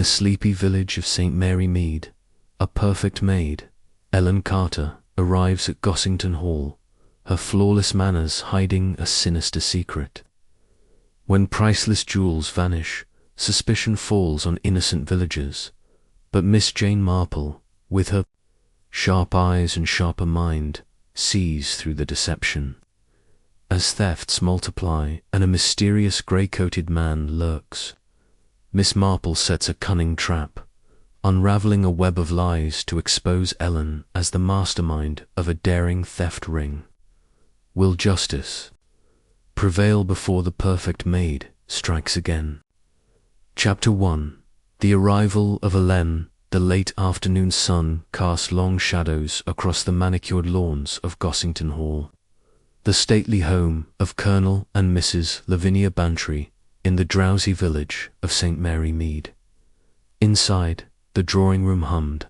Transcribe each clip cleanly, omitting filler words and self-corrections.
the sleepy village of St. Mary Mead, a perfect maid, Ellen Carter, arrives at Gossington Hall, her flawless manners hiding a sinister secret. When priceless jewels vanish, suspicion falls on innocent villagers, but Miss Jane Marple, with her sharp eyes and sharper mind, sees through the deception. As thefts multiply and a mysterious grey-coated man lurks, Miss Marple sets a cunning trap, unraveling a web of lies to expose Ellen as the mastermind of a daring theft ring. Will justice prevail before the perfect maid strikes again? Chapter 1. The arrival of Ellen. The late afternoon sun cast long shadows across the manicured lawns of Gossington Hall, the stately home of Colonel and Mrs. Lavinia Bantry in the drowsy village of St. Mary Mead. Inside, the drawing-room hummed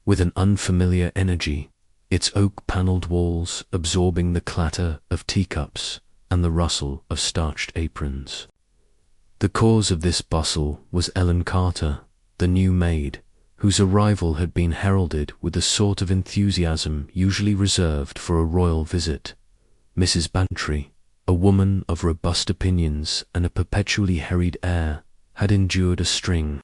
with an unfamiliar energy, its oak-panelled walls absorbing the clatter of teacups and the rustle of starched aprons. The cause of this bustle was Ellen Carter, the new maid, whose arrival had been heralded with the sort of enthusiasm usually reserved for a royal visit. Mrs. Bantry, a woman of robust opinions and a perpetually harried air, had endured a string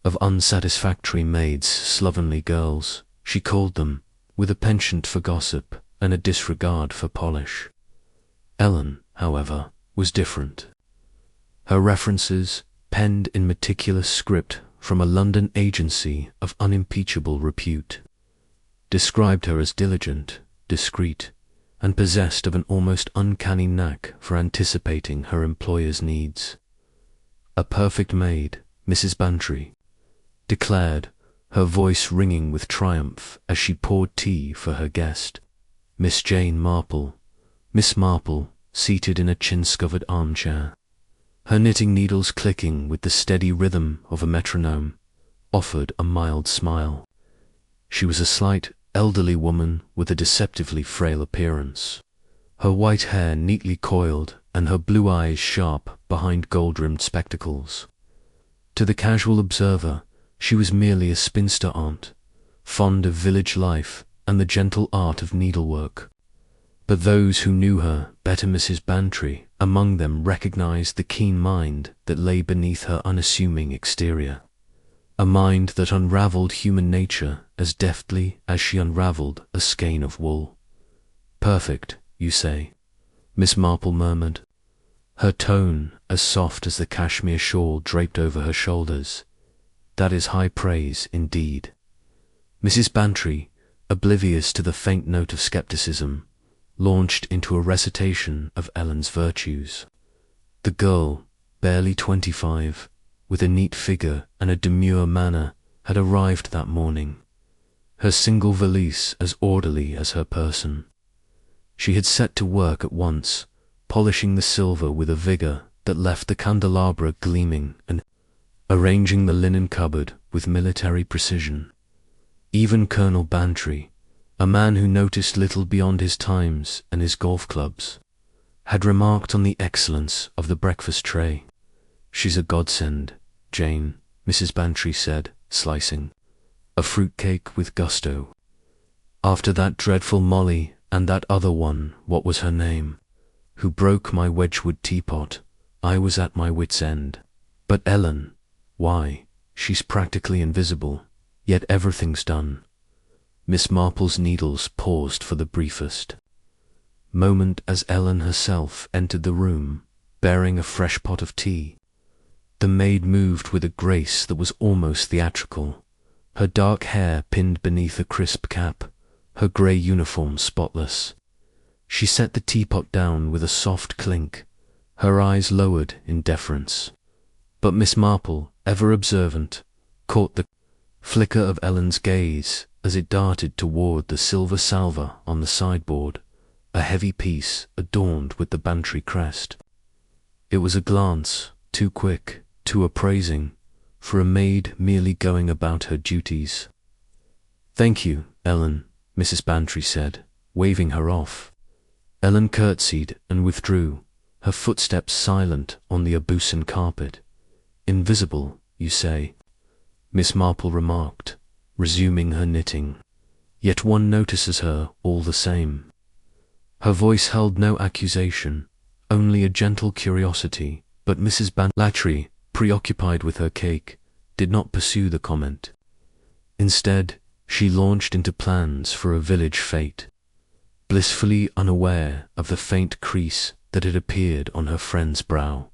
of unsatisfactory maids, slovenly girls, she called them, with a penchant for gossip and a disregard for polish. Ellen, however, was different. Her references, penned in meticulous script from a London agency of unimpeachable repute, described her as diligent, discreet, and possessed of an almost uncanny knack for anticipating her employer's needs. A perfect maid, Mrs. Bantry declared, her voice ringing with triumph as she poured tea for her guest, Miss Jane Marple. Miss Marple, seated in a chintz-covered armchair, her knitting needles clicking with the steady rhythm of a metronome, offered a mild smile. She was a slight, elderly woman with a deceptively frail appearance, her white hair neatly coiled and her blue eyes sharp behind gold-rimmed spectacles. To the casual observer, she was merely a spinster aunt, fond of village life and the gentle art of needlework. But those who knew her, better Mrs. Bantry among them, recognized the keen mind that lay beneath her unassuming exterior, a mind that unraveled human nature as deftly as she unraveled a skein of wool. "Perfect, you say?" Miss Marple murmured, her tone as soft as the cashmere shawl draped over her shoulders. "That is high praise indeed." Mrs. Bantry, oblivious to the faint note of skepticism, launched into a recitation of Ellen's virtues. The girl, barely 25, with a neat figure and a demure manner, had arrived that morning, her single valise as orderly as her person. She had set to work at once, polishing the silver with a vigour that left the candelabra gleaming and arranging the linen cupboard with military precision. Even Colonel Bantry, a man who noticed little beyond his Times and his golf clubs, had remarked on the excellence of the breakfast tray. "She's a godsend, Jane," Mrs. Bantry said, slicing a fruitcake with gusto. "After that dreadful Molly and that other one, what was her name, who broke my Wedgwood teapot, I was at my wit's end. But Ellen, why, she's practically invisible, yet everything's done." Miss Marple's needles paused for the briefest moment as Ellen herself entered the room, bearing a fresh pot of tea. The maid moved with a grace that was almost theatrical, her dark hair pinned beneath a crisp cap, her grey uniform spotless. She set the teapot down with a soft clink, her eyes lowered in deference. But Miss Marple, ever observant, caught the flicker of Ellen's gaze as it darted toward the silver salver on the sideboard, a heavy piece adorned with the Bantry crest. It was a glance, too quick, too appraising, for a maid merely going about her duties. "Thank you, Ellen," Mrs. Bantry said, waving her off. Ellen curtsied and withdrew, her footsteps silent on the Abusan carpet. "Invisible, you say?" Miss Marple remarked, resuming her knitting. Yet one notices her all the same. Her voice held no accusation, only a gentle curiosity, but Mrs. Bantry, preoccupied with her cake, did not pursue the comment. Instead, she launched into plans for a village fete, blissfully unaware of the faint crease that had appeared on her friend's brow.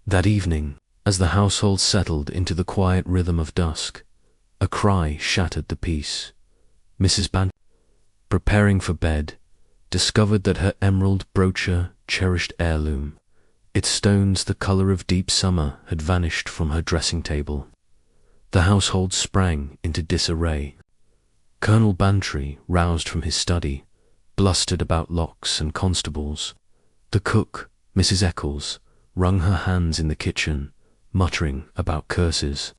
That evening, as the household settled into the quiet rhythm of dusk, a cry shattered the peace. Mrs. Bantry, preparing for bed, discovered that her emerald broocher, cherished heirloom, its stones the colour of deep summer, had vanished from her dressing table. The household sprang into disarray. Colonel Bantry, roused from his study, blustered about locks and constables. The cook, Mrs. Eccles, wrung her hands in the kitchen, muttering about curses.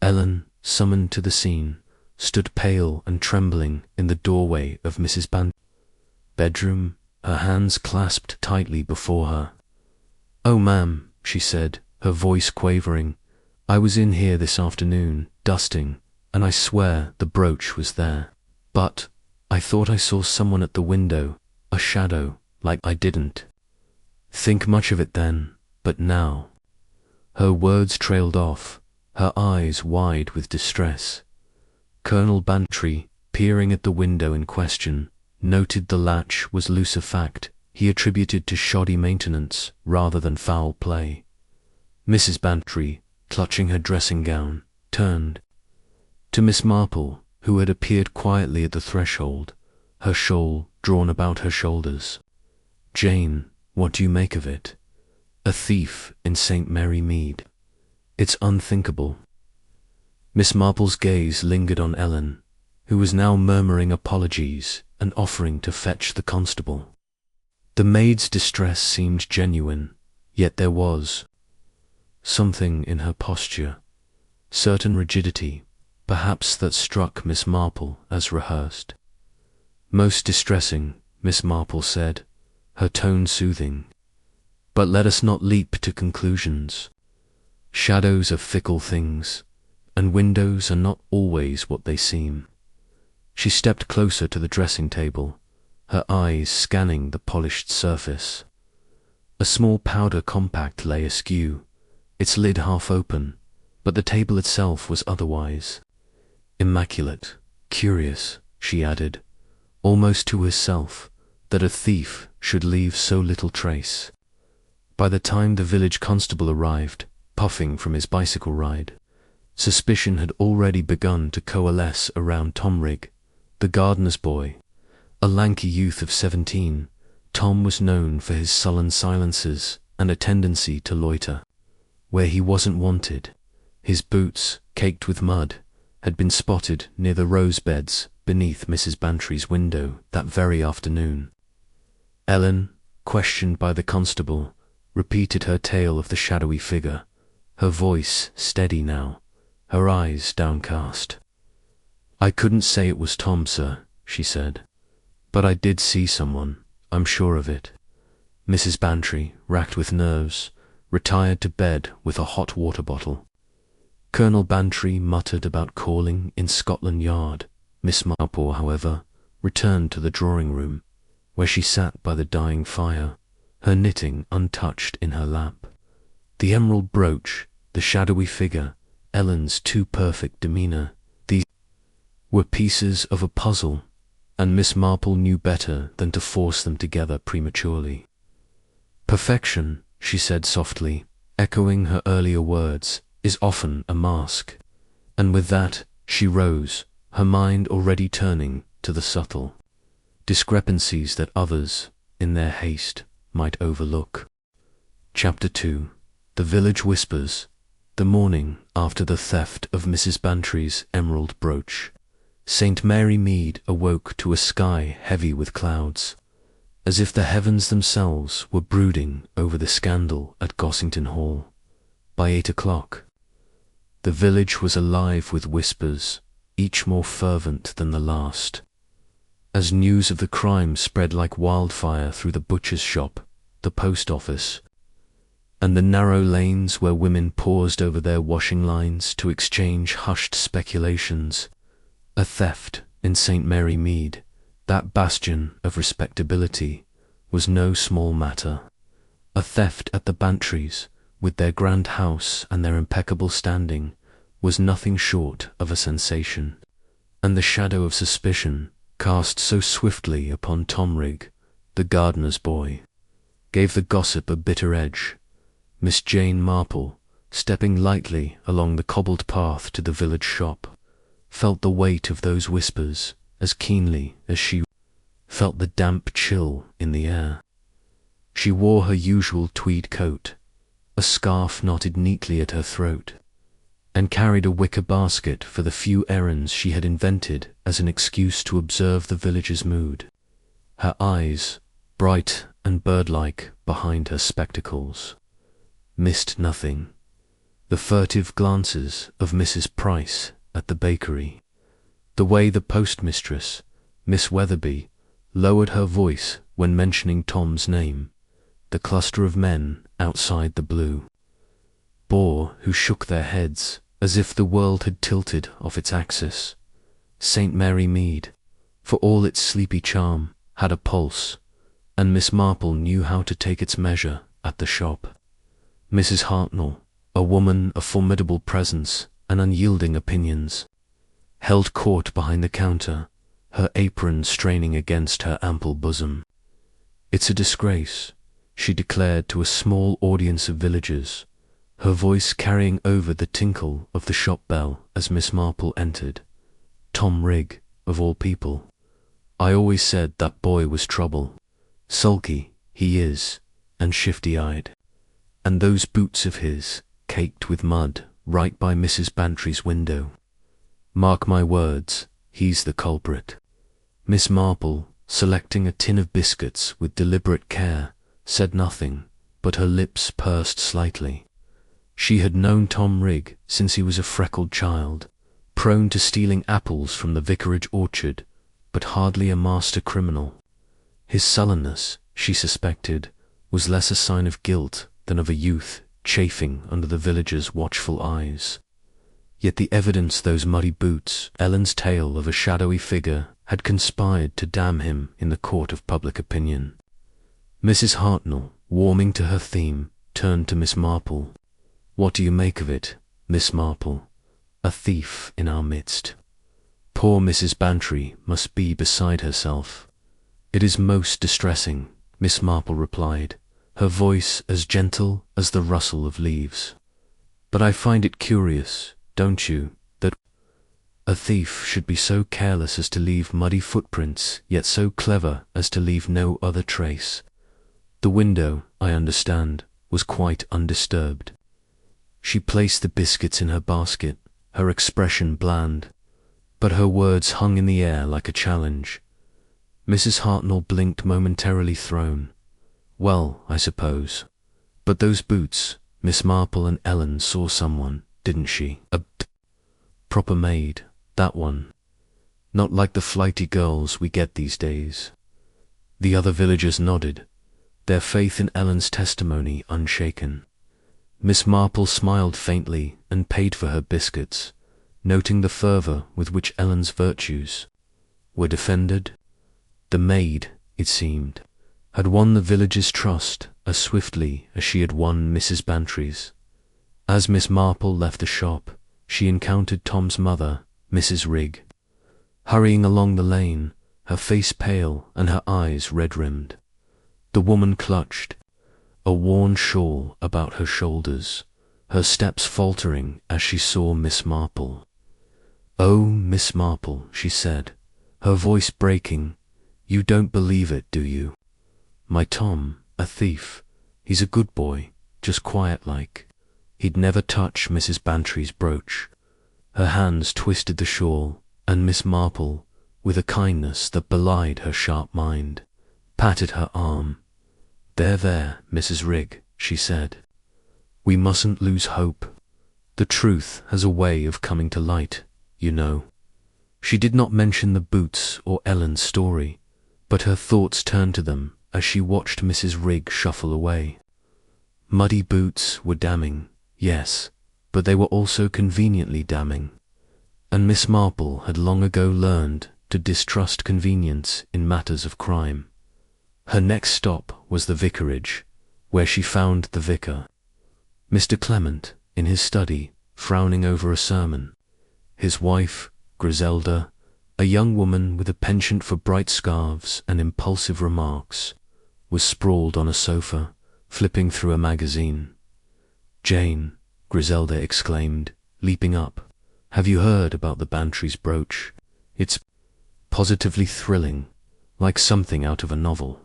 Ellen, summoned to the scene, stood pale and trembling in the doorway of Mrs. Bantry's bedroom, her hands clasped tightly before her. "Oh, ma'am," she said, her voice quavering, "I was in here this afternoon, dusting, and I swear the brooch was there. But I thought I saw someone at the window, a shadow, like I didn't think much of it then, but now." Her words trailed off, her eyes wide with distress. Colonel Bantry, peering at the window in question, noted the latch was loose, a fact he attributed to shoddy maintenance rather than foul play. Mrs. Bantry, clutching her dressing gown, turned to Miss Marple, who had appeared quietly at the threshold, her shawl drawn about her shoulders. "Jane, what do you make of it? A thief in St. Mary Mead? It's unthinkable." Miss Marple's gaze lingered on Ellen, who was now murmuring apologies and offering to fetch the constable. The maid's distress seemed genuine, yet there was something in her posture, certain rigidity, perhaps, that struck Miss Marple as rehearsed. "Most distressing," Miss Marple said, her tone soothing. "But let us not leap to conclusions. Shadows are fickle things, and windows are not always what they seem." She stepped closer to the dressing table, her eyes scanning the polished surface. A small powder compact lay askew, its lid half open, but the table itself was otherwise. Immaculate, curious, she added, almost to herself, that a thief should leave so little trace. By the time the village constable arrived, puffing from his bicycle ride, suspicion had already begun to coalesce around Tomrig, the gardener's boy. A lanky youth of 17, Tom was known for his sullen silences and a tendency to loiter where he wasn't wanted. His boots, caked with mud, had been spotted near the rose beds beneath Mrs. Bantry's window that very afternoon. Ellen, questioned by the constable, repeated her tale of the shadowy figure, her voice steady now, her eyes downcast. "I couldn't say it was Tom, sir," she said, "but I did see someone, I'm sure of it." Mrs. Bantry, racked with nerves, retired to bed with a hot water bottle. Colonel Bantry muttered about calling in Scotland Yard. Miss Marple, however, returned to the drawing room, where she sat by the dying fire, her knitting untouched in her lap. The emerald brooch, the shadowy figure, Ellen's too perfect demeanour, these were pieces of a puzzle, and Miss Marple knew better than to force them together prematurely. "Perfection," she said softly, echoing her earlier words, "is often a mask." And with that she rose, her mind already turning to the subtle discrepancies that others, in their haste, might overlook. Chapter 2. The Village Whispers. The morning after the theft of Mrs. Bantry's emerald brooch, St. Mary Mead awoke to a sky heavy with clouds, as if the heavens themselves were brooding over the scandal at Gossington Hall. By 8 o'clock, the village was alive with whispers, each more fervent than the last. As news of the crime spread like wildfire through the butcher's shop, the post office, and the narrow lanes where women paused over their washing lines to exchange hushed speculations. A theft in St. Mary Mead, that bastion of respectability, was no small matter. A theft at the Bantrys, with their grand house and their impeccable standing, was nothing short of a sensation. And the shadow of suspicion, cast so swiftly upon Tom Rigg, the gardener's boy, gave the gossip a bitter edge. Miss Jane Marple, stepping lightly along the cobbled path to the village shop, felt the weight of those whispers as keenly as she felt the damp chill in the air. She wore her usual tweed coat, a scarf knotted neatly at her throat, and carried a wicker basket for the few errands she had invented as an excuse to observe the village's mood. Her eyes, bright and bird-like behind her spectacles, missed nothing. The furtive glances of Mrs. Price at the bakery, the way the postmistress, Miss Weatherby, lowered her voice when mentioning Tom's name, the cluster of men outside the Blue Boar who shook their heads as if the world had tilted off its axis. St. Mary Mead, for all its sleepy charm, had a pulse, and Miss Marple knew how to take its measure at the shop. Mrs. Hartnell, a woman of formidable presence and unyielding opinions, held court behind the counter, her apron straining against her ample bosom. "It's a disgrace," she declared to a small audience of villagers, her voice carrying over the tinkle of the shop bell as Miss Marple entered. "Tom Rigg, of all people. I always said that boy was trouble. Sulky, he is, and shifty-eyed. And those boots of his, caked with mud, right by Mrs. Bantry's window. Mark my words, he's the culprit." Miss Marple, selecting a tin of biscuits with deliberate care, said nothing, but her lips pursed slightly. She had known Tom Rigg since he was a freckled child, prone to stealing apples from the vicarage orchard, but hardly a master criminal. His sullenness, she suspected, was less a sign of guilt than of a youth chafing under the villagers' watchful eyes. Yet the evidence those muddy boots, Ellen's tale of a shadowy figure, had conspired to damn him in the court of public opinion. Mrs. Hartnell, warming to her theme, turned to Miss Marple. "What do you make of it, Miss Marple? A thief in our midst. Poor Mrs. Bantry must be beside herself." "It is most distressing," Miss Marple replied, her voice as gentle as the rustle of leaves. "But I find it curious, don't you, that a thief should be so careless as to leave muddy footprints, yet so clever as to leave no other trace. The window, I understand, was quite undisturbed." She placed the biscuits in her basket, her expression bland, but her words hung in the air like a challenge. Mrs. Hartnell blinked momentarily thrown. "Well, I suppose. But those boots, Miss Marple and Ellen saw someone, didn't she? A proper maid, that one. Not like the flighty girls we get these days." The other villagers nodded, their faith in Ellen's testimony unshaken. Miss Marple smiled faintly and paid for her biscuits, noting the fervour with which Ellen's virtues were defended. The maid, it seemed, had won the village's trust as swiftly as she had won Mrs. Bantry's. As Miss Marple left the shop, she encountered Tom's mother, Mrs. Rigg, hurrying along the lane, her face pale and her eyes red-rimmed. The woman clutched a worn shawl about her shoulders, her steps faltering as she saw Miss Marple. "Oh, Miss Marple," she said, her voice breaking, "you don't believe it, do you? My Tom, a thief. He's a good boy, just quiet-like. He'd never touch Mrs. Bantry's brooch." Her hands twisted the shawl, and Miss Marple, with a kindness that belied her sharp mind, patted her arm. There, Mrs. Rigg," she said. "We mustn't lose hope. The truth has a way of coming to light, you know." She did not mention the boots or Ellen's story, but her thoughts turned to them as she watched Mrs. Rigg shuffle away. Muddy boots were damning, yes, but they were also conveniently damning. And Miss Marple had long ago learned to distrust convenience in matters of crime. Her next stop was the vicarage, where she found the vicar, Mr. Clement, in his study, frowning over a sermon. His wife, Griselda, a young woman with a penchant for bright scarves and impulsive remarks, was sprawled on a sofa, flipping through a magazine. "Jane," Griselda exclaimed, leaping up, "have you heard about the Bantry's brooch? It's positively thrilling, like something out of a novel.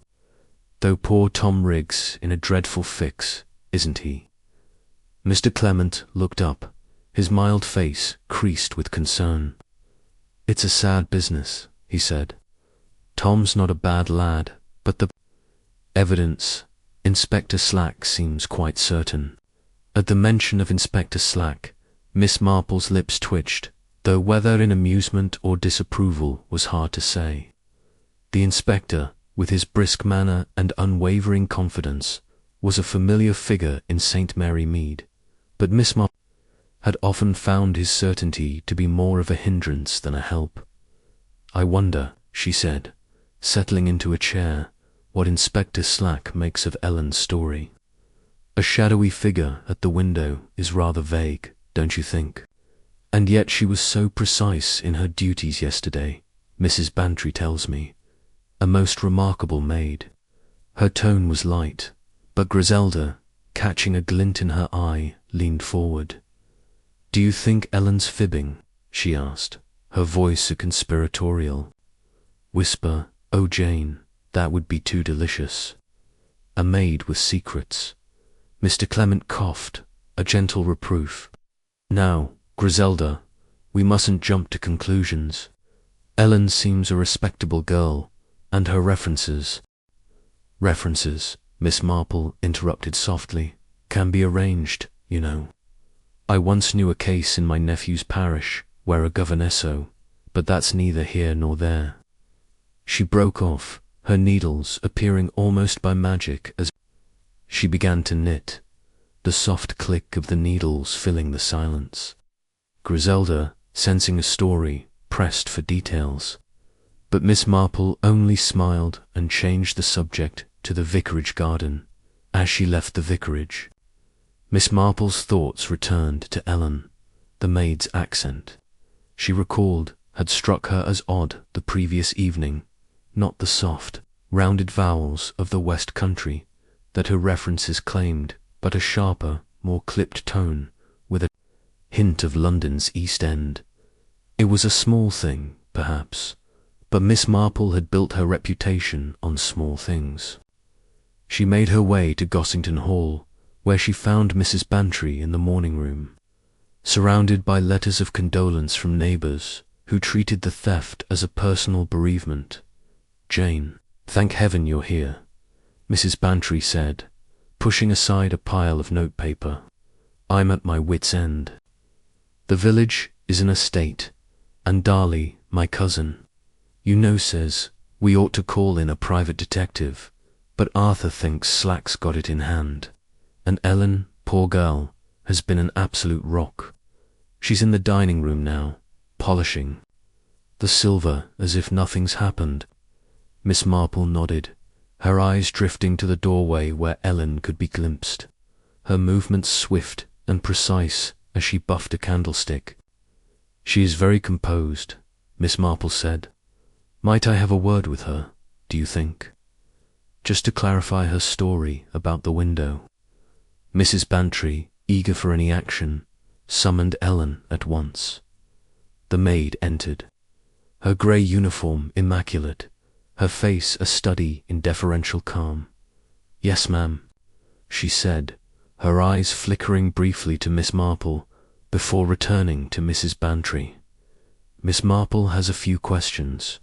Though poor Tom Riggs in a dreadful fix, isn't he?" Mr. Clement looked up, his mild face creased with concern. "It's a sad business," he said. "Tom's not a bad lad, but the evidence, Inspector Slack seems quite certain." At the mention of Inspector Slack, Miss Marple's lips twitched, though whether in amusement or disapproval was hard to say. The inspector, with his brisk manner and unwavering confidence, was a familiar figure in St. Mary Mead, but Miss Marple had often found his certainty to be more of a hindrance than a help. "I wonder," she said, settling into a chair, "what Inspector Slack makes of Ellen's story. A shadowy figure at the window is rather vague, don't you think? And yet she was so precise in her duties yesterday, Mrs. Bantry tells me. A most remarkable maid." Her tone was light, but Griselda, catching a glint in her eye, leaned forward. "Do you think Ellen's fibbing?" she asked, her voice a conspiratorial whisper. "Oh, Jane, that would be too delicious. A maid with secrets." Mr. Clement coughed, a gentle reproof. "Now, Griselda, we mustn't jump to conclusions. Ellen seems a respectable girl, and her references, Miss Marple interrupted softly, "can be arranged, you know. I once knew a case in my nephew's parish where a governesso, but that's neither here nor there." She broke off, her needles appearing almost by magic as she began to knit, the soft click of the needles filling the silence. Griselda, sensing a story, pressed for details, but Miss Marple only smiled and changed the subject to the vicarage garden. As she left the vicarage, Miss Marple's thoughts returned to Ellen. The maid's accent, she recalled, had struck her as odd the previous evening, not the soft, rounded vowels of the West Country that her references claimed, but a sharper, more clipped tone, with a hint of London's East End. It was a small thing, perhaps, but Miss Marple had built her reputation on small things. She made her way to Gossington Hall, where she found Mrs. Bantry in the morning room, surrounded by letters of condolence from neighbours who treated the theft as a personal bereavement. "Jane, thank heaven you're here," Mrs. Bantry said, pushing aside a pile of notepaper. "I'm at my wit's end. The village is in a state, and Darley, my cousin, you know, says we ought to call in a private detective, but Arthur thinks Slack's got it in hand. And Ellen, poor girl, has been an absolute rock. She's in the dining room now, polishing the silver as if nothing's happened." Miss Marple nodded, her eyes drifting to the doorway where Ellen could be glimpsed, her movements swift and precise as she buffed a candlestick. "She is very composed," Miss Marple said. "Might I have a word with her, do you think? Just to clarify her story about the window." Mrs. Bantry, eager for any action, summoned Ellen at once. The maid entered, her grey uniform immaculate, her face a study in deferential calm. "Yes, ma'am," she said, her eyes flickering briefly to Miss Marple before returning to Mrs. Bantry. "Miss Marple has a few questions.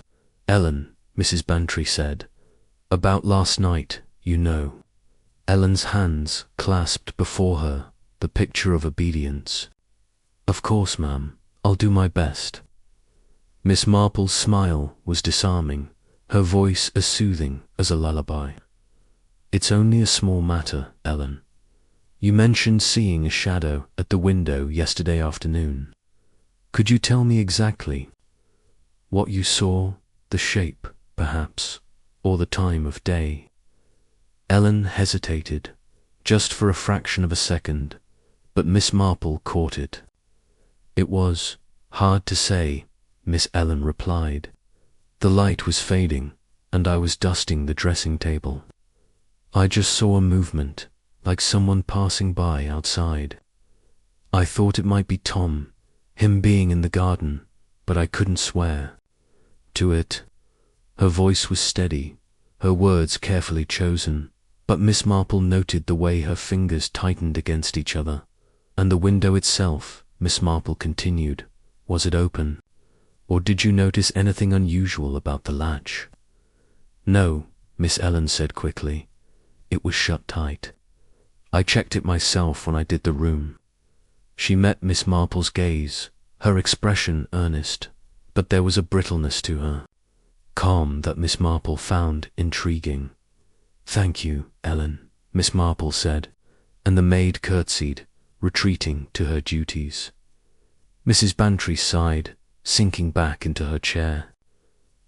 Ellen," Mrs. Bantry said, "about last night, you know." Ellen's hands clasped before her, the picture of obedience. "Of course, ma'am, I'll do my best." Miss Marple's smile was disarming, her voice as soothing as a lullaby. "It's only a small matter, Ellen. You mentioned seeing a shadow at the window yesterday afternoon. Could you tell me exactly what you saw, the shape, perhaps, or the time of day?" Ellen hesitated, just for a fraction of a second, but Miss Marple caught it. "It was hard to say," Miss Ellen replied. "The light was fading, and I was dusting the dressing table. I just saw a movement, like someone passing by outside. I thought it might be Tom, him being in the garden, but I couldn't swear to it." Her voice was steady, her words carefully chosen, but Miss Marple noted the way her fingers tightened against each other. "And the window itself," Miss Marple continued, "was it open? Or did you notice anything unusual about the latch?" "No," Miss Ellen said quickly. "It was shut tight. I checked it myself when I did the room." She met Miss Marple's gaze, her expression earnest, but there was a brittleness to her calm that Miss Marple found intriguing. "Thank you, Ellen," Miss Marple said, and the maid curtsied, retreating to her duties. Mrs. Bantry sighed, sinking back into her chair.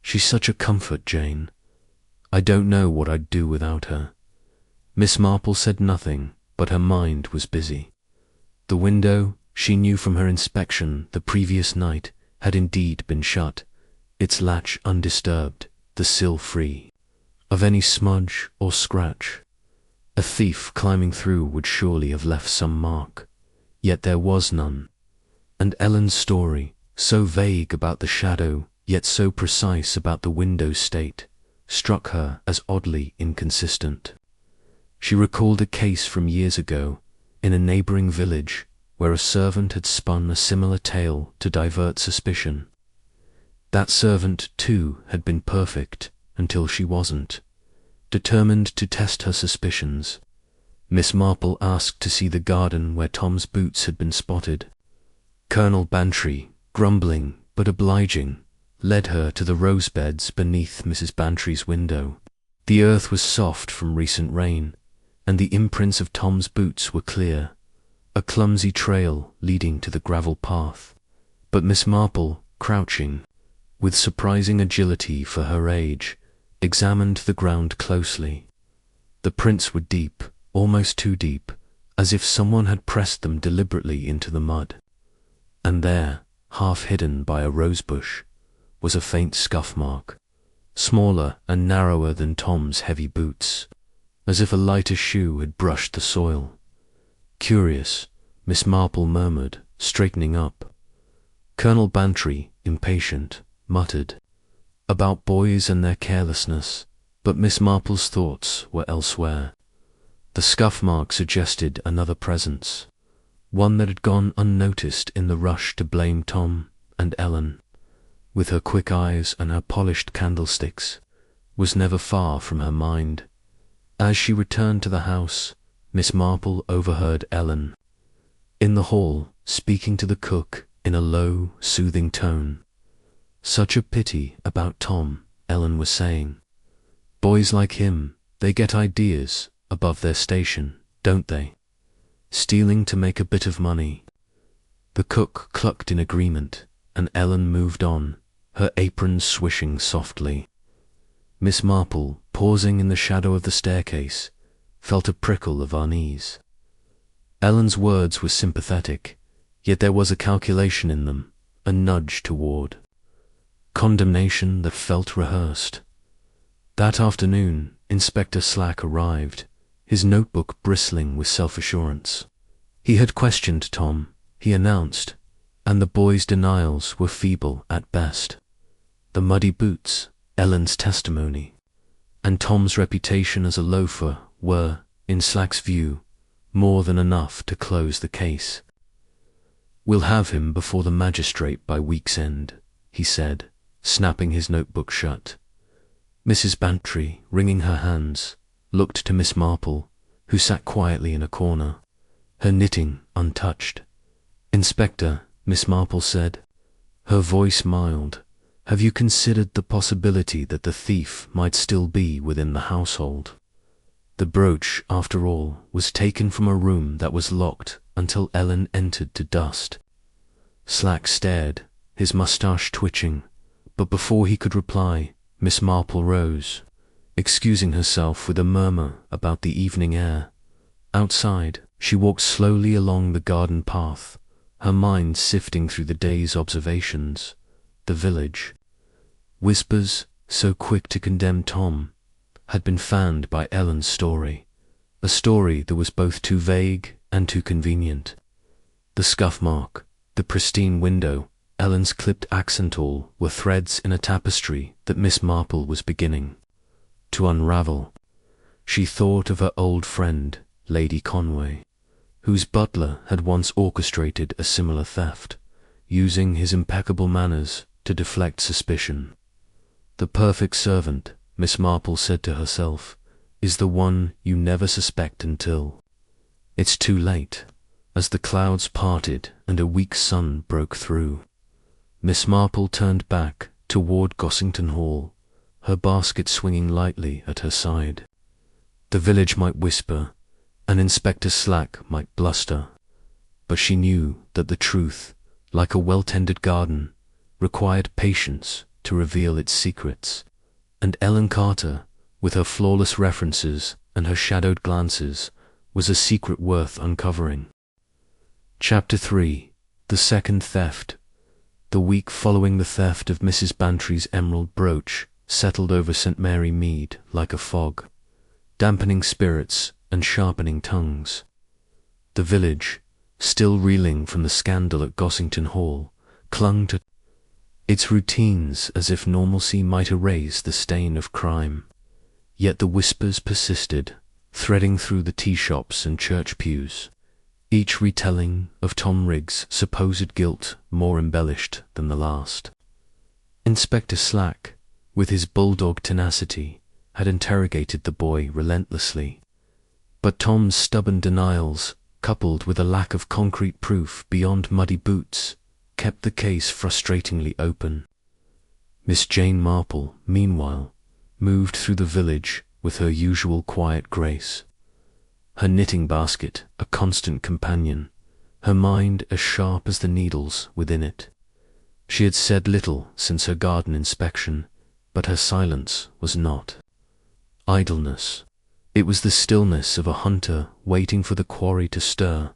"She's such a comfort, Jane. I don't know what I'd do without her." Miss Marple said nothing, but her mind was busy. The window, she knew from her inspection the previous night, had indeed been shut, its latch undisturbed, the sill free of any smudge or scratch. A thief climbing through would surely have left some mark, yet there was none. And Ellen's story, so vague about the shadow, yet so precise about the window's state, struck her as oddly inconsistent. She recalled a case from years ago, in a neighbouring village, where a servant had spun a similar tale to divert suspicion. That servant, too, had been perfect until she wasn't. Determined to test her suspicions, Miss Marple asked to see the garden where Tom's boots had been spotted. Colonel Bantry, grumbling but obliging, led her to the rose beds beneath Mrs. Bantry's window. The earth was soft from recent rain, and the imprints of Tom's boots were clear, a clumsy trail leading to the gravel path. But Miss Marple, crouching, with surprising agility for her age, examined the ground closely. The prints were deep, almost too deep, as if someone had pressed them deliberately into the mud. And there, half hidden by a rosebush, was a faint scuff mark, smaller and narrower than Tom's heavy boots, as if a lighter shoe had brushed the soil. "Curious," Miss Marple murmured, straightening up. Colonel Bantry, impatient, muttered about boys and their carelessness, but Miss Marple's thoughts were elsewhere. The scuff mark suggested another presence, one that had gone unnoticed in the rush to blame Tom, and Ellen, with her quick eyes and her polished candlesticks, was never far from her mind. As she returned to the house, Miss Marple overheard Ellen, in the hall, speaking to the cook in a low, soothing tone. "Such a pity about Tom," Ellen was saying. "Boys like him, they get ideas above their station, don't they? Stealing to make a bit of money." The cook clucked in agreement, and Ellen moved on, her apron swishing softly. Miss Marple, pausing in the shadow of the staircase, felt a prickle of unease. Ellen's words were sympathetic, yet there was a calculation in them, a nudge toward condemnation that felt rehearsed. That afternoon, Inspector Slack arrived, his notebook bristling with self-assurance. He had questioned Tom, he announced, and the boy's denials were feeble at best. The muddy boots, Ellen's testimony, and Tom's reputation as a loafer were, in Slack's view, more than enough to close the case. "We'll have him before the magistrate by week's end," he said, snapping his notebook shut. Mrs. Bantry, wringing her hands, looked to Miss Marple, who sat quietly in a corner, her knitting untouched. "Inspector," Miss Marple said, her voice mild, "have you considered the possibility that the thief might still be within the household?" The brooch, after all, was taken from a room that was locked until Ellen entered to dust. Slack stared, his moustache twitching, but before he could reply, Miss Marple rose, excusing herself with a murmur about the evening air. Outside, she walked slowly along the garden path, her mind sifting through the day's observations. The village. Whispers, so quick to condemn Tom, had been fanned by Ellen's story, a story that was both too vague and too convenient. The scuff mark, the pristine window, Ellen's clipped accent all were threads in a tapestry that Miss Marple was beginning to unravel. She thought of her old friend, Lady Conway, whose butler had once orchestrated a similar theft, using his impeccable manners to deflect suspicion. The perfect servant, Miss Marple said to herself, is the one you never suspect until it's too late. As the clouds parted and a weak sun broke through, Miss Marple turned back toward Gossington Hall, her basket swinging lightly at her side. The village might whisper, and Inspector Slack might bluster, but she knew that the truth, like a well-tended garden, required patience to reveal its secrets, and Ellen Carter, with her flawless references and her shadowed glances, was a secret worth uncovering. Chapter 3. The Second Theft. The week following the theft of Mrs. Bantry's emerald brooch settled over St. Mary Mead like a fog, dampening spirits and sharpening tongues. The village, still reeling from the scandal at Gossington Hall, clung to its routines as if normalcy might erase the stain of crime. Yet the whispers persisted, threading through the tea shops and church pews, each retelling of Tom Rigg's supposed guilt more embellished than the last. Inspector Slack, with his bulldog tenacity, had interrogated the boy relentlessly, but Tom's stubborn denials, coupled with a lack of concrete proof beyond muddy boots, kept the case frustratingly open. Miss Jane Marple, meanwhile, moved through the village with her usual quiet grace, her knitting basket a constant companion, her mind as sharp as the needles within it. She had said little since her garden inspection, but her silence was not idleness. It was the stillness of a hunter waiting for the quarry to stir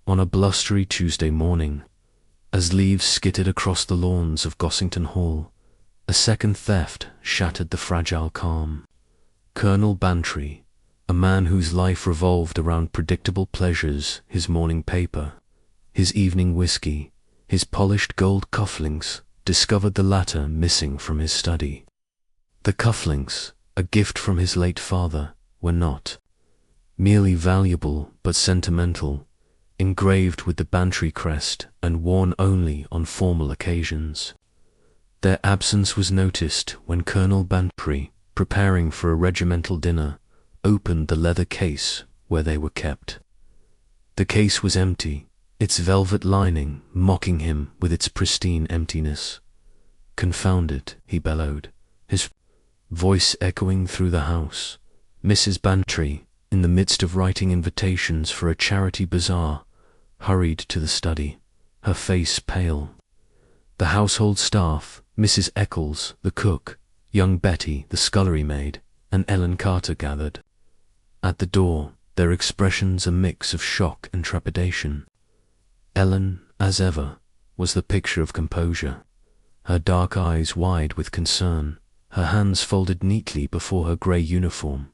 on a blustery Tuesday morning. As leaves skittered across the lawns of Gossington Hall, a second theft shattered the fragile calm. Colonel Bantry, a man whose life revolved around predictable pleasures, his morning paper, his evening whiskey, his polished gold cufflinks, discovered the latter missing from his study. The cufflinks, a gift from his late father, were not merely valuable but sentimental, engraved with the Bantry crest and worn only on formal occasions. Their absence was noticed when Colonel Bantry, preparing for a regimental dinner, opened the leather case where they were kept. The case was empty, its velvet lining mocking him with its pristine emptiness. "Confound it," he bellowed, his voice echoing through the house. Mrs. Bantry, in the midst of writing invitations for a charity bazaar, hurried to the study, her face pale. The household staff, Mrs. Eccles, the cook, young Betty, the scullery maid, and Ellen Carter gathered. At the door, their expressions a mix of shock and trepidation. Ellen, as ever, was the picture of composure, her dark eyes wide with concern, her hands folded neatly before her grey uniform.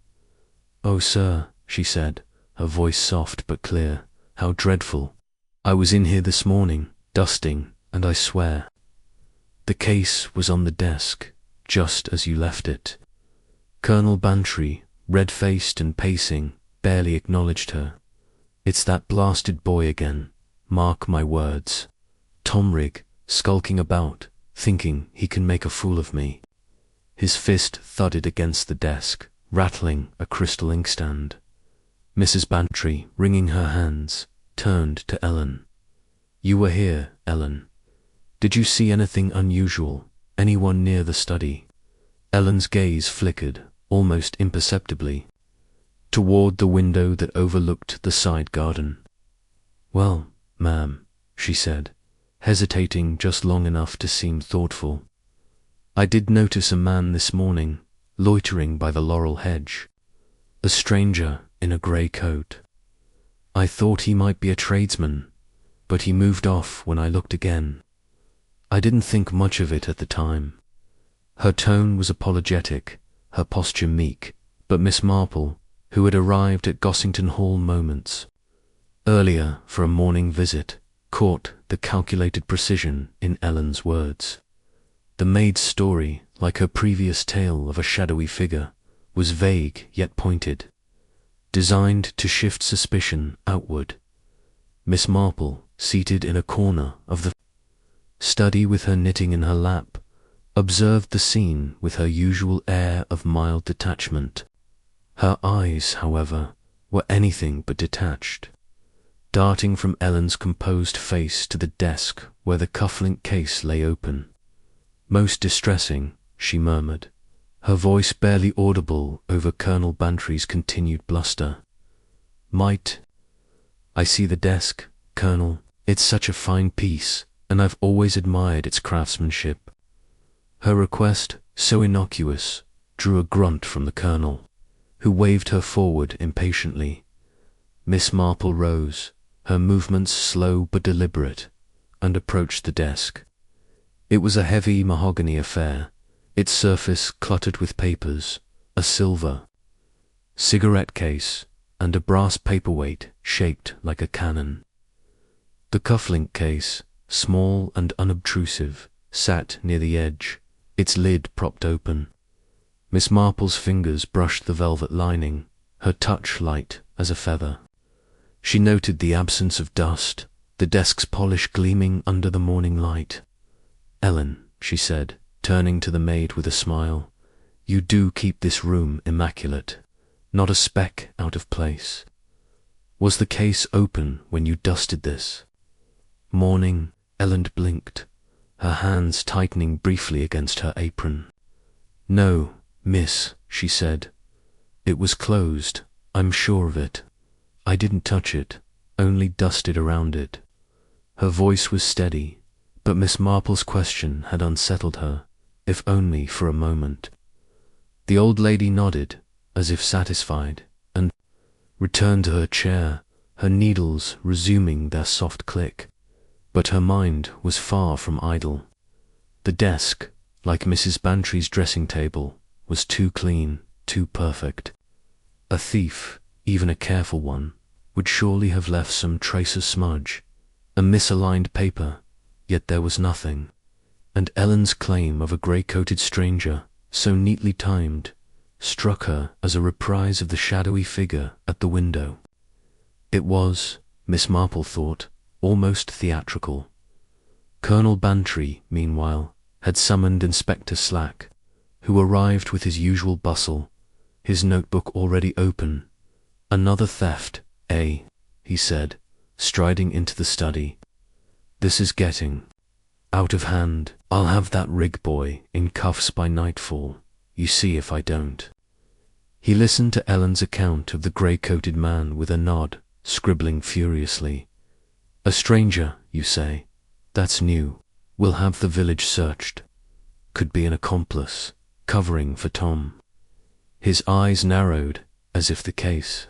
"Oh, sir," she said, her voice soft but clear, "how dreadful. I was in here this morning, dusting, and I swear." The case was on the desk, just as you left it. Colonel Bantry, red-faced and pacing, barely acknowledged her. "It's that blasted boy again, mark my words. Tom Rigg, skulking about, thinking he can make a fool of me." His fist thudded against the desk, rattling a crystal inkstand. Mrs. Bantry, wringing her hands, turned to Ellen. "You were here, Ellen. Did you see anything unusual, anyone near the study?" Ellen's gaze flickered, almost imperceptibly. toward the window that overlooked the side garden. "Well, ma'am," she said, hesitating just long enough to seem thoughtful, "I did notice a man this morning, loitering by the laurel hedge. A stranger in a grey coat. I thought he might be a tradesman, but he moved off when I looked again. I didn't think much of it at the time." Her tone was apologetic, her posture meek, but Miss Marple, who had arrived at Gossington Hall moments earlier for a morning visit, caught the calculated precision in Ellen's words. The maid's story, like her previous tale of a shadowy figure, was vague yet pointed, designed to shift suspicion outward. Miss Marple, seated in a corner of the study with her knitting in her lap, observed the scene with her usual air of mild detachment. Her eyes, however, were anything but detached, darting from Ellen's composed face to the desk where the cufflink case lay open. "Most distressing," she murmured, her voice barely audible over Colonel Bantry's continued bluster. "Might I see the desk, Colonel? It's such a fine piece, and I've always admired its craftsmanship." Her request, so innocuous, drew a grunt from the Colonel, who waved her forward impatiently. Miss Marple rose, her movements slow but deliberate, and approached the desk. It was a heavy mahogany affair, its surface cluttered with papers, a silver cigarette case, and a brass paperweight shaped like a cannon. The cufflink case, small and unobtrusive, sat near the edge, its lid propped open. Miss Marple's fingers brushed the velvet lining, her touch light as a feather. She noted the absence of dust, the desk's polish gleaming under the morning light. "Ellen," she said, turning to the maid with a smile, "you do keep this room immaculate, not a speck out of place. Was the case open when you dusted this?" "Morning," Ellen blinked, her hands tightening briefly against her apron. "No, miss," she said. "It was closed, I'm sure of it. I didn't touch it, only dusted around it." Her voice was steady, but Miss Marple's question had unsettled her, if only for a moment. The old lady nodded, as if satisfied, and returned to her chair, her needles resuming their soft click. But her mind was far from idle. The desk, like Mrs. Bantry's dressing table, was too clean, too perfect. A thief, even a careful one, would surely have left some trace of smudge, a misaligned paper, yet there was nothing, and Ellen's claim of a grey-coated stranger, so neatly timed, struck her as a reprise of the shadowy figure at the window. It was, Miss Marple thought, almost theatrical. Colonel Bantry, meanwhile, had summoned Inspector Slack, who arrived with his usual bustle, his notebook already open. "Another theft, eh?" he said, striding into the study. "This is getting out of hand. I'll have that rig boy in cuffs by nightfall, you see if I don't." He listened to Ellen's account of the grey-coated man with a nod, scribbling furiously. "A stranger, you say? That's new. We'll have the village searched. Could be an accomplice, covering for Tom." His eyes narrowed, as if the case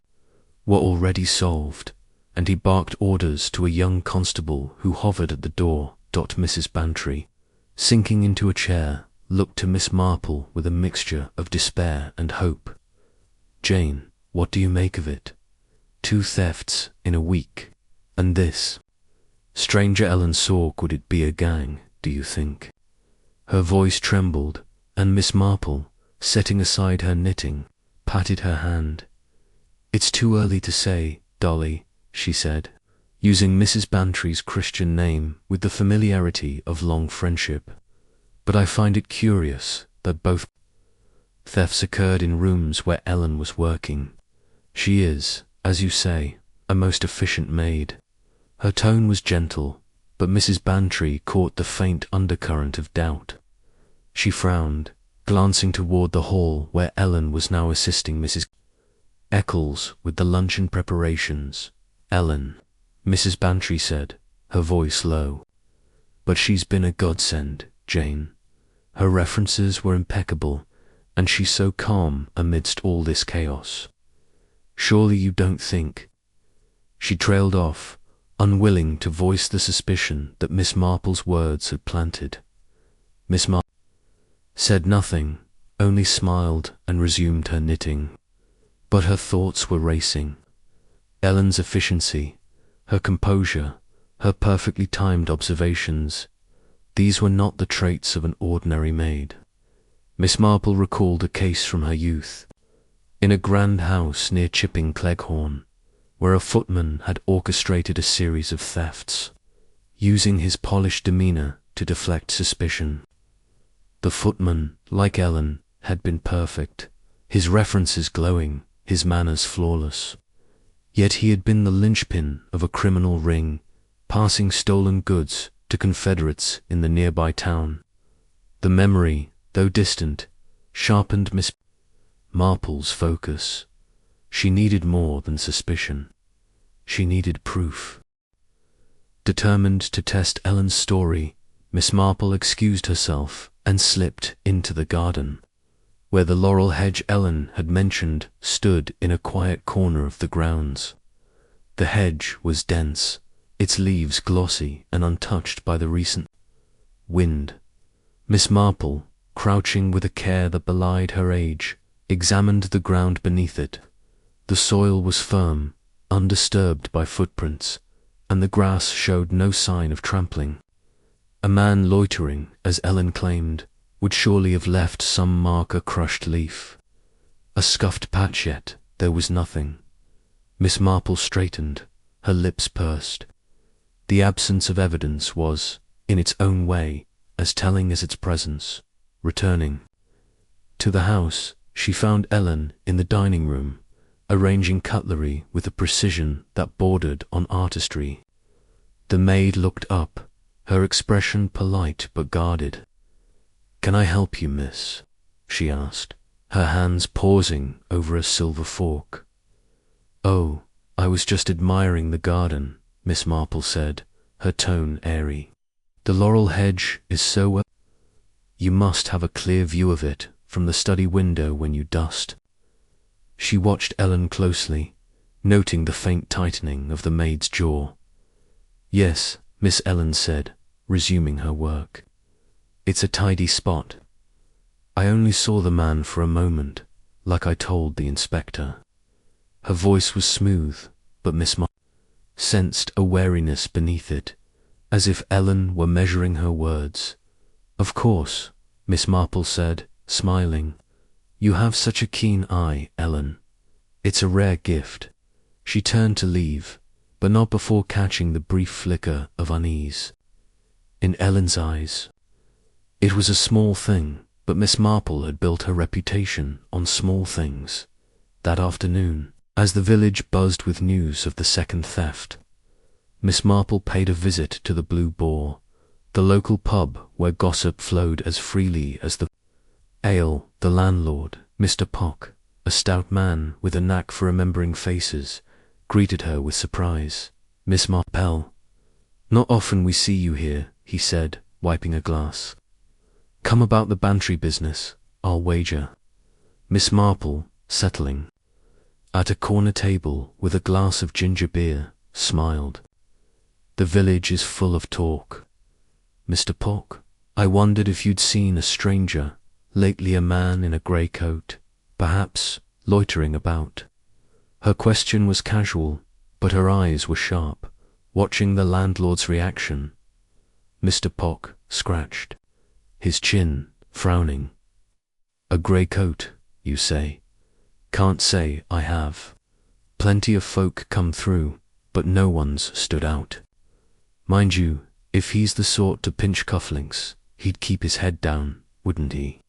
were already solved, and he barked orders to a young constable who hovered at the door. Mrs. Bantry, sinking into a chair, looked to Miss Marple with a mixture of despair and hope. "Jane, what do you make of it? 2 thefts in a week, and this. Stranger Ellen saw, could it be a gang, do you think?" Her voice trembled, and Miss Marple, setting aside her knitting, patted her hand. "It's too early to say, Dolly," she said, using Mrs. Bantry's Christian name with the familiarity of long friendship. "But I find it curious that both thefts occurred in rooms where Ellen was working. She is, as you say, a most efficient maid." Her tone was gentle, but Mrs. Bantry caught the faint undercurrent of doubt. She frowned, glancing toward the hall where Ellen was now assisting Mrs. Eccles with the luncheon preparations. Ellen, Mrs. Bantry said, her voice low. But she's been a godsend, Jane. Her references were impeccable, and she's so calm amidst all this chaos. Surely you don't think... She trailed off, unwilling to voice the suspicion that Miss Marple's words had planted. Miss Marple said nothing, only smiled and resumed her knitting. But her thoughts were racing. Ellen's efficiency, her composure, her perfectly timed observations, these were not the traits of an ordinary maid. Miss Marple recalled a case from her youth, in a grand house near Chipping Cleghorn, where a footman had orchestrated a series of thefts, using his polished demeanour to deflect suspicion. The footman, like Ellen, had been perfect, his references glowing, his manners flawless. Yet he had been the linchpin of a criminal ring, passing stolen goods to confederates in the nearby town. The memory, though distant, sharpened Miss Marple's focus. She needed more than suspicion. She needed proof. Determined to test Ellen's story, Miss Marple excused herself and slipped into the garden, where the laurel hedge Ellen had mentioned stood in a quiet corner of the grounds. The hedge was dense, its leaves glossy and untouched by the recent wind. Miss Marple, crouching with a care that belied her age, examined the ground beneath it. The soil was firm, undisturbed by footprints, and the grass showed no sign of trampling. A man loitering, as Ellen claimed, would surely have left some mark, a crushed leaf. A scuffed patch, yet there was nothing. Miss Marple straightened, her lips pursed. The absence of evidence was, in its own way, as telling as its presence. Returning to the house, she found Ellen in the dining room, arranging cutlery with a precision that bordered on artistry. The maid looked up, her expression polite but guarded. "Can I help you, miss?" she asked, her hands pausing over a silver fork. "Oh, I was just admiring the garden," Miss Marple said, her tone airy. "The laurel hedge is so well. You must have a clear view of it from the study window when you dust." She watched Ellen closely, noting the faint tightening of the maid's jaw. "Yes," Miss Ellen said, resuming her work. "It's a tidy spot. I only saw the man for a moment, like I told the inspector." Her voice was smooth, but Miss Marple sensed a wariness beneath it, as if Ellen were measuring her words. "Of course," Miss Marple said, smiling. "You have such a keen eye, Ellen. It's a rare gift." She turned to leave, but not before catching the brief flicker of unease in Ellen's eyes. It was a small thing, but Miss Marple had built her reputation on small things. That afternoon, as the village buzzed with news of the second theft, Miss Marple paid a visit to the Blue Boar, the local pub where gossip flowed as freely as the ale. The landlord, Mr. Pock, a stout man with a knack for remembering faces, greeted her with surprise. "Miss Marple, not often we see you here," he said, wiping a glass. "Come about the Bantry business, I'll wager." Miss Marple, settling at a corner table with a glass of ginger beer, smiled. "The village is full of talk. Mr. Pock, I wondered if you'd seen a stranger, lately, a man in a grey coat, perhaps loitering about." Her question was casual, but her eyes were sharp, watching the landlord's reaction. Mr. Pock scratched his chin, frowning. "A grey coat, you say? Can't say I have. Plenty of folk come through, but no one's stood out. Mind you, if he's the sort to pinch cufflinks, he'd keep his head down, wouldn't he?"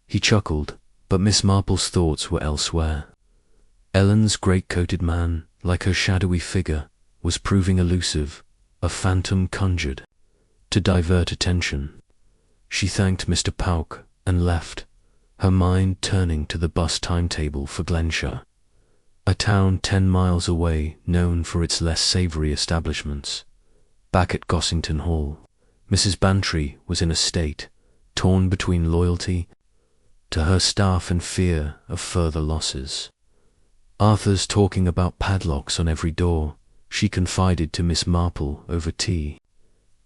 He chuckled, but Miss Marple's thoughts were elsewhere. Ellen's great-coated man, like her shadowy figure, was proving elusive, a phantom conjured to divert attention. She thanked Mr. Pock and left, her mind turning to the bus timetable for Glenshire. a town 10 miles away known for its less savoury establishments. Back at Gossington Hall, Mrs. Bantry was in a state, torn between loyalty to her staff and fear of further losses. Arthur's talking about padlocks on every door, she confided to Miss Marple over tea,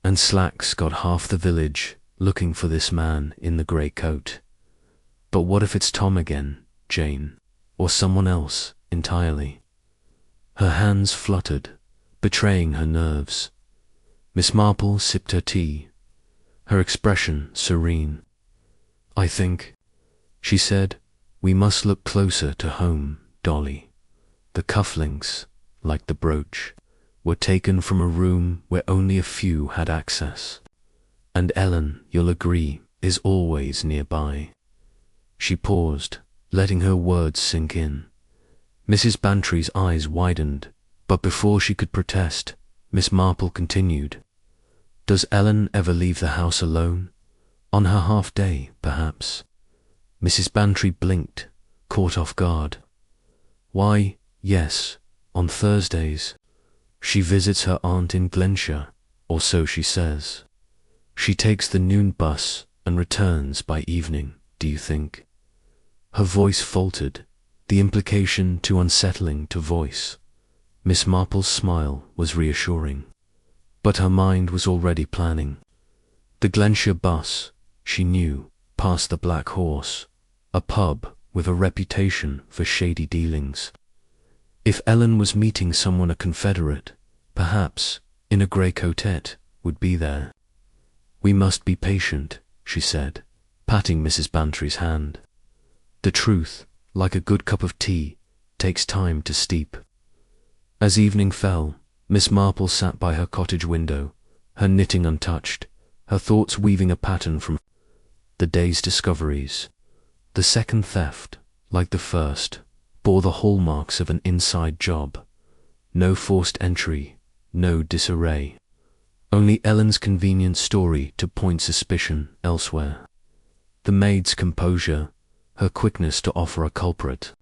and Slack's got half the village looking for this man in the grey coat. But what if it's Tom again, Jane, or someone else entirely? Her hands fluttered, betraying her nerves. Miss Marple sipped her tea, her expression serene. "I think," she said, "we must look closer to home, Dolly. The cufflinks, like the brooch, were taken from a room where only a few had access. And Ellen, you'll agree, is always nearby." She paused, letting her words sink in. Mrs. Bantry's eyes widened, but before she could protest, Miss Marple continued, "Does Ellen ever leave the house alone? On her half-day, perhaps?" Mrs. Bantry blinked, caught off guard. "Why, yes, on Thursdays. She visits her aunt in Glenshire, or so she says. She takes the noon bus and returns by evening, do you think?" Her voice faltered, the implication too unsettling to voice. Miss Marple's smile was reassuring, but her mind was already planning. The Glenshire bus, she knew, passed the Black Horse, a pub with a reputation for shady dealings. If Ellen was meeting someone a confederate, perhaps, in a grey coatette, would be there. "We must be patient," she said, patting Mrs. Bantry's hand. "The truth, like a good cup of tea, takes time to steep." As evening fell, Miss Marple sat by her cottage window, her knitting untouched, her thoughts weaving a pattern from the day's discoveries. The second theft, like the first, bore the hallmarks of an inside job. No forced entry, no disarray. Only Ellen's convenient story to point suspicion elsewhere. The maid's composure, her quickness to offer a culprit.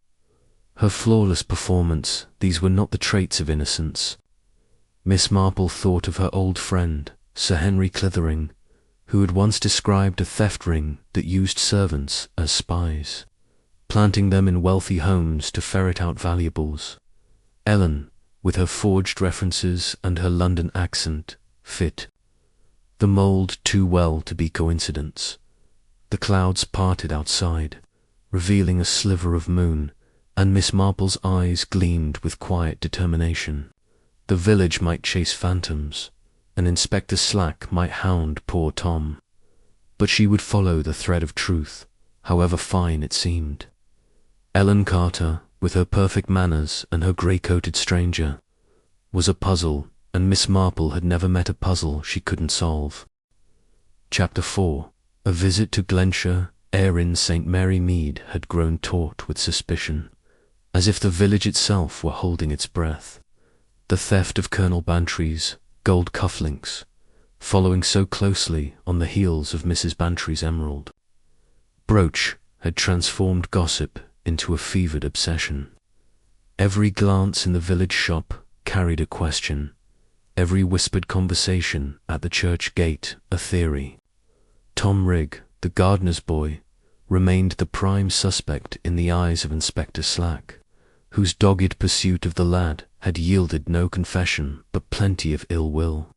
Her flawless performance, these were not the traits of innocence. Miss Marple thought of her old friend, Sir Henry Clithering, who had once described a theft ring that used servants as spies, planting them in wealthy homes to ferret out valuables. Ellen, with her forged references and her London accent, fit the mould too well to be coincidence. The clouds parted outside, revealing a sliver of moon, and Miss Marple's eyes gleamed with quiet determination. The village might chase phantoms, and Inspector Slack might hound poor Tom, but she would follow the thread of truth, however fine it seemed. Ellen Carter, with her perfect manners and her grey-coated stranger, was a puzzle, and Miss Marple had never met a puzzle she couldn't solve. Chapter 4. A visit to Glenshire, ere in St. Mary Mead, had grown taut with suspicion, as if the village itself were holding its breath. The theft of Colonel Bantry's gold cufflinks, following so closely on the heels of Mrs. Bantry's emerald brooch, had transformed gossip into a fevered obsession. Every glance in the village shop carried a question, every whispered conversation at the church gate a theory. Tom Rigg, the gardener's boy, remained the prime suspect in the eyes of Inspector Slack, whose dogged pursuit of the lad had yielded no confession but plenty of ill will.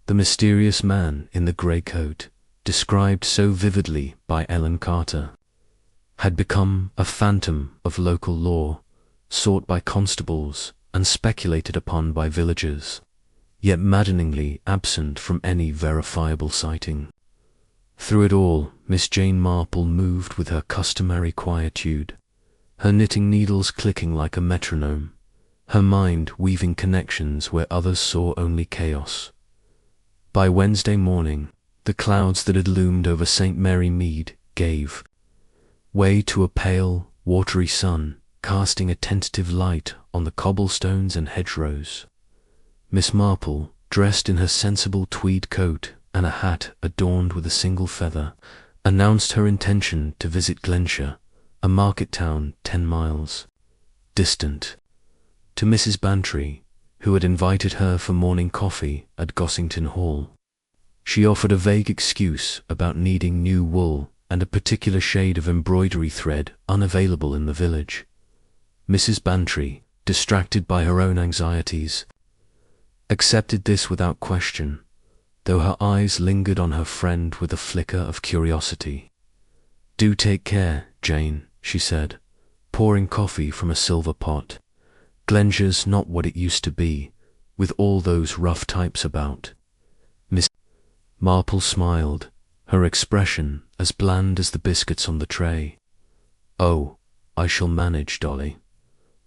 The mysterious man in the grey coat, described so vividly by Ellen Carter, had become a phantom of local law, sought by constables and speculated upon by villagers, yet maddeningly absent from any verifiable sighting. Through it all, Miss Jane Marple moved with her customary quietude, her knitting needles clicking like a metronome, her mind weaving connections where others saw only chaos. By Wednesday morning, the clouds that had loomed over St. Mary Mead gave way to a pale, watery sun, casting a tentative light on the cobblestones and hedgerows. Miss Marple, dressed in her sensible tweed coat and a hat adorned with a single feather, announced her intention to visit Glenshire, a market town 10 miles distant. to Mrs. Bantry, who had invited her for morning coffee at Gossington Hall. She offered a vague excuse about needing new wool and a particular shade of embroidery thread unavailable in the village. Mrs. Bantry, distracted by her own anxieties, accepted this without question, though her eyes lingered on her friend with a flicker of curiosity. "Do take care, Jane," she said, pouring coffee from a silver pot. "Glenshire's not what it used to be, with all those rough types about." Miss Marple smiled, her expression as bland as the biscuits on the tray. "Oh, I shall manage, Dolly.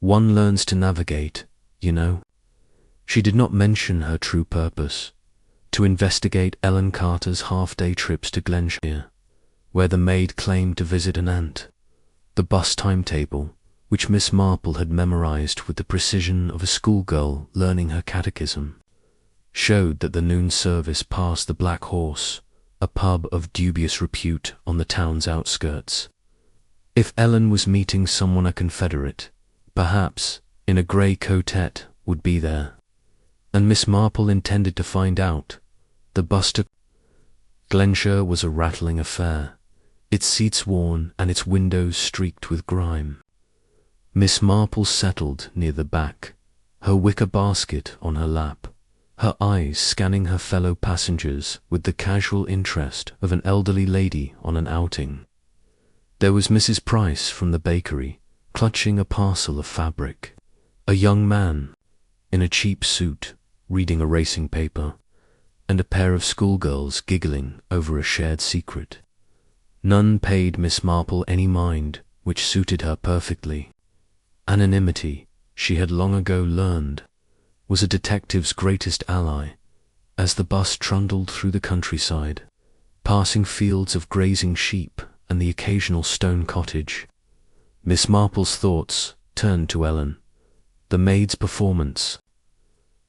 One learns to navigate, you know." She did not mention her true purpose, to investigate Ellen Carter's half-day trips to Glenshire, where the maid claimed to visit an aunt. The bus timetable, which Miss Marple had memorized with the precision of a schoolgirl learning her catechism, showed that the noon service passed the Black Horse, a pub of dubious repute on the town's outskirts. If Ellen was meeting someone a Confederate, perhaps, in a grey coatette, would be there, and Miss Marple intended to find out. The bus to Glenshire was a rattling affair, its seats worn and its windows streaked with grime. Miss Marple settled near the back, her wicker basket on her lap, her eyes scanning her fellow passengers with the casual interest of an elderly lady on an outing. There was Mrs. Price from the bakery, clutching a parcel of fabric, a young man in a cheap suit reading a racing paper, and a pair of schoolgirls giggling over a shared secret. None paid Miss Marple any mind, which suited her perfectly. Anonymity, she had long ago learned, was a detective's greatest ally. As the bus trundled through the countryside, passing fields of grazing sheep and the occasional stone cottage, Miss Marple's thoughts turned to Ellen. The maid's performance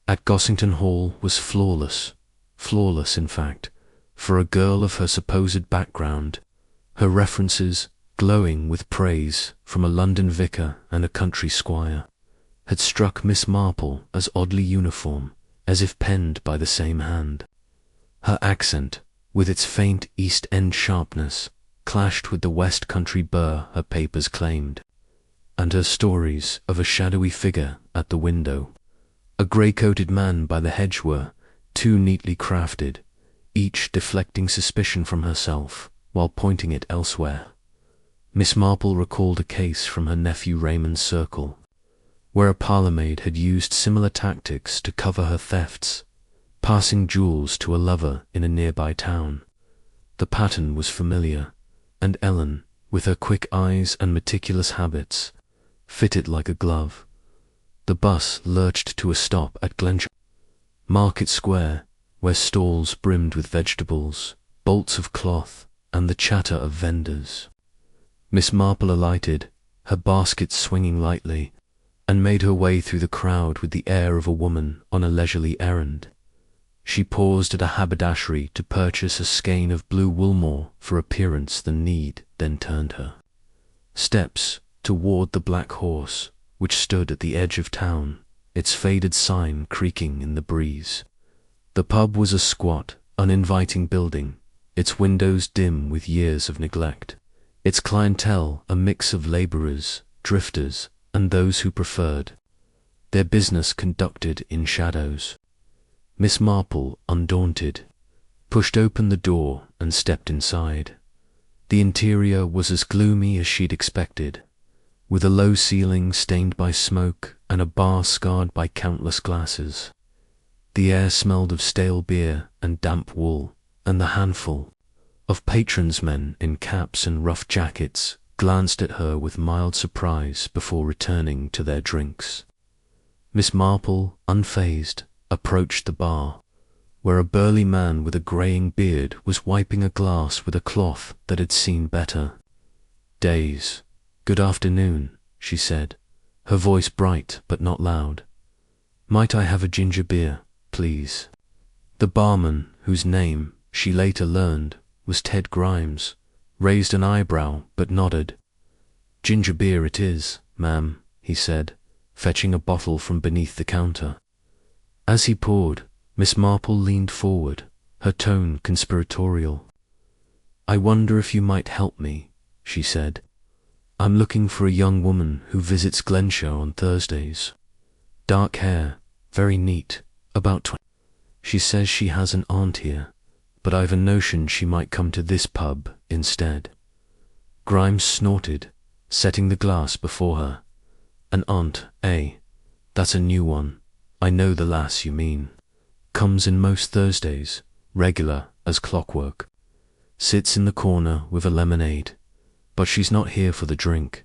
at Gossington Hall was flawless, in fact, for a girl of her supposed background, her references glowing with praise from a London vicar and a country squire, had struck Miss Marple as oddly uniform, as if penned by the same hand. Her accent, with its faint East End sharpness, clashed with the West Country burr her papers claimed, and her stories of a shadowy figure at the window, a grey-coated man by the hedge were too neatly crafted, each deflecting suspicion from herself while pointing it elsewhere. Miss Marple recalled a case from her nephew Raymond's circle, where a parlour-maid had used similar tactics to cover her thefts, passing jewels to a lover in a nearby town. The pattern was familiar, and Ellen, with her quick eyes and meticulous habits, fit it like a glove. The bus lurched to a stop at Glenshire Market Square, where stalls brimmed with vegetables, bolts of cloth, and the chatter of vendors. Miss Marple alighted, her basket swinging lightly, and made her way through the crowd with the air of a woman on a leisurely errand. She paused at a haberdashery to purchase a skein of blue woolmore for appearance than need, then turned her steps toward the Black Horse, which stood at the edge of town, its faded sign creaking in the breeze. The pub was a squat, uninviting building, its windows dim with years of neglect, its clientele a mix of labourers, drifters, and those who preferred their business conducted in shadows. Miss Marple, undaunted, pushed open the door and stepped inside. The interior was as gloomy as she'd expected, with a low ceiling stained by smoke and a bar scarred by countless glasses. The air smelled of stale beer and damp wool, and the handful of patrons men in caps and rough jackets glanced at her with mild surprise before returning to their drinks. Miss Marple, unfazed, approached the bar, where a burly man with a greying beard was wiping a glass with a cloth that had seen better days. "Good afternoon," she said, her voice bright but not loud. "Might I have a ginger beer, please?" The barman, whose name, she later learned, was Ted Grimes, raised an eyebrow but nodded. "Ginger beer it is, ma'am," he said, fetching a bottle from beneath the counter. As he poured, Miss Marple leaned forward, her tone conspiratorial. "I wonder if you might help me," she said. "I'm looking for a young woman who visits Glenshire on Thursdays. Dark hair, very neat, about 20. She says she has an aunt here, but I've a notion she might come to this pub instead." Grimes snorted, setting the glass before her. "An aunt, eh? That's a new one. I know the lass you mean. Comes in most Thursdays, regular as clockwork. Sits in the corner with a lemonade. But she's not here for the drink.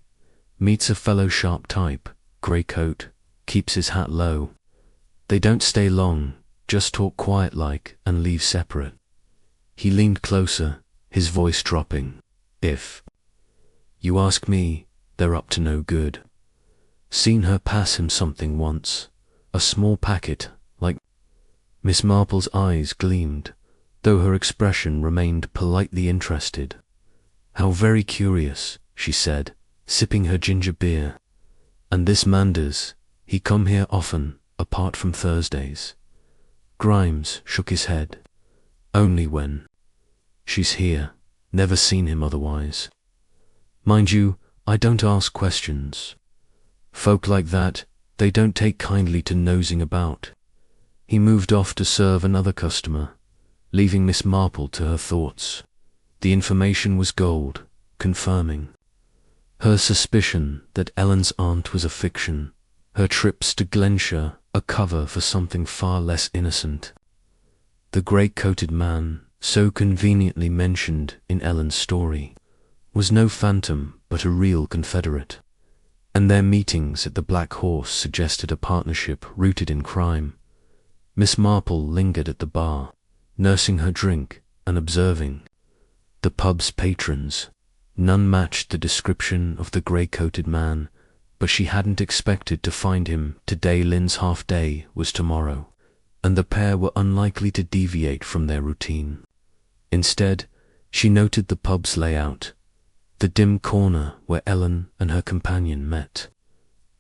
Meets a fellow sharp type, grey coat, keeps his hat low. They don't stay long, just talk quiet like and leave separate." He leaned closer, his voice dropping. "If you ask me, they're up to no good. Seen her pass him something once, a small packet, like—" Miss Marple's eyes gleamed, though her expression remained politely interested. "How very curious," she said, sipping her ginger beer. "And this Manders, he come here often, apart from Thursdays?" Grimes shook his head. "Only when she's here. Never seen him otherwise. Mind you, I don't ask questions. Folk like that, they don't take kindly to nosing about." He moved off to serve another customer, leaving Miss Marple to her thoughts. The information was gold, confirming her suspicion that Ellen's aunt was a fiction, her trips to Glenshire a cover for something far less innocent. The grey-coated man, so conveniently mentioned in Ellen's story, was no phantom but a real confederate, and their meetings at the Black Horse suggested a partnership rooted in crime. Miss Marple lingered at the bar, nursing her drink and observing the pub's patrons. None matched the description of the grey-coated man, but she hadn't expected to find him today. Lynn's half-day was tomorrow, and the pair were unlikely to deviate from their routine. Instead, she noted the pub's layout, the dim corner where Ellen and her companion met,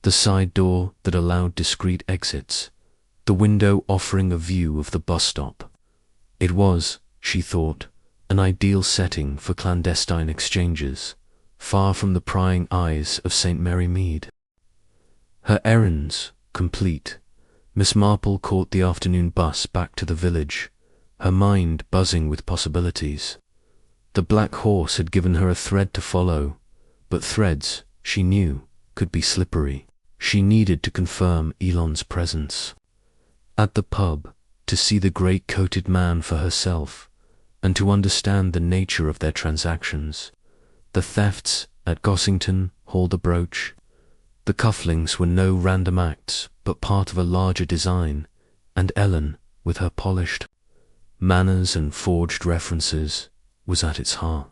the side door that allowed discreet exits, the window offering a view of the bus stop. It was, she thought, an ideal setting for clandestine exchanges, far from the prying eyes of St. Mary Mead. Her errands complete, Miss Marple caught the afternoon bus back to the village, her mind buzzing with possibilities. The Black Horse had given her a thread to follow, but threads, she knew, could be slippery. She needed to confirm Elon's presence at the pub, to see the grey-coated man for herself, and to understand the nature of their transactions. The thefts at Gossington Hall, the brooch, the cufflinks were no random acts, but part of a larger design, and Ellen, with her polished manners and forged references, was at its heart.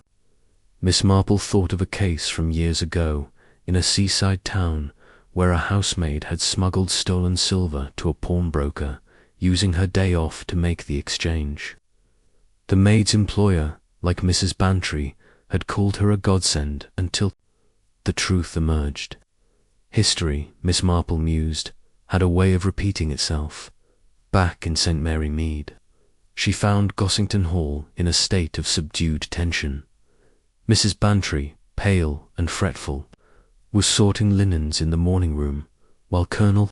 Miss Marple thought of a case from years ago in a seaside town where a housemaid had smuggled stolen silver to a pawnbroker, using her day off to make the exchange. The maid's employer, like Mrs. Bantry, had called her a godsend until the truth emerged. History, Miss Marple mused, had a way of repeating itself. Back in St. Mary Mead, she found Gossington Hall in a state of subdued tension. Mrs. Bantry, pale and fretful, was sorting linens in the morning room, while Colonel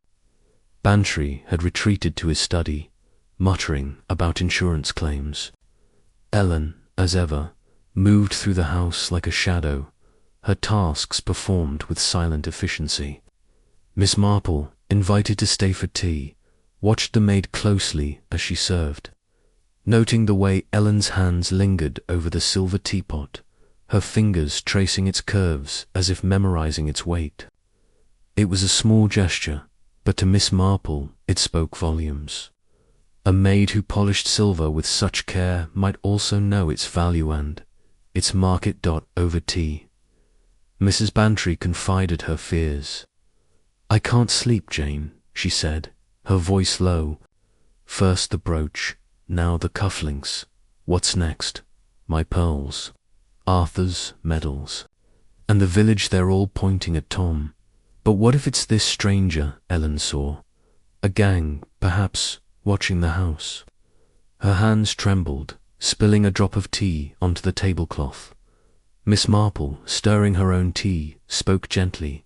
Bantry had retreated to his study, muttering about insurance claims. Ellen, as ever, moved through the house like a shadow, her tasks performed with silent efficiency. Miss Marple, invited to stay for tea, watched the maid closely as she served, noting the way Ellen's hands lingered over the silver teapot, her fingers tracing its curves as if memorizing its weight. It was a small gesture, but to Miss Marple it spoke volumes. A maid who polished silver with such care might also know its value and its market. Over tea, Mrs. Bantry confided her fears. "I can't sleep, Jane," she said, her voice low. "First the brooch, now the cufflinks. What's next? My pearls, Arthur's medals, and the village, they're all pointing at Tom. But what if it's this stranger Ellen saw? A gang, perhaps, watching the house. Her hands trembled, spilling a drop of tea onto the tablecloth. Miss Marple, stirring her own tea, spoke gently.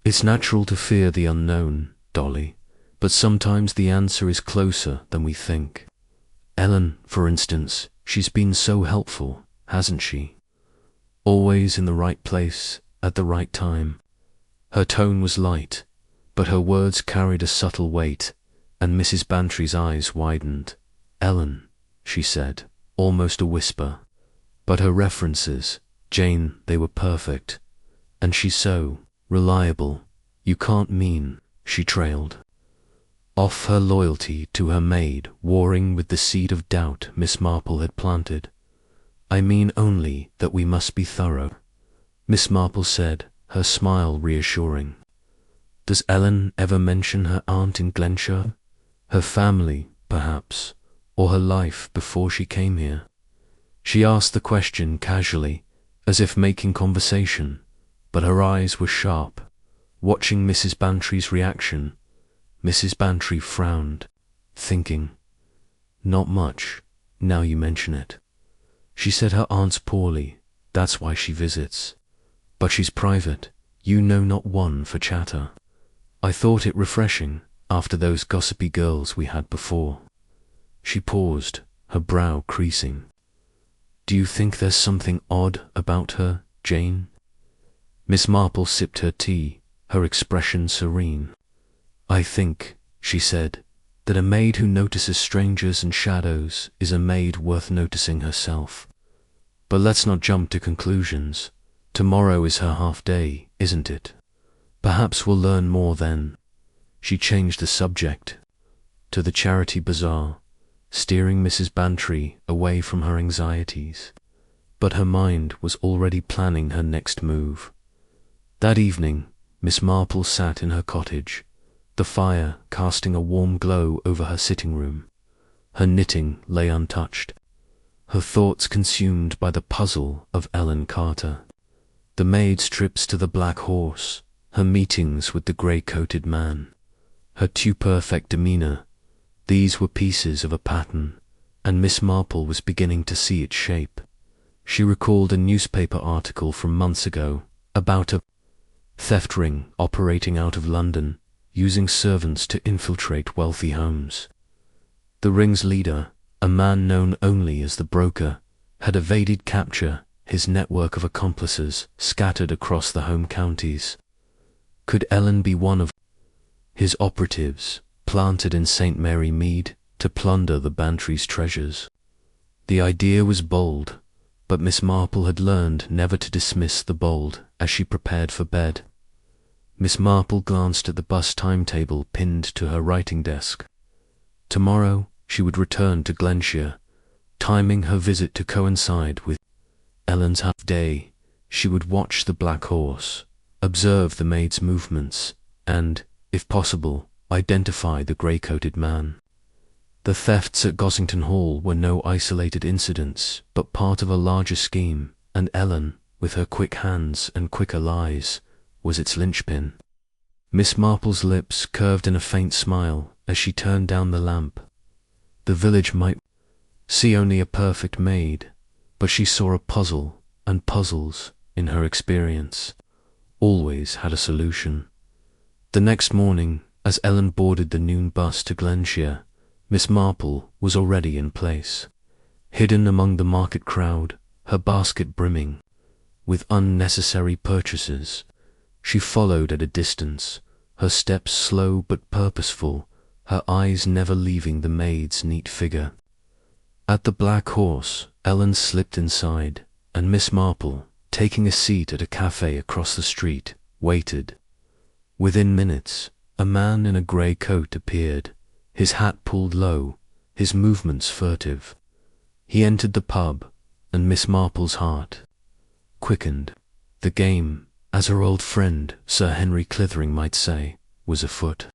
"It's natural to fear the unknown, Dolly, but sometimes the answer is closer than we think. Ellen, for instance, she's been so helpful, hasn't she? Always in the right place, at the right time." Her tone was light, but her words carried a subtle weight, and Mrs. Bantry's eyes widened. "Ellen," she said, almost a whisper. But her references, Jane, they were perfect. "And she's so reliable. You can't mean," she trailed. Off her loyalty to her maid, warring with the seed of doubt Miss Marple had planted. "I mean only that we must be thorough," Miss Marple said, her smile reassuring. "Does Ellen ever mention her aunt in Glenshire? Her family, perhaps, or her life before she came here?" She asked the question casually, as if making conversation, but her eyes were sharp. Watching Mrs. Bantry's reaction, Mrs. Bantry frowned, thinking, "Not much, now you mention it. She said her aunt's poorly, that's why she visits. But she's private, you know, not one for chatter. I thought it refreshing after those gossipy girls we had before." She paused, her brow creasing. "Do you think there's something odd about her, Jane?" Miss Marple sipped her tea, her expression serene. "I think," she said, "that a maid who notices strangers and shadows is a maid worth noticing herself. But let's not jump to conclusions. Tomorrow is her half-day, isn't it? Perhaps we'll learn more then." She changed the subject to the charity bazaar, steering Mrs. Bantry away from her anxieties. But her mind was already planning her next move. That evening, Miss Marple sat in her cottage, the fire casting a warm glow over her sitting room. Her knitting lay untouched, her thoughts consumed by the puzzle of Ellen Carter. The maid's trips to the Black Horse, her meetings with the grey-coated man, her too perfect demeanour, these were pieces of a pattern, and Miss Marple was beginning to see its shape. She recalled a newspaper article from months ago about a theft ring operating out of London, using servants to infiltrate wealthy homes. The ring's leader, a man known only as the broker, had evaded capture, his network of accomplices scattered across the home counties. Could Ellen be one of his operatives, planted in St. Mary Mead to plunder the Bantry's treasures? The idea was bold, but Miss Marple had learned never to dismiss the bold as she prepared for bed. Miss Marple glanced at the bus timetable pinned to her writing desk. Tomorrow she would return to Glenshire, timing her visit to coincide with Ellen's half-day. She would watch the Black Horse, observe the maid's movements, and, if possible, identify the grey-coated man. The thefts at Gossington Hall were no isolated incidents, but part of a larger scheme, and Ellen, with her quick hands and quicker lies, was its linchpin. Miss Marple's lips curved in a faint smile as she turned down the lamp. The village might see only a perfect maid, but she saw a puzzle, and puzzles, in her experience, always had a solution. The next morning, as Ellen boarded the noon bus to Glenshire, Miss Marple was already in place, hidden among the market crowd, her basket brimming with unnecessary purchases. She followed at a distance, her steps slow but purposeful, her eyes never leaving the maid's neat figure. At the Black Horse, Ellen slipped inside, and Miss Marple, taking a seat at a cafe across the street, waited. Within minutes, a man in a grey coat appeared, his hat pulled low, his movements furtive. He entered the pub, and Miss Marple's heart quickened. The game, as her old friend Sir Henry Clithering might say, was afoot.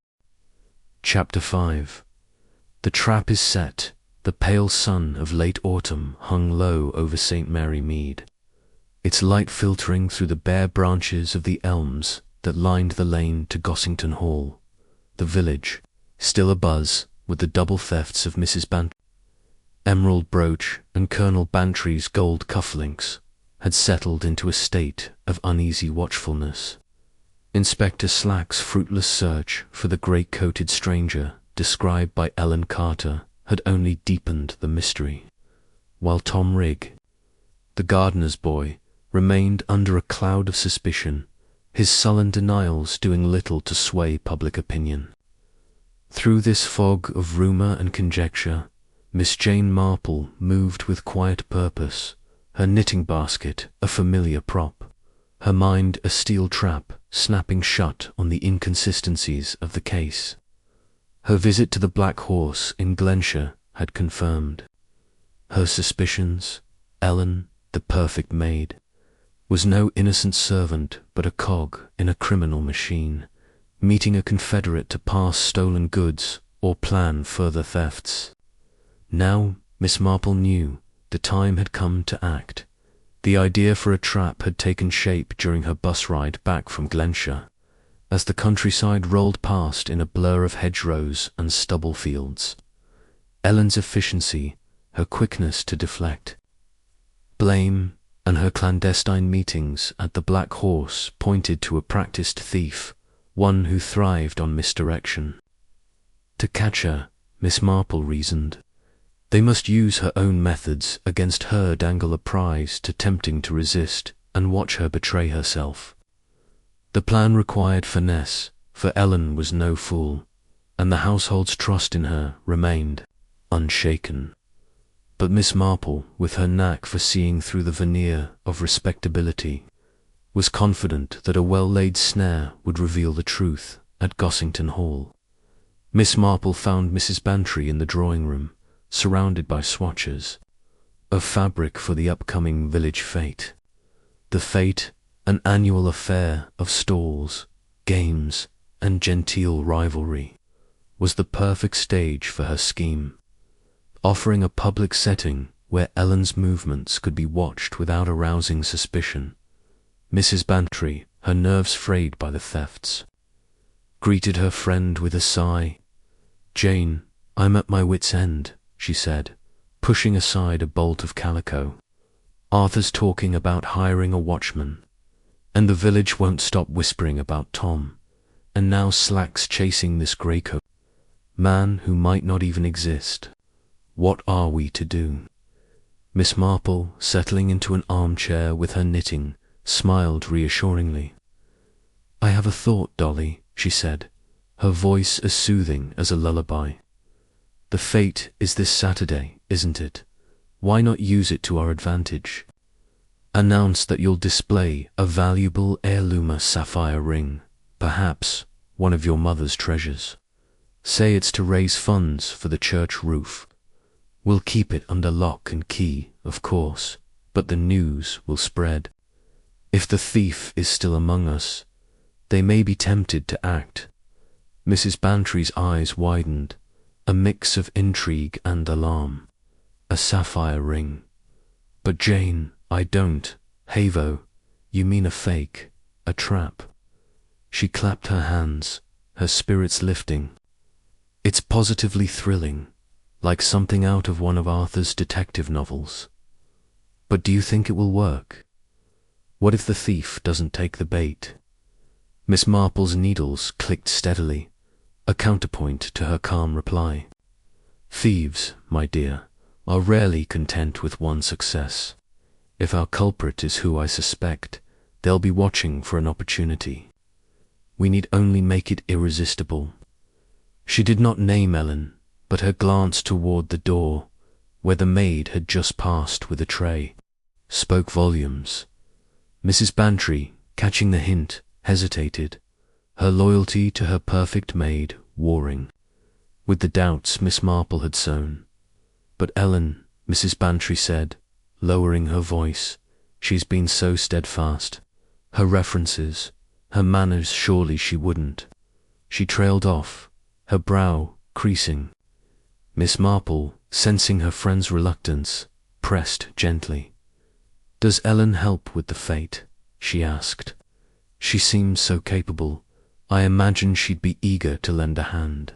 Chapter 5. The trap is set. The pale sun of late autumn hung low over St. Mary Mead, its light filtering through the bare branches of the elms that lined the lane to Gossington Hall. The village, still abuzz with the double thefts of Mrs. Bantry's emerald brooch and Colonel Bantry's gold cufflinks, had settled into a state of uneasy watchfulness. Inspector Slack's fruitless search for the grey-coated stranger described by Ellen Carter had only deepened the mystery, while Tom Rigg, the gardener's boy, remained under a cloud of suspicion, his sullen denials doing little to sway public opinion. Through this fog of rumour and conjecture, Miss Jane Marple moved with quiet purpose, her knitting basket a familiar prop, her mind a steel trap snapping shut on the inconsistencies of the case. Her visit to the Black Horse in Glenshire had confirmed her suspicions. Ellen, the perfect maid, was no innocent servant but a cog in a criminal machine, meeting a confederate to pass stolen goods or plan further thefts. Now Miss Marple knew the time had come to act. The idea for a trap had taken shape during her bus ride back from Glenshire, as the countryside rolled past in a blur of hedgerows and stubble fields. Ellen's efficiency, her quickness to deflect blame, and her clandestine meetings at the Black Horse pointed to a practiced thief, one who thrived on misdirection. To catch her, Miss Marple reasoned, they must use her own methods against her, dangle a prize too tempting to resist, and watch her betray herself. The plan required finesse, for Ellen was no fool, and the household's trust in her remained unshaken. But Miss Marple, with her knack for seeing through the veneer of respectability, was confident that a well-laid snare would reveal the truth at Gossington Hall. Miss Marple found Mrs. Bantry in the drawing-room, surrounded by swatches of fabric for the upcoming village fete. The fete, an annual affair of stalls, games, and genteel rivalry, was the perfect stage for her scheme, offering a public setting where Ellen's movements could be watched without arousing suspicion. Mrs. Bantry, her nerves frayed by the thefts, greeted her friend with a sigh. "Jane, I'm at my wit's end," she said, pushing aside a bolt of calico. "Arthur's talking about hiring a watchman, and the village won't stop whispering about Tom, and now Slack's chasing this greycoat man who might not even exist. What are we to do?" Miss Marple, settling into an armchair with her knitting, smiled reassuringly. "I have a thought, Dolly," she said, her voice as soothing as a lullaby. "The fete is this Saturday, isn't it? Why not use it to our advantage? Announce that you'll display a valuable heirloom sapphire ring, perhaps one of your mother's treasures. Say it's to raise funds for the church roof. We'll keep it under lock and key, of course, but the news will spread. If the thief is still among us, they may be tempted to act." Mrs. Bantry's eyes widened, a mix of intrigue and alarm. "A sapphire ring. But Jane, I don't. Havo, you mean a fake, a trap." She clapped her hands, her spirits lifting. "It's positively thrilling, like something out of one of Arthur's detective novels. But do you think it will work? What if the thief doesn't take the bait?" Miss Marple's needles clicked steadily, a counterpoint to her calm reply. "Thieves, my dear, are rarely content with one success. If our culprit is who I suspect, they'll be watching for an opportunity. We need only make it irresistible." She did not name Ellen, but her glance toward the door, where the maid had just passed with a tray, spoke volumes. Mrs. Bantry, catching the hint, hesitated, her loyalty to her perfect maid warring with the doubts Miss Marple had sown. "But Ellen," Mrs. Bantry said, lowering her voice, "she's been so steadfast. Her references, her manners, surely she wouldn't." She trailed off, her brow creasing. Miss Marple, sensing her friend's reluctance, pressed gently. "Does Ellen help with the fete?" she asked. She seems so capable. I imagine she'd be eager to lend a hand.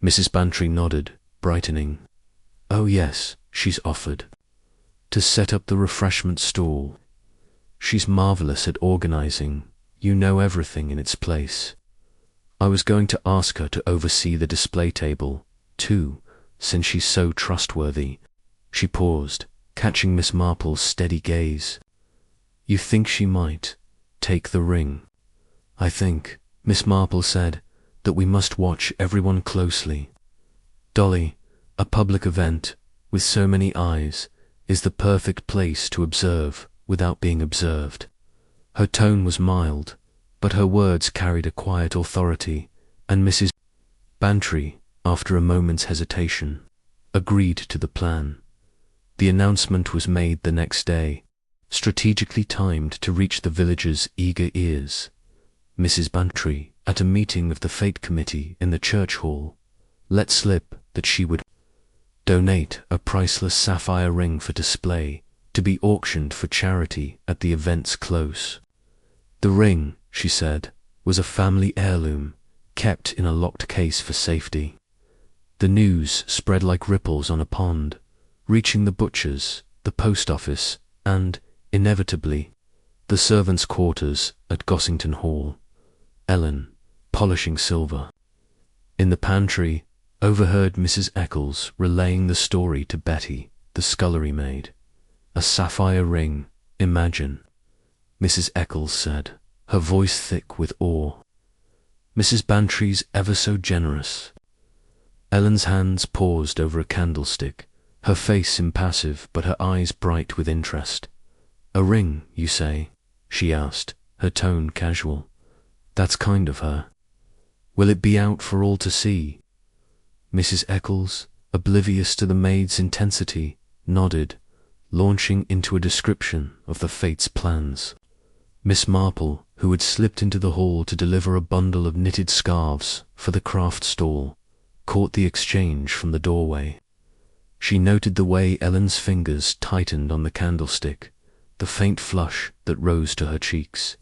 Mrs. Bantry nodded, brightening. Oh yes, she's offered to set up the refreshment stall. She's marvellous at organising. You know everything in its place. I was going to ask her to oversee the display table, too, since she's so trustworthy. She paused, catching Miss Marple's steady gaze. You think she might take the ring? I think, Miss Marple said, that we must watch everyone closely. Dolly, a public event, with so many eyes, is the perfect place to observe without being observed. Her tone was mild, but her words carried a quiet authority, and Mrs. Bantry, after a moment's hesitation, agreed to the plan. The announcement was made the next day, strategically timed to reach the villagers' eager ears. Mrs. Bantry, at a meeting of the Fête Committee in the church hall, let slip that she would donate a priceless sapphire ring for display, to be auctioned for charity at the event's close. The ring, she said, was a family heirloom, kept in a locked case for safety. The news spread like ripples on a pond, reaching the butcher's, the post office, and, inevitably, the servants' quarters at Gossington Hall. Ellen, polishing silver in the pantry, overheard Mrs. Eccles relaying the story to Betty, the scullery maid. A sapphire ring, imagine, Mrs. Eccles said, her voice thick with awe. Mrs. Bantry's ever so generous. Ellen's hands paused over a candlestick, her face impassive but her eyes bright with interest. A ring, you say? She asked, her tone casual. That's kind of her. Will it be out for all to see? Mrs. Eccles, oblivious to the maid's intensity, nodded, launching into a description of the fate's plans. Miss Marple, who had slipped into the hall to deliver a bundle of knitted scarves for the craft stall, caught the exchange from the doorway. She noted the way Ellen's fingers tightened on the candlestick, the faint flush that rose to her cheeks.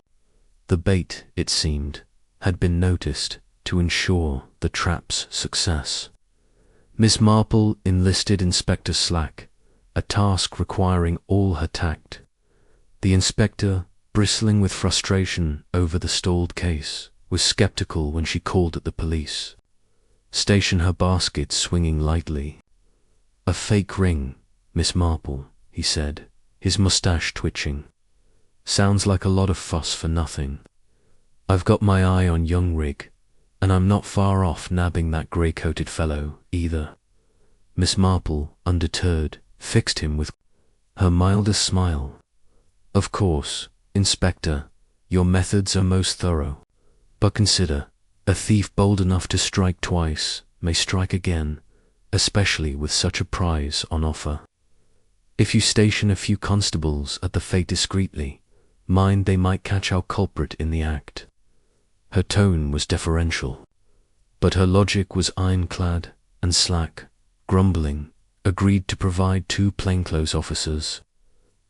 The bait, it seemed, had been noticed to ensure the trap's success. Miss Marple enlisted Inspector Slack, a task requiring all her tact. The inspector, bristling with frustration over the stalled case, was skeptical when she called at the police. Station her basket swinging lightly. A fake ring, Miss Marple, he said, his moustache twitching. Sounds like a lot of fuss for nothing. I've got my eye on young Rig, and I'm not far off nabbing that grey-coated fellow, either. Miss Marple, undeterred, fixed him with her mildest smile. Of course, Inspector, your methods are most thorough. But consider, a thief bold enough to strike twice may strike again, especially with such a prize on offer. If you station a few constables at the fete discreetly, mind they might catch our culprit in the act. Her tone was deferential, but her logic was ironclad, and Slack, grumbling, agreed to provide 2 plainclothes officers.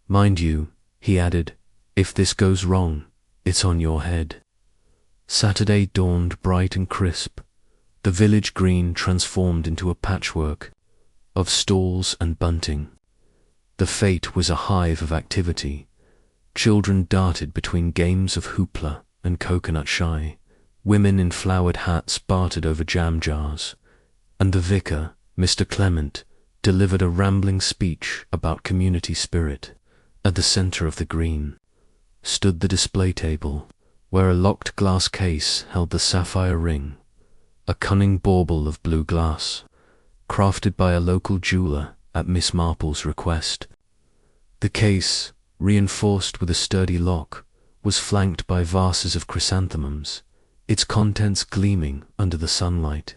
Mind you, he added, if this goes wrong, it's on your head. Saturday dawned bright and crisp, the village green transformed into a patchwork of stalls and bunting. The fete was a hive of activity. Children darted between games of hoopla and coconut shy. Women in flowered hats bartered over jam jars, and the vicar, Mr. Clement, delivered a rambling speech about community spirit. At the centre of the green stood the display table, where a locked glass case held the sapphire ring, a cunning bauble of blue glass, crafted by a local jeweller at Miss Marple's request. The case, reinforced with a sturdy lock, was flanked by vases of chrysanthemums, its contents gleaming under the sunlight.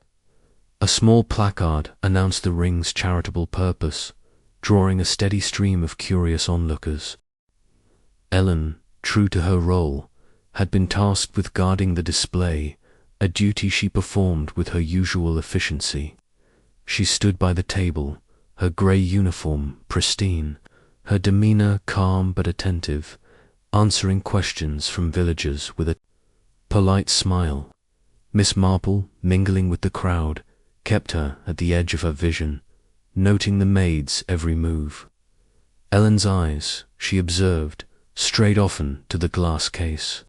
A small placard announced the ring's charitable purpose, drawing a steady stream of curious onlookers. Ellen, true to her role, had been tasked with guarding the display, a duty she performed with her usual efficiency. She stood by the table, her grey uniform pristine, her demeanour calm but attentive, answering questions from villagers with a polite smile. Miss Marple, mingling with the crowd, kept her at the edge of her vision, noting the maid's every move. Ellen's eyes, she observed, strayed often to the glass case,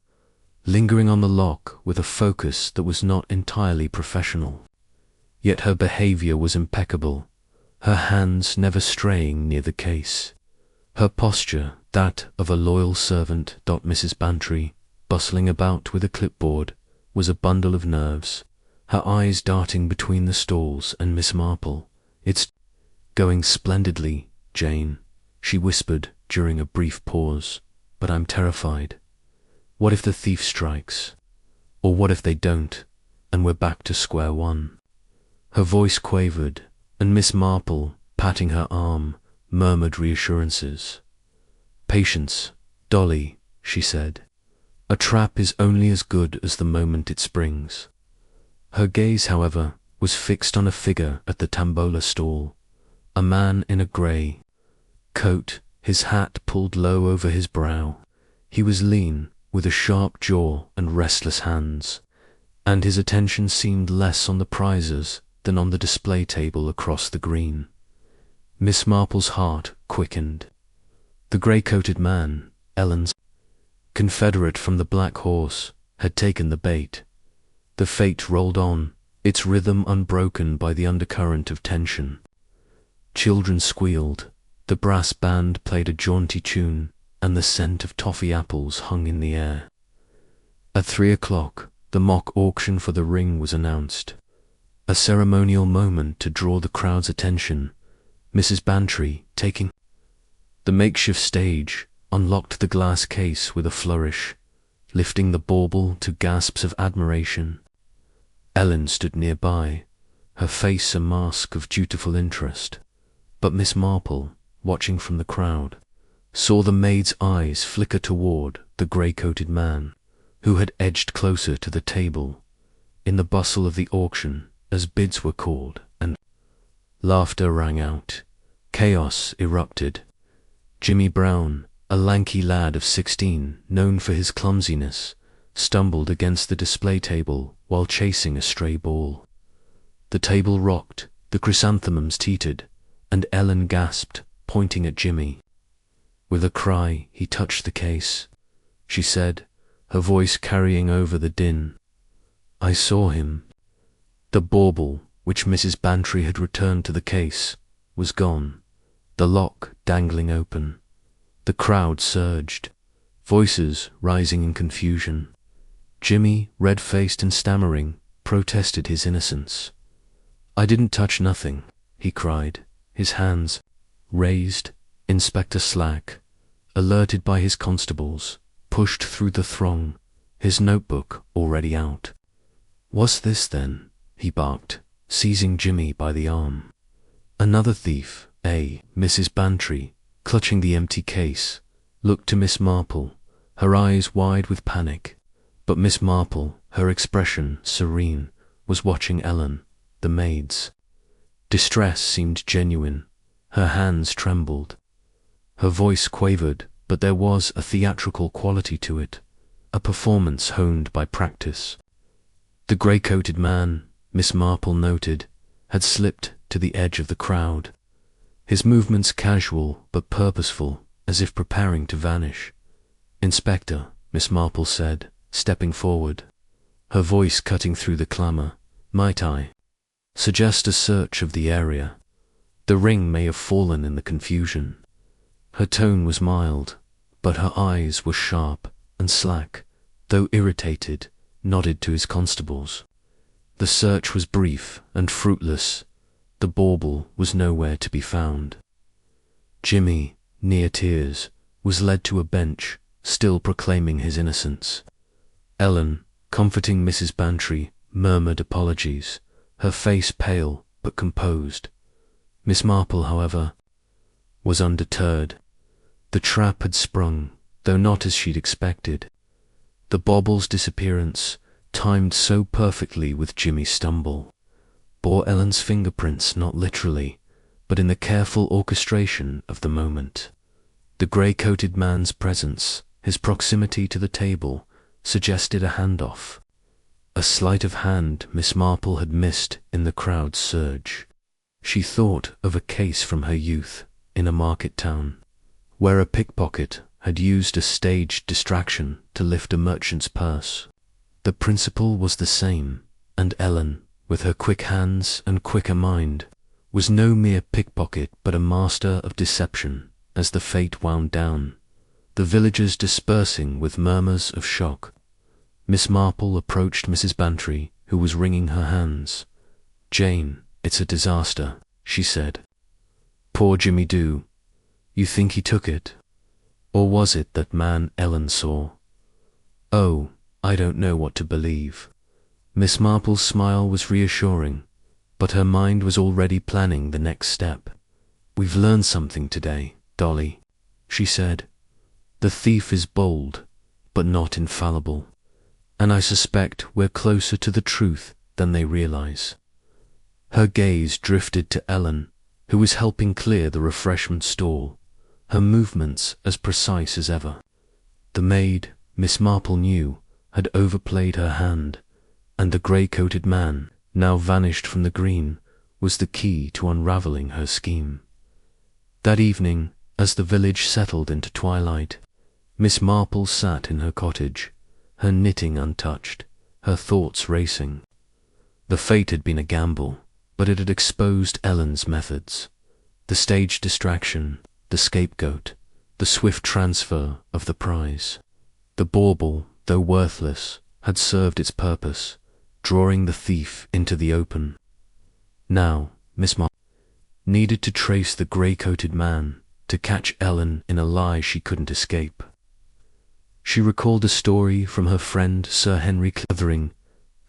lingering on the lock with a focus that was not entirely professional. Yet her behavior was impeccable, her hands never straying near the case. Her posture, that of a loyal servant. Mrs. Bantry, bustling about with a clipboard, was a bundle of nerves, her eyes darting between the stalls and Miss Marple. "It's going splendidly, Jane," she whispered during a brief pause, "but I'm terrified. What if the thief strikes? Or what if they don't, and we're back to square one?" Her voice quavered, and Miss Marple, patting her arm, murmured reassurances. "Patience, Dolly," she said. "A trap is only as good as the moment it springs." Her gaze, however, was fixed on a figure at the tambola stall, a man in a grey coat, his hat pulled low over his brow. He was lean, with a sharp jaw and restless hands, and his attention seemed less on the prizes than on the display table across the green. Miss Marple's heart quickened. The grey-coated man, Ellen's confederate from the Black Horse, had taken the bait. The fete rolled on, its rhythm unbroken by the undercurrent of tension. Children squealed, the brass band played a jaunty tune, and the scent of toffee apples hung in the air. At 3 o'clock, the mock auction for the ring was announced. A ceremonial moment to draw the crowd's attention. Mrs. Bantry, taking the makeshift stage, unlocked the glass case with a flourish, lifting the bauble to gasps of admiration. Ellen stood nearby, her face a mask of dutiful interest, but Miss Marple, watching from the crowd, saw the maid's eyes flicker toward the grey-coated man, who had edged closer to the table. In the bustle of the auction, as bids were called, and laughter rang out, chaos erupted. Jimmy Brown, a lanky lad of 16, known for his clumsiness, stumbled against the display table while chasing a stray ball. The table rocked, the chrysanthemums teetered, and Ellen gasped, pointing at Jimmy. With a cry, he touched the case. She said, her voice carrying over the din, "I saw him." The bauble, which Mrs. Bantry had returned to the case, was gone, the lock dangling open. The crowd surged, voices rising in confusion. Jimmy, red-faced and stammering, protested his innocence. "I didn't touch nothing," he cried, his hands raised. Inspector Slack, alerted by his constables, pushed through the throng, his notebook already out. "What's this, then?" he barked, seizing Jimmy by the arm. "Another thief, eh?" Mrs. Bantry, clutching the empty case, looked to Miss Marple, her eyes wide with panic. But Miss Marple, her expression serene, was watching Ellen, the maid's. Distress seemed genuine. Her hands trembled. Her voice quavered, but there was a theatrical quality to it, a performance honed by practice. The grey-coated man, Miss Marple noted, had slipped to the edge of the crowd, his movements casual but purposeful, as if preparing to vanish. "Inspector," Miss Marple said, stepping forward, her voice cutting through the clamour, "might I suggest a search of the area? The ring may have fallen in the confusion." Her tone was mild, but her eyes were sharp, and Slack, though irritated, nodded to his constables. The search was brief and fruitless. The bauble was nowhere to be found. Jimmy, near tears, was led to a bench, still proclaiming his innocence. Ellen, comforting Mrs. Bantry, murmured apologies, her face pale but composed. Miss Marple, however, was undeterred. The trap had sprung, though not as she'd expected. The bauble's disappearance, timed so perfectly with Jimmy's stumble, bore Ellen's fingerprints not literally, but in the careful orchestration of the moment. The grey-coated man's presence, His proximity to the table suggested a handoff, a sleight of hand Miss Marple had missed in the crowd's surge. She thought of a case from her youth in a market town, where a pickpocket had used a staged distraction to lift a merchant's purse. The principle was the same, and Ellen, with her quick hands and quicker mind, was no mere pickpocket but a master of deception. As the fate wound down, the villagers dispersing with murmurs of shock, Miss Marple approached Mrs. Bantry, who was wringing her hands. "Jane, it's a disaster," she said. "Poor Jimmy Doo. You think he took it? Or was it that man Ellen saw? Oh, I don't know what to believe." Miss Marple's smile was reassuring, but her mind was already planning the next step. "We've learned something today, Dolly," she said. "The thief is bold, but not infallible, and I suspect we're closer to the truth than they realize." Her gaze drifted to Ellen, who was helping clear the refreshment stall, her movements as precise as ever. The maid, Miss Marple knew, had overplayed her hand, and the grey-coated man, now vanished from the green, was the key to unravelling her scheme. That evening, as the village settled into twilight, Miss Marple sat in her cottage, her knitting untouched, her thoughts racing. The fate had been a gamble, but it had exposed Ellen's methods. The stage distraction, the scapegoat, the swift transfer of the prize. The bauble, though worthless, had served its purpose, drawing the thief into the open. Now, Miss Marple needed to trace the grey-coated man, to catch Ellen in a lie she couldn't escape. She recalled a story from her friend Sir Henry Clavering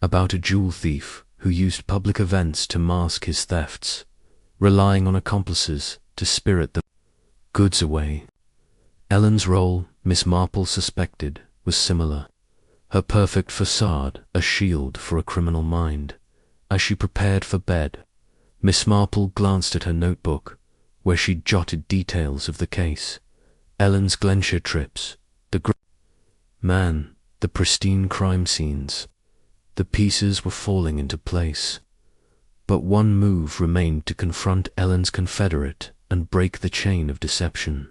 about a jewel thief who used public events to mask his thefts, relying on accomplices to spirit the goods away. Ellen's role, Miss Marple suspected, was similar, her perfect façade a shield for a criminal mind. As she prepared for bed, Miss Marple glanced at her notebook, where she'd jotted details of the case: Ellen's Glenshire trips, the man, the pristine crime scenes. The pieces were falling into place. But one move remained to confront Ellen's confederate and break the chain of deception.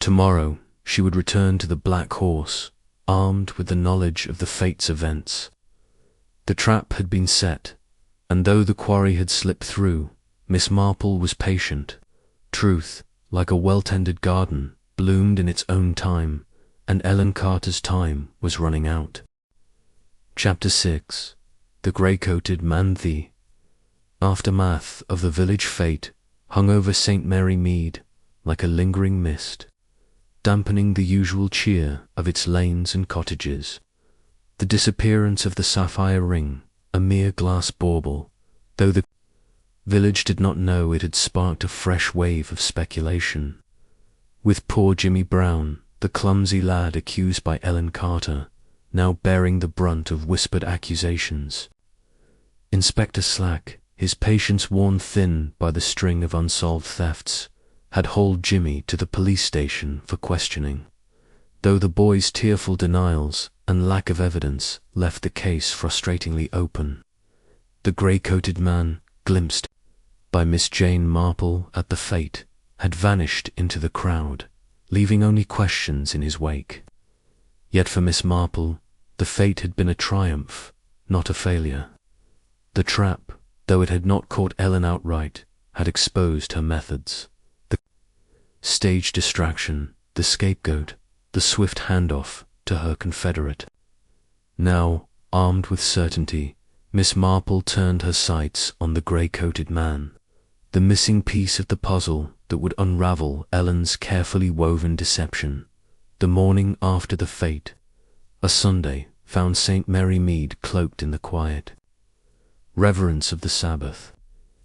Tomorrow she would return to the Black Horse, armed with the knowledge of the fate's events. The trap had been set, and though the quarry had slipped through, Miss Marple was patient. Truth, like a well-tended garden, bloomed in its own time, and Ellen Carter's time was running out. Chapter 6. The Grey-Coated Man. The aftermath of the village fete hung over St. Mary Mead like a lingering mist, dampening the usual cheer of its lanes and cottages. The disappearance of the sapphire ring, a mere glass bauble, though the village did not know it had sparked a fresh wave of speculation. With poor Jimmy Brown, the clumsy lad accused by Ellen Carter, now bearing the brunt of whispered accusations. Inspector Slack, his patience worn thin by the string of unsolved thefts, had hauled Jimmy to the police station for questioning, though the boy's tearful denials and lack of evidence left the case frustratingly open. The grey-coated man, glimpsed by Miss Jane Marple at the fete, had vanished into the crowd, leaving only questions in his wake. Yet for Miss Marple, the fete had been a triumph, not a failure. The trap, though it had not caught Ellen outright, had exposed her methods. The stage distraction, the scapegoat, the swift handoff to her confederate. Now, armed with certainty, Miss Marple turned her sights on the grey-coated man, the missing piece of the puzzle that would unravel Ellen's carefully woven deception. The morning after the fete, a Sunday, found St. Mary Mead cloaked in the quiet reverence of the Sabbath.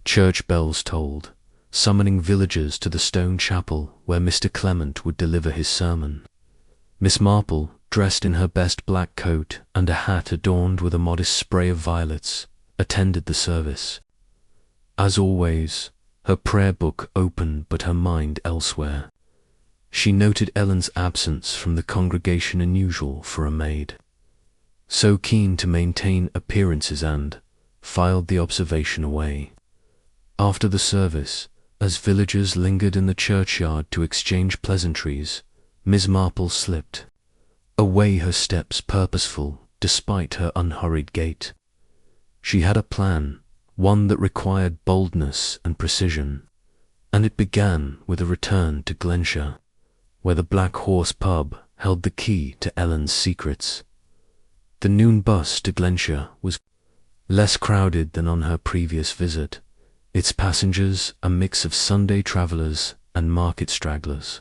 Church bells tolled, summoning villagers to the stone chapel where Mr. Clement would deliver his sermon. Miss Marple, dressed in her best black coat and a hat adorned with a modest spray of violets, attended the service. As always, her prayer book open but her mind elsewhere. She noted Ellen's absence from the congregation unusual for a maid, so keen to maintain appearances, and filed the observation away. After the service, as villagers lingered in the churchyard to exchange pleasantries, Miss Marple slipped away, her steps purposeful despite her unhurried gait. She had a plan, one that required boldness and precision, and it began with a return to Glenshire, where the Black Horse pub held the key to Ellen's secrets. The noon bus to Glenshire was less crowded than on her previous visit, its passengers a mix of Sunday travellers and market stragglers.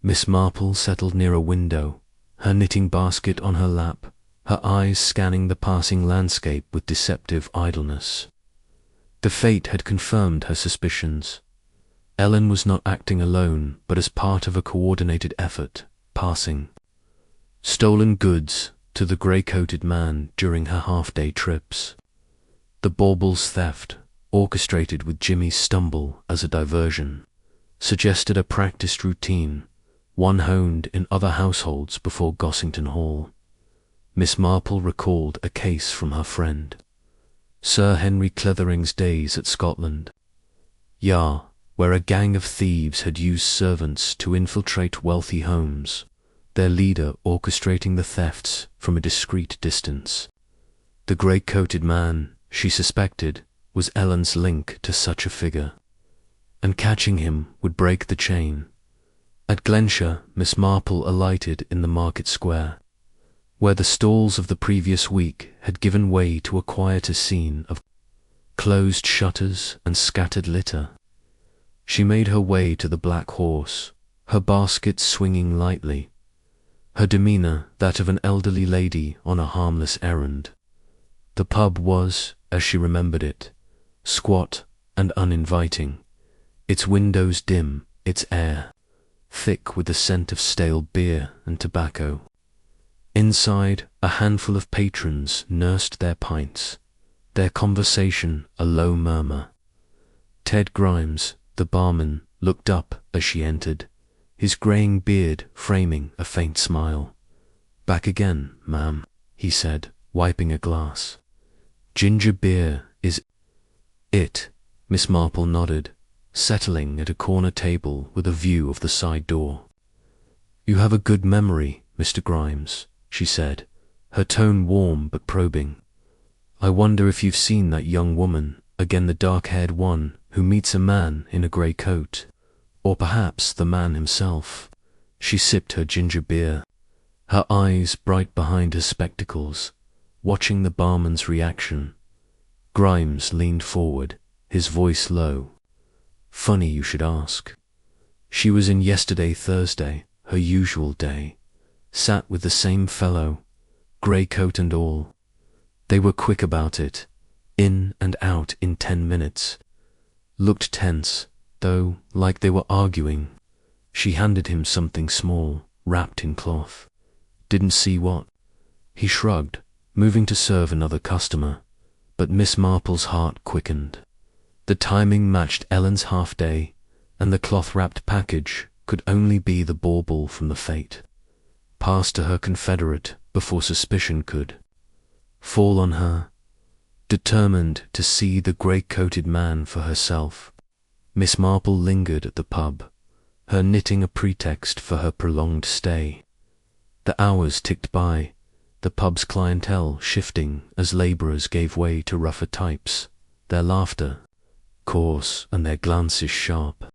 Miss Marple settled near a window, her knitting basket on her lap, her eyes scanning the passing landscape with deceptive idleness. The fate had confirmed her suspicions. Ellen was not acting alone, but as part of a coordinated effort, passing stolen goods to the grey-coated man during her half-day trips. The baubles theft, orchestrated with Jimmy's stumble as a diversion, suggested a practiced routine, one honed in other households before Gossington Hall. Miss Marple recalled a case from her friend, Sir Henry Clethering's days at Scotland Yard, where a gang of thieves had used servants to infiltrate wealthy homes, their leader orchestrating the thefts from a discreet distance. The grey-coated man, she suspected, was Ellen's link to such a figure, and catching him would break the chain. At Glenshire, Miss Marple alighted in the market square, where the stalls of the previous week had given way to a quieter scene of closed shutters and scattered litter. She made her way to the Black Horse, her basket swinging lightly, her demeanour that of an elderly lady on a harmless errand. The pub was, as she remembered it, squat and uninviting, its windows dim, its air thick with the scent of stale beer and tobacco. Inside, a handful of patrons nursed their pints, their conversation a low murmur. Ted Grimes, the barman, looked up as she entered, his greying beard framing a faint smile. "Back again, ma'am," he said, wiping a glass. "Ginger beer, is it?" Miss Marple nodded, settling at a corner table with a view of the side door. "You have a good memory, Mr. Grimes," she said, her tone warm but probing. "I wonder if you've seen that young woman, again the dark-haired one, who meets a man in a grey coat, or perhaps the man himself." She sipped her ginger beer, her eyes bright behind her spectacles, watching the barman's reaction. Grimes leaned forward, his voice low. "Funny you should ask. She was in yesterday Thursday, her usual day, sat with the same fellow, grey coat and all. They were quick about it, in and out in 10 minutes. Looked tense, though, like they were arguing. She handed him something small, wrapped in cloth. Didn't see what." He shrugged, moving to serve another customer, but Miss Marple's heart quickened. The timing matched Ellen's half-day, and the cloth-wrapped package could only be the bauble from the fete, passed to her confederate before suspicion could fall on her. Determined to see the grey-coated man for herself, Miss Marple lingered at the pub, her knitting a pretext for her prolonged stay. The hours ticked by, the pub's clientele shifting as labourers gave way to rougher types, their laughter coarse and their glances sharp.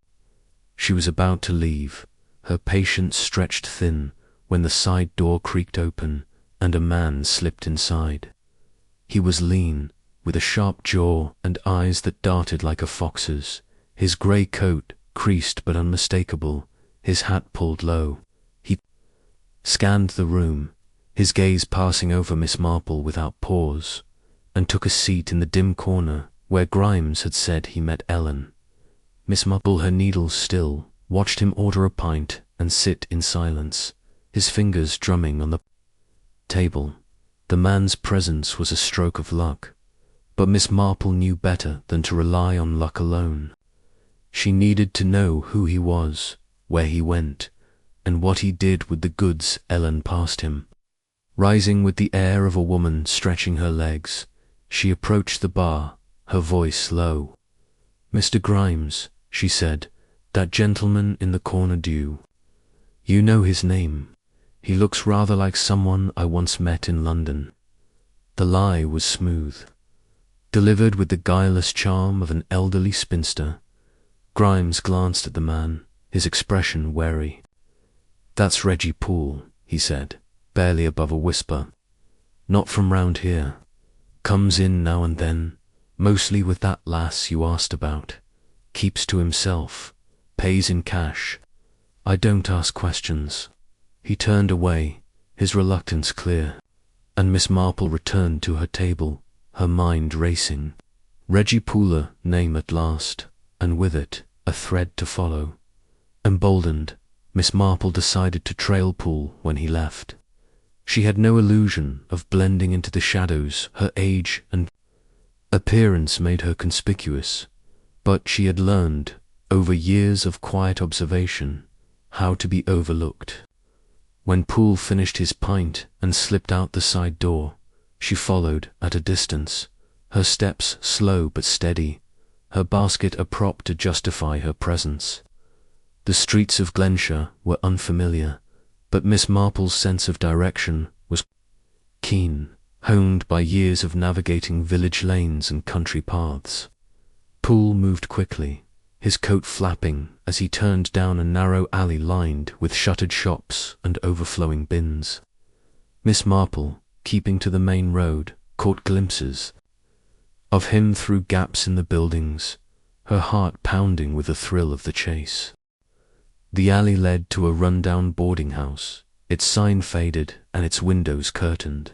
She was about to leave, her patience stretched thin, when the side door creaked open and a man slipped inside. He was lean, with a sharp jaw and eyes that darted like a fox's, his grey coat creased but unmistakable, his hat pulled low. He scanned the room, his gaze passing over Miss Marple without pause, and took a seat in the dim corner where Grimes had said he met Ellen. Miss Marple, her needles still, watched him order a pint and sit in silence, his fingers drumming on the table. The man's presence was a stroke of luck, but Miss Marple knew better than to rely on luck alone. She needed to know who he was, where he went, and what he did with the goods Ellen passed him. Rising with the air of a woman stretching her legs, she approached the bar, her voice low. "Mr. Grimes," she said, "that gentleman in the corner due. You know his name. He looks rather like someone I once met in London." The lie was smooth, delivered with the guileless charm of an elderly spinster. Grimes glanced at the man, his expression wary. "That's Reggie Poole," he said, barely above a whisper. "Not from round here. Comes in now and then, mostly with that lass you asked about. Keeps to himself, pays in cash. I don't ask questions." He turned away, his reluctance clear, and Miss Marple returned to her table, her mind racing. Reggie Poole, name at last, and with it a thread to follow. Emboldened, Miss Marple decided to trail Poole when he left. She had no illusion of blending into the shadows. Her age and appearance made her conspicuous, but she had learned, over years of quiet observation, how to be overlooked. When Poole finished his pint and slipped out the side door, she followed at a distance, her steps slow but steady, her basket a prop to justify her presence. The streets of Glenshire were unfamiliar, but Miss Marple's sense of direction was keen, honed by years of navigating village lanes and country paths. Poole moved quickly, his coat flapping as he turned down a narrow alley lined with shuttered shops and overflowing bins. Miss Marple, keeping to the main road, caught glimpses of him through gaps in the buildings, her heart pounding with the thrill of the chase. The alley led to a run-down boarding house, its sign faded and its windows curtained.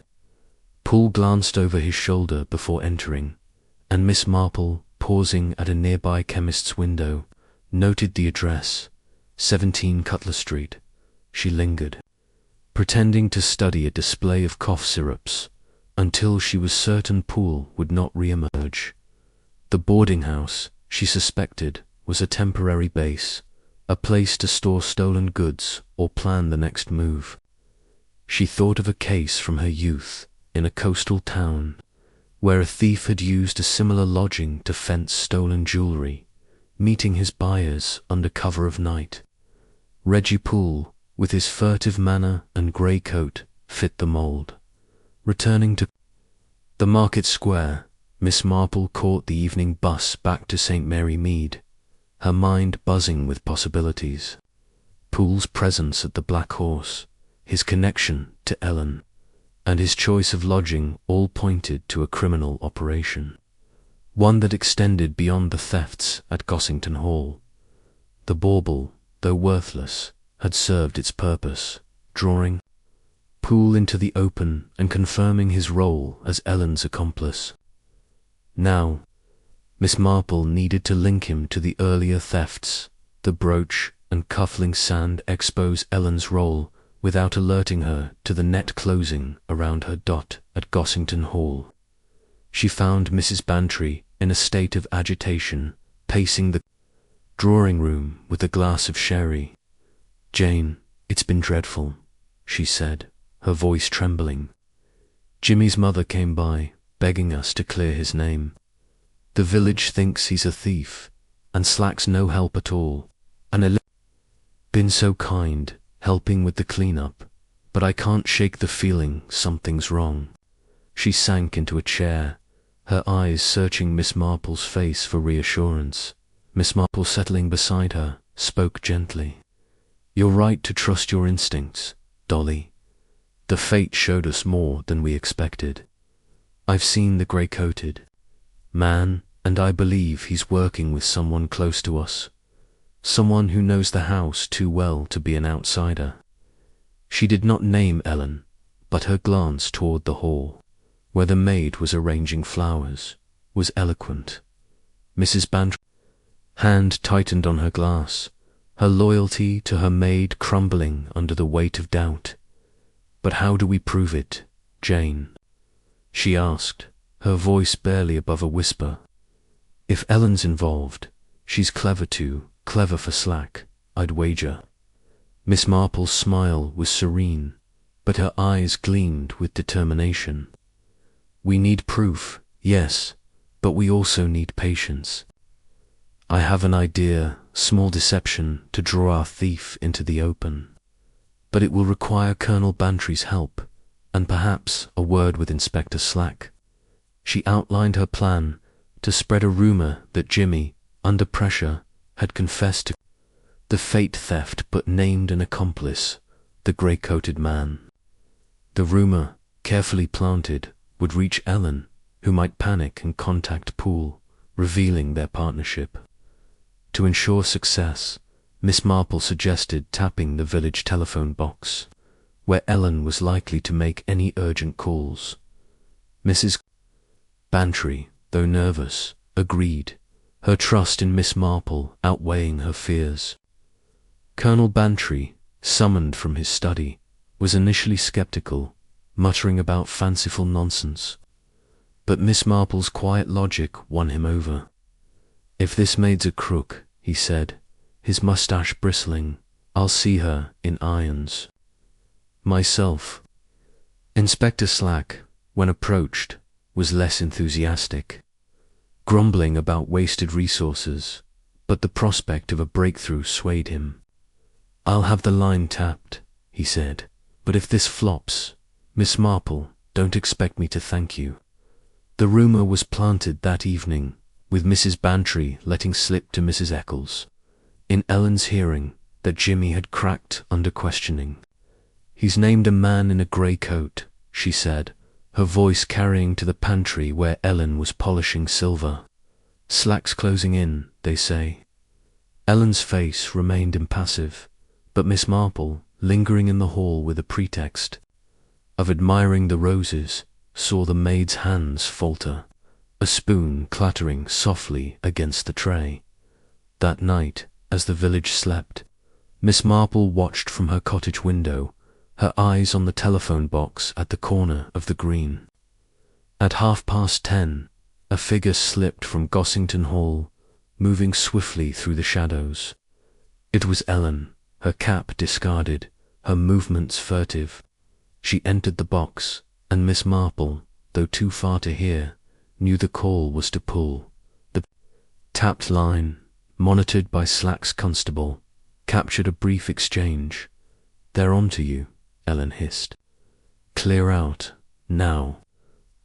Poole glanced over his shoulder before entering, and Miss Marple, pausing at a nearby chemist's window, noted the address, 17 Cutler Street. She lingered, pretending to study a display of cough syrups, until she was certain Poole would not re-emerge. The boarding house, she suspected, was a temporary base, a place to store stolen goods or plan the next move. She thought of a case from her youth in a coastal town, where a thief had used a similar lodging to fence stolen jewelry, meeting his buyers under cover of night. Reggie Poole, with his furtive manner and grey coat, fit the mould. Returning to the market square, Miss Marple caught the evening bus back to St. Mary Mead, her mind buzzing with possibilities. Poole's presence at the Black Horse, his connection to Ellen, and his choice of lodging all pointed to a criminal operation, one that extended beyond the thefts at Gossington Hall. The bauble, though worthless, had served its purpose, drawing Poole into the open and confirming his role as Ellen's accomplice. Now, Miss Marple needed to link him to the earlier thefts. The brooch and cufflink sand expose Ellen's role without alerting her to the net closing around her dot at Gossington Hall. She found Mrs. Bantry in a state of agitation, pacing the drawing room with a glass of sherry. "Jane, it's been dreadful," she said, her voice trembling. "Jimmy's mother came by, begging us to clear his name. The village thinks he's a thief, and slacks no help at all, and been so kind, helping with the clean-up, but I can't shake the feeling something's wrong." She sank into a chair, her eyes searching Miss Marple's face for reassurance. Miss Marple, settling beside her, spoke gently. "You're right to trust your instincts, Dolly. The fate showed us more than we expected. I've seen the grey-coated man, and I believe he's working with someone close to us, someone who knows the house too well to be an outsider." She did not name Ellen, but her glance toward the hall, where the maid was arranging flowers, was eloquent. Mrs. Bantry's hand tightened on her glass, her loyalty to her maid crumbling under the weight of doubt. "But how do we prove it, Jane?" she asked, her voice barely above a whisper. "If Ellen's involved, she's clever too, clever for slack, I'd wager." Miss Marple's smile was serene, but her eyes gleamed with determination. We need proof, yes, but we also need patience. I have an idea, small deception, to draw our thief into the open. But it will require Colonel Bantry's help, and perhaps a word with Inspector Slack. She outlined her plan to spread a rumor that Jimmy, under pressure, had confessed to the fate theft but named an accomplice, the grey-coated man. The rumor, carefully planted, would reach Ellen, who might panic and contact Poole, revealing their partnership. To ensure success, Miss Marple suggested tapping the village telephone box, where Ellen was likely to make any urgent calls. Mrs. Bantry, though nervous, agreed, her trust in Miss Marple outweighing her fears. Colonel Bantry, summoned from his study, was initially skeptical, muttering about fanciful nonsense. But Miss Marple's quiet logic won him over. "If this maid's a crook," he said, his mustache bristling, "I'll see her in irons." Myself. Inspector Slack, when approached, was less enthusiastic, grumbling about wasted resources, but the prospect of a breakthrough swayed him. "I'll have the line tapped," he said, "but if this flops, Miss Marple, don't expect me to thank you." The rumor was planted that evening, with Mrs. Bantry letting slip to Mrs. Eccles, in Ellen's hearing, that Jimmy had cracked under questioning. "He's named a man in a grey coat," she said, her voice carrying to the pantry where Ellen was polishing silver. "Slack's closing in, they say." Ellen's face remained impassive, but Miss Marple, lingering in the hall with a pretext of admiring the roses, saw the maid's hands falter, a spoon clattering softly against the tray. That night, as the village slept, Miss Marple watched from her cottage window, her eyes on the telephone box at the corner of the green. At 10:30, a figure slipped from Gossington Hall, moving swiftly through the shadows. It was Ellen, her cap discarded, her movements furtive. She entered the box, and Miss Marple, though too far to hear, knew the call was to Poole. The tapped line, monitored by Slack's constable, captured a brief exchange. "They're on to you," Ellen hissed. "Clear out, now."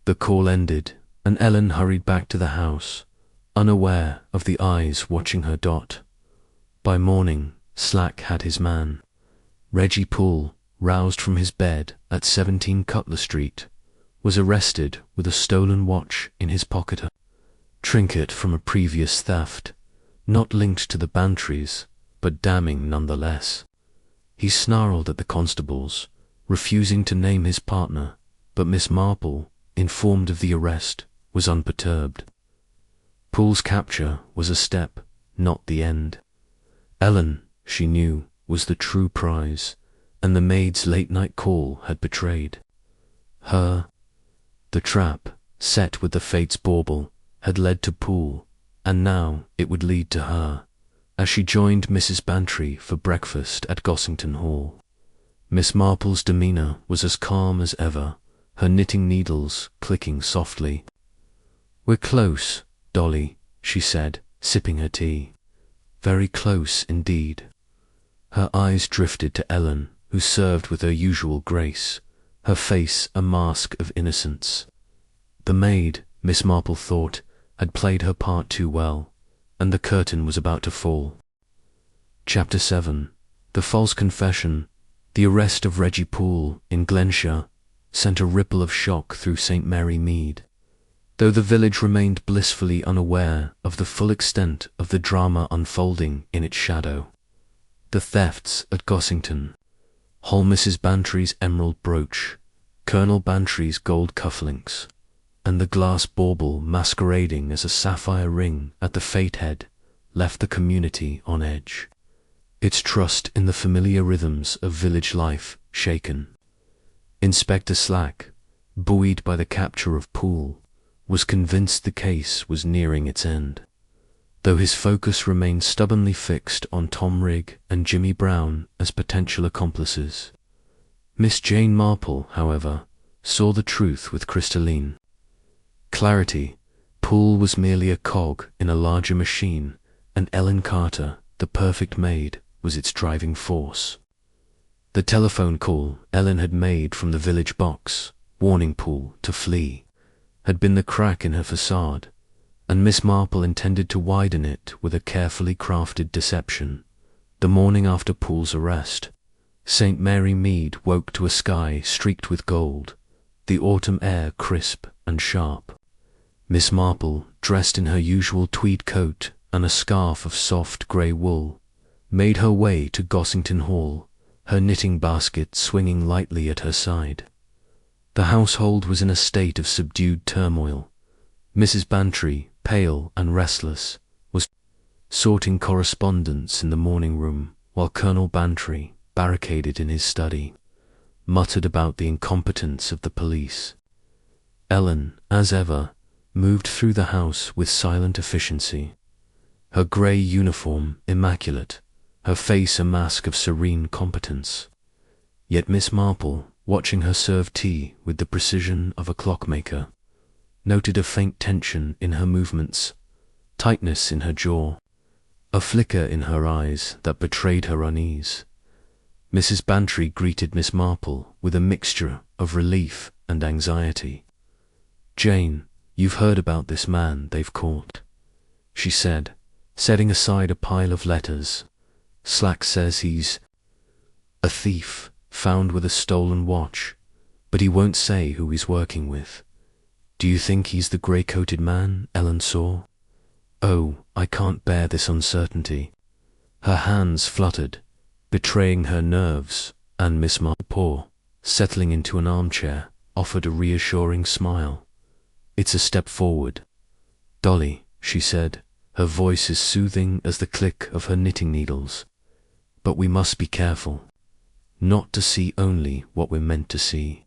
The call ended, and Ellen hurried back to the house, unaware of the eyes watching her dot. By morning, Slack had his man. Reggie Poole, roused from his bed at 17 Cutler Street, was arrested with a stolen watch in his pocket, a trinket from a previous theft, not linked to the Bantrys, but damning nonetheless. He snarled at the constables, refusing to name his partner, but Miss Marple, informed of the arrest, was unperturbed. Poole's capture was a step, not the end. Ellen, she knew, was the true prize, and the maid's late-night call had betrayed her. The trap, set with the fates' bauble, had led to Poole, and now it would lead to her, as she joined Mrs. Bantry for breakfast at Gossington Hall. Miss Marple's demeanour was as calm as ever, her knitting needles clicking softly. "We're close, Dolly," she said, sipping her tea. "Very close indeed." Her eyes drifted to Ellen, who served with her usual grace, her face a mask of innocence. The maid, Miss Marple thought, had played her part too well, and the curtain was about to fall. Chapter 7. The false confession. The arrest of Reggie Poole in Glenshire sent a ripple of shock through St. Mary Mead, though the village remained blissfully unaware of the full extent of the drama unfolding in its shadow. The thefts at Gossington, Whole Mrs. Bantry's emerald brooch, Colonel Bantry's gold cufflinks, and the glass bauble masquerading as a sapphire ring at the fate head left the community on edge, its trust in the familiar rhythms of village life shaken. Inspector Slack, buoyed by the capture of Poole, was convinced the case was nearing its end. though his focus remained stubbornly fixed on Tom Rigg and Jimmy Brown as potential accomplices. Miss Jane Marple, however, saw the truth with crystalline clarity. Poole was merely a cog in a larger machine, and Ellen Carter, the perfect maid, was its driving force. The telephone call Ellen had made from the village box, warning Poole to flee, had been the crack in her façade, and Miss Marple intended to widen it with a carefully crafted deception. The morning after Poole's arrest, St. Mary Mead woke to a sky streaked with gold, the autumn air crisp and sharp. Miss Marple, dressed in her usual tweed coat and a scarf of soft grey wool, made her way to Gossington Hall, her knitting basket swinging lightly at her side. The household was in a state of subdued turmoil. Mrs. Bantry, pale and restless, was sorting correspondence in the morning room, while Colonel Bantry, barricaded in his study, muttered about the incompetence of the police. Ellen, as ever, moved through the house with silent efficiency, her grey uniform immaculate, her face a mask of serene competence. Yet Miss Marple, watching her serve tea with the precision of a clockmaker, noted a faint tension in her movements, tightness in her jaw, a flicker in her eyes that betrayed her unease. Mrs. Bantry greeted Miss Marple with a mixture of relief and anxiety. "Jane, you've heard about this man they've caught," she said, setting aside a pile of letters. "Slack says he's a thief found with a stolen watch, but he won't say who he's working with. Do you think he's the grey-coated man Ellen saw? Oh, I can't bear this uncertainty." Her hands fluttered, betraying her nerves, and Miss Marple, settling into an armchair, offered a reassuring smile. "It's a step forward, Dolly," she said, her voice as soothing as the click of her knitting needles. "But we must be careful, not to see only what we're meant to see.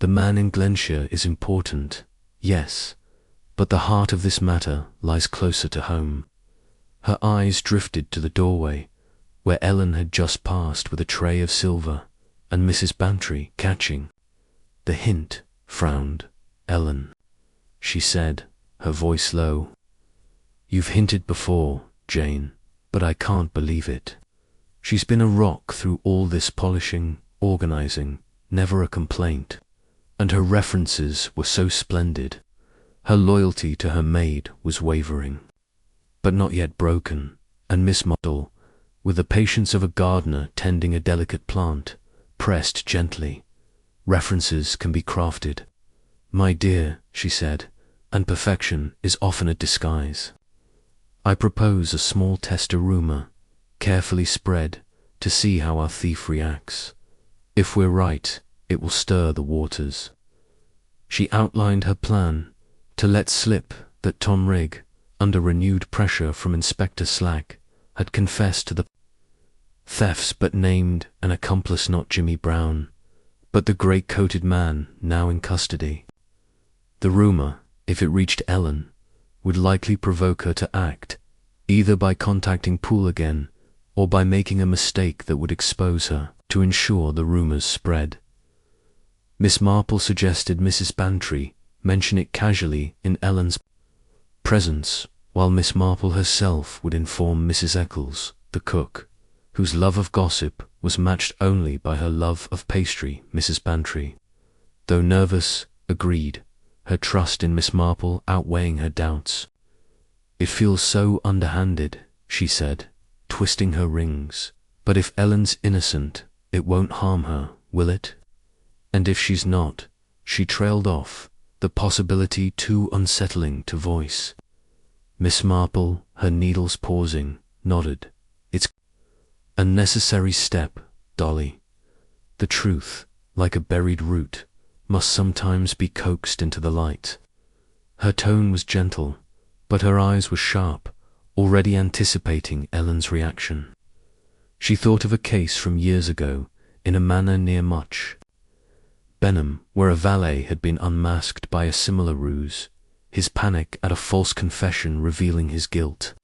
The man in Glenshire is important, yes, but the heart of this matter lies closer to home." Her eyes drifted to the doorway, where Ellen had just passed with a tray of silver, and Mrs. Bantry, catching the hint, frowned. "Ellen," she said, her voice low, "you've hinted before, Jane, but I can't believe it. She's been a rock through all this polishing, organizing, never a complaint, and her references were so splendid. Her loyalty to her maid was wavering, but not yet broken, and Miss Marple, with the patience of a gardener tending a delicate plant, pressed gently. References can be crafted, my dear, she said, and perfection is often a disguise. I propose a small tester rumour, carefully spread, to see how our thief reacts. If we're right, it will stir the waters. She outlined her plan, to let slip that Tom Rigg, under renewed pressure from Inspector Slack, had confessed to the thefts but named an accomplice not Jimmy Brown, but the grey-coated man now in custody. The rumour, if it reached Ellen, would likely provoke her to act, either by contacting Poole again or by making a mistake that would expose her, to ensure the rumours spread. Miss Marple suggested Mrs. Bantry mention it casually in Ellen's presence, while Miss Marple herself would inform Mrs. Eccles, the cook, whose love of gossip was matched only by her love of pastry. Mrs. Bantry, though nervous, agreed, her trust in Miss Marple outweighing her doubts. It feels so underhanded, she said, twisting her rings, but if Ellen's innocent, it won't harm her, will it? And if she's not, she trailed off, the possibility too unsettling to voice. Miss Marple, her needles pausing, nodded. It's a necessary step, Dolly. The truth, like a buried root, must sometimes be coaxed into the light. Her tone was gentle, but her eyes were sharp, already anticipating Ellen's reaction. She thought of a case from years ago, in a manor near Much Benham, where a valet had been unmasked by a similar ruse, his panic at a false confession revealing his guilt.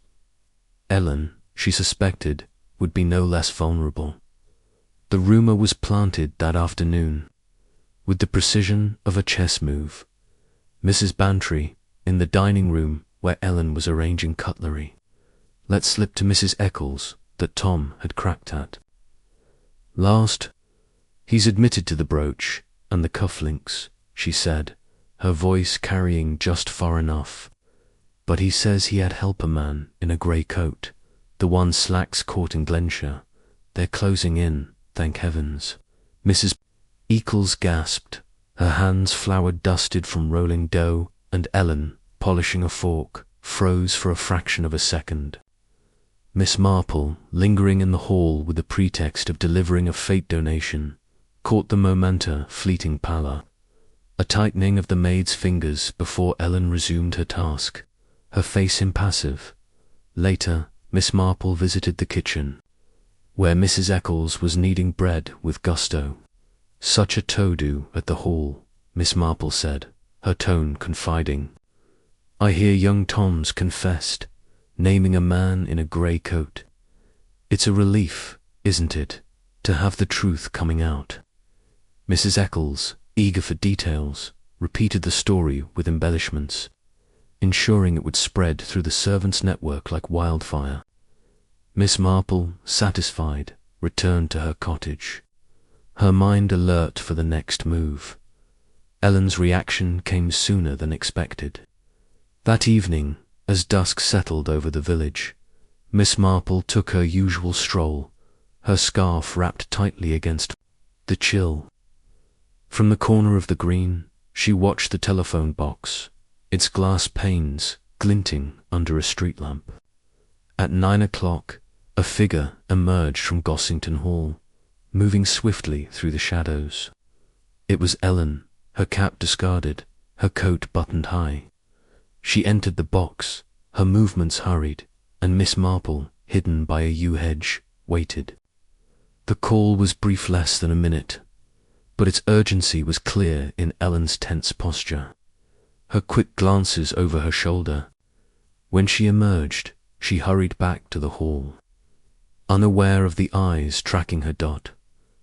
Ellen, she suspected, would be no less vulnerable. The rumor was planted that afternoon. With the precision of a chess move, Mrs. Bantry, in the dining room where Ellen was arranging cutlery, let slip to Mrs. Eccles that Tom had cracked at. Last, he's admitted to the brooch and the cufflinks, she said, her voice carrying just far enough. But he says he had helper man in a grey coat, the one Slack's caught in Glenshire. They're closing in, thank heavens. Mrs. Eccles gasped, her hands flour-dusted from rolling dough, and Ellen, polishing a fork, froze for a fraction of a second. Miss Marple, lingering in the hall with the pretext of delivering a fate donation, caught the momenta fleeting pallor, a tightening of the maid's fingers before Ellen resumed her task, her face impassive. Later, Miss Marple visited the kitchen, where Mrs. Eccles was kneading bread with gusto. Such a to-do at the hall, Miss Marple said, her tone confiding. I hear young Tom's confessed, naming a man in a grey coat. It's a relief, isn't it, to have the truth coming out? Mrs. Eccles, eager for details, repeated the story with embellishments, ensuring it would spread through the servants' network like wildfire. Miss Marple, satisfied, returned to her cottage, her mind alert for the next move. Ellen's reaction came sooner than expected. That evening, as dusk settled over the village, Miss Marple took her usual stroll, her scarf wrapped tightly against the chill. From the corner of the green, she watched the telephone box, its glass panes glinting under a street lamp. At 9 o'clock, a figure emerged from Gossington Hall, moving swiftly through the shadows. It was Ellen, her cap discarded, her coat buttoned high. She entered the box, her movements hurried, and Miss Marple, hidden by a yew hedge, waited. The call was brief, less than a minute, but its urgency was clear in Ellen's tense posture, her quick glances over her shoulder. When she emerged, she hurried back to the hall, unaware of the eyes tracking her dot.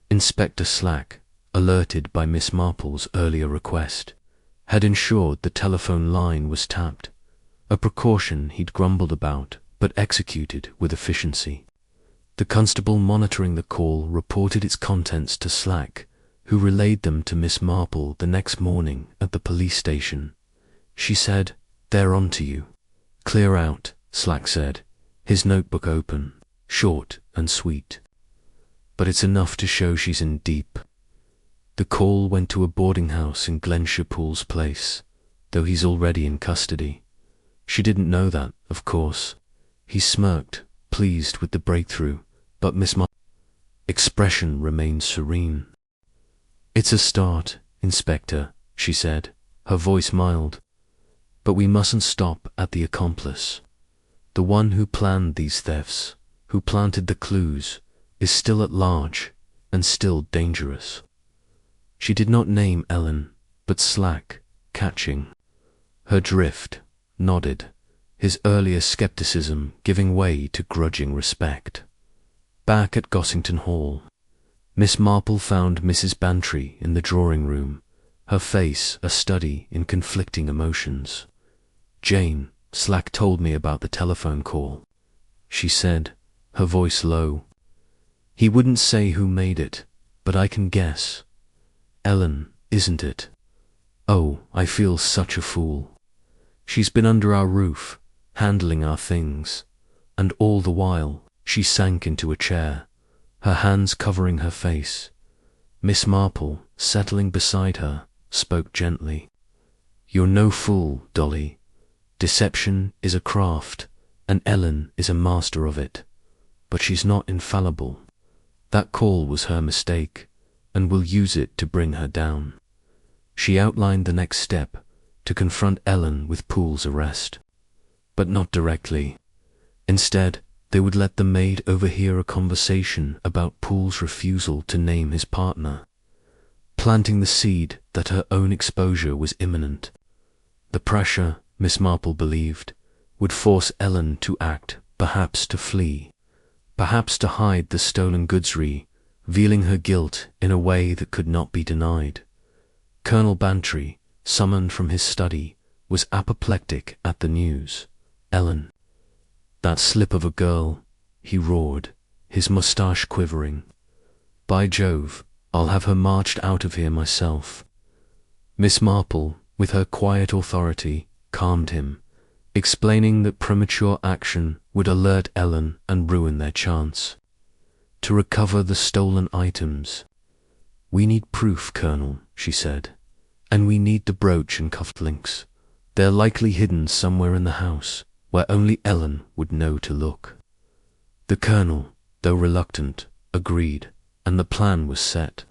Inspector Slack, alerted by Miss Marple's earlier request, had ensured the telephone line was tapped, a precaution he'd grumbled about but executed with efficiency. The constable monitoring the call reported its contents to Slack, who relayed them to Miss Marple the next morning at the police station. She said, "They're on to you." "Clear out," Slack said, his notebook open, short and sweet. "But it's enough to show she's in deep." The call went to a boarding house in Glenshire Pools Place, though he's already in custody. She didn't know that, of course. He smirked, pleased with the breakthrough, but Miss Marple's expression remained serene. "It's a start, Inspector," she said, her voice mild. "But we mustn't stop at the accomplice. The one who planned these thefts, who planted the clues, is still at large and still dangerous." She did not name Ellen, but Slack, catching her drift, nodded, his earlier skepticism giving way to grudging respect. Back at Gossington Hall, Miss Marple found Mrs. Bantry in the drawing-room, her face a study in conflicting emotions. "Jane, Slack told me about the telephone call," she said, her voice low. "He wouldn't say who made it, but I can guess. Ellen, isn't it? Oh, I feel such a fool. She's been under our roof, handling our things, and all the while she sank into a chair, her hands covering her face. Miss Marple, settling beside her, spoke gently. "You're no fool, Dolly. Deception is a craft, and Ellen is a master of it. But she's not infallible. That call was her mistake, and we'll use it to bring her down." She outlined the next step, to confront Ellen with Poole's arrest. But not directly. Instead, they would let the maid overhear a conversation about Poole's refusal to name his partner, planting the seed that her own exposure was imminent. The pressure, Miss Marple believed, would force Ellen to act, perhaps to flee, perhaps to hide the stolen goods, revealing her guilt in a way that could not be denied. Colonel Bantry, summoned from his study, was apoplectic at the news. Ellen, that slip of a girl, he roared, his moustache quivering. By Jove, I'll have her marched out of here myself. Miss Marple, with her quiet authority, calmed him, explaining that premature action would alert Ellen and ruin their chance to recover the stolen items. We need proof, Colonel, she said, and we need the brooch and cufflinks. They're likely hidden somewhere in the house, where only Ellen would know to look. The Colonel, though reluctant, agreed, and the plan was set.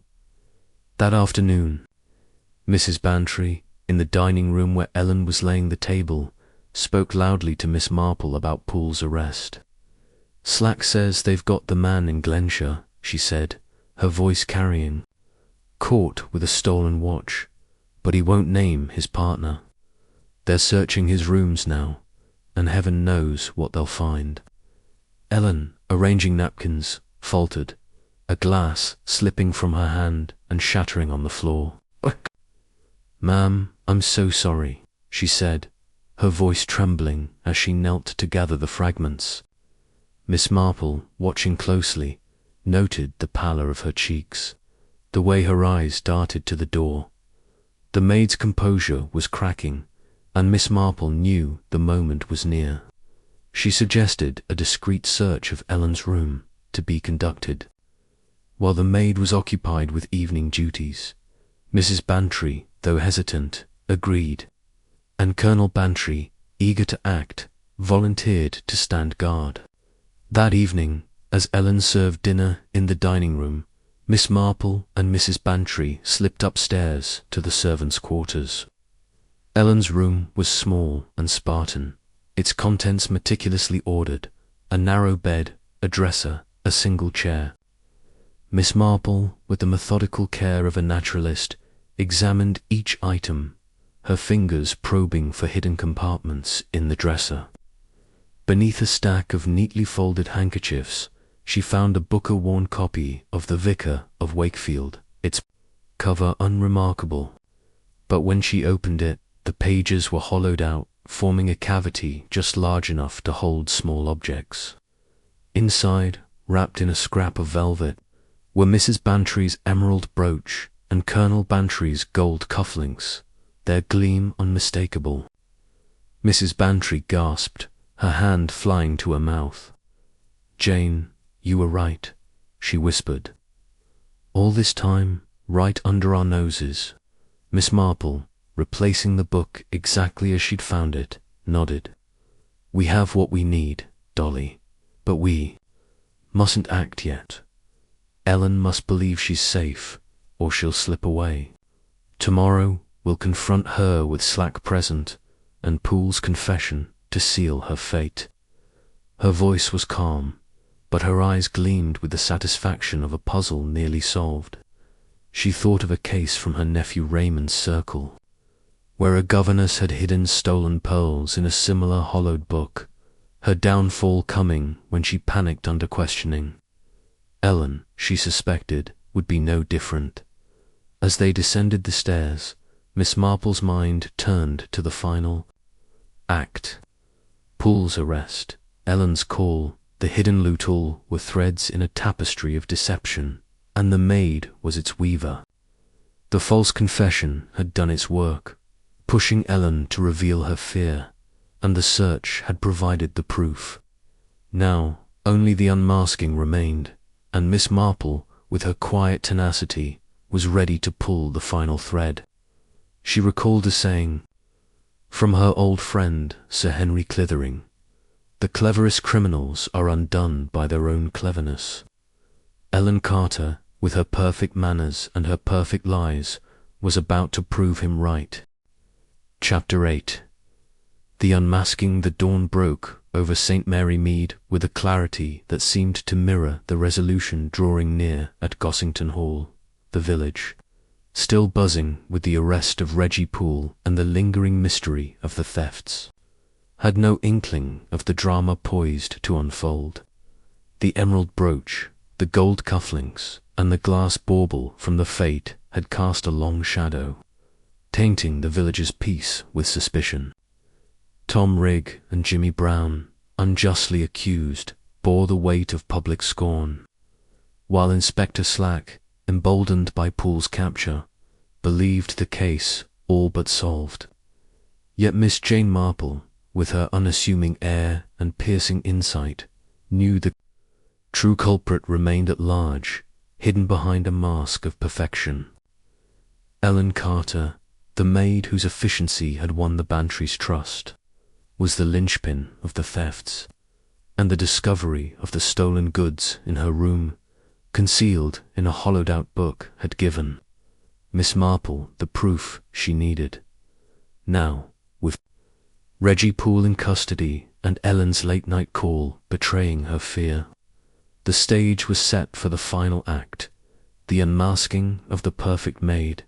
That afternoon, Mrs. Bantry, in the dining room where Ellen was laying the table, spoke loudly to Miss Marple about Poole's arrest. Slack says they've got the man in Glenshire, she said, her voice carrying, caught with a stolen watch, but he won't name his partner. They're searching his rooms now, and heaven knows what they'll find. Ellen, arranging napkins, faltered, a glass slipping from her hand and shattering on the floor. Ma'am, I'm so sorry, she said, her voice trembling as she knelt to gather the fragments. Miss Marple, watching closely, noted the pallor of her cheeks, the way her eyes darted to the door. The maid's composure was cracking, and Miss Marple knew the moment was near. She suggested a discreet search of Ellen's room to be conducted. While the maid was occupied with evening duties, Mrs. Bantry, though hesitant, agreed, and Colonel Bantry, eager to act, volunteered to stand guard. That evening, as Ellen served dinner in the dining room, Miss Marple and Mrs. Bantry slipped upstairs to the servants' quarters. Ellen's room was small and Spartan, its contents meticulously ordered, a narrow bed, a dresser, a single chair. Miss Marple, with the methodical care of a naturalist, examined each item, her fingers probing for hidden compartments in the dresser. Beneath a stack of neatly folded handkerchiefs, she found a Booker-worn copy of The Vicar of Wakefield, its cover unremarkable, but when she opened it, the pages were hollowed out, forming a cavity just large enough to hold small objects. Inside, wrapped in a scrap of velvet, were Mrs. Bantry's emerald brooch and Colonel Bantry's gold cufflinks, their gleam unmistakable. Mrs. Bantry gasped, her hand flying to her mouth. "Jane, you were right," she whispered. "All this time, right under our noses." Miss Marple, replacing the book exactly as she'd found it, nodded. "We have what we need, Dolly, but we mustn't act yet. Ellen must believe she's safe, or she'll slip away. Tomorrow we'll confront her with Slack present and Poole's confession to seal her fate." Her voice was calm, but her eyes gleamed with the satisfaction of a puzzle nearly solved. She thought of a case from her nephew Raymond's circle, where a governess had hidden stolen pearls in a similar hollowed book, her downfall coming when she panicked under questioning. Ellen, she suspected, would be no different. As they descended the stairs, Miss Marple's mind turned to the final act. Poole's arrest, Ellen's call, the hidden loot, all were threads in a tapestry of deception, and the maid was its weaver. The false confession had done its work, pushing Ellen to reveal her fear, and the search had provided the proof. Now only the unmasking remained, and Miss Marple, with her quiet tenacity, was ready to pull the final thread. She recalled a saying from her old friend Sir Henry Clithering: "The cleverest criminals are undone by their own cleverness." Ellen Carter, with her perfect manners and her perfect lies, was about to prove him right. Chapter 8. The unmasking. The dawn broke over St. Mary Mead with a clarity that seemed to mirror the resolution drawing near at Gossington Hall, the village. still buzzing with the arrest of Reggie Poole and the lingering mystery of the thefts, had no inkling of the drama poised to unfold. The emerald brooch, the gold cufflinks, and the glass bauble from the fete had cast a long shadow, tainting the villagers' peace with suspicion. Tom Rigg and Jimmy Brown, unjustly accused, bore the weight of public scorn, while Inspector Slack, emboldened by Poole's capture, believed the case all but solved. Yet Miss Jane Marple, with her unassuming air and piercing insight, knew the true culprit remained at large, hidden behind a mask of perfection. Ellen Carter, the maid whose efficiency had won the Bantry's trust, was the linchpin of the thefts, and the discovery of the stolen goods in her room, concealed in a hollowed-out book, had given Miss Marple the proof she needed. Now, with Reggie Poole in custody and Ellen's late-night call betraying her fear, the stage was set for the final act, the unmasking of the perfect maid.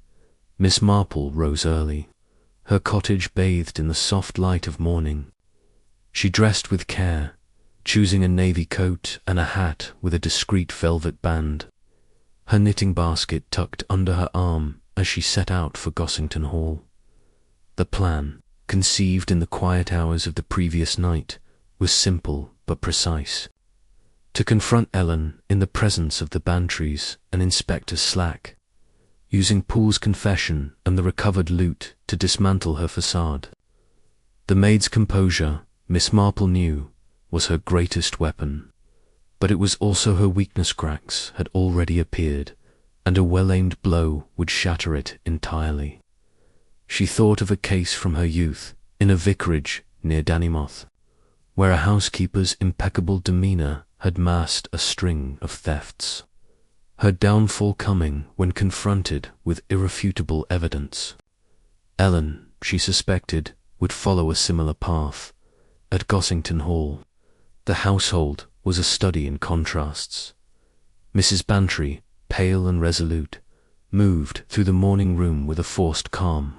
Miss Marple rose early, her cottage bathed in the soft light of morning. She dressed with care, choosing a navy coat and a hat with a discreet velvet band, her knitting basket tucked under her arm as she set out for Gossington Hall. The plan, conceived in the quiet hours of the previous night, was simple but precise. To confront Ellen in the presence of the Bantrys and Inspector Slack, using Poole's confession and the recovered loot to dismantle her façade. The maid's composure, Miss Marple knew, was her greatest weapon, but it was also her weakness. Cracks had already appeared, and a well-aimed blow would shatter it entirely. She thought of a case from her youth in a vicarage near Danimouth, where a housekeeper's impeccable demeanour had masked a string of thefts, her downfall coming when confronted with irrefutable evidence. Ellen, she suspected, would follow a similar path. At Gossington Hall, the household was a study in contrasts. Mrs. Bantry, pale and resolute, moved through the morning room with a forced calm,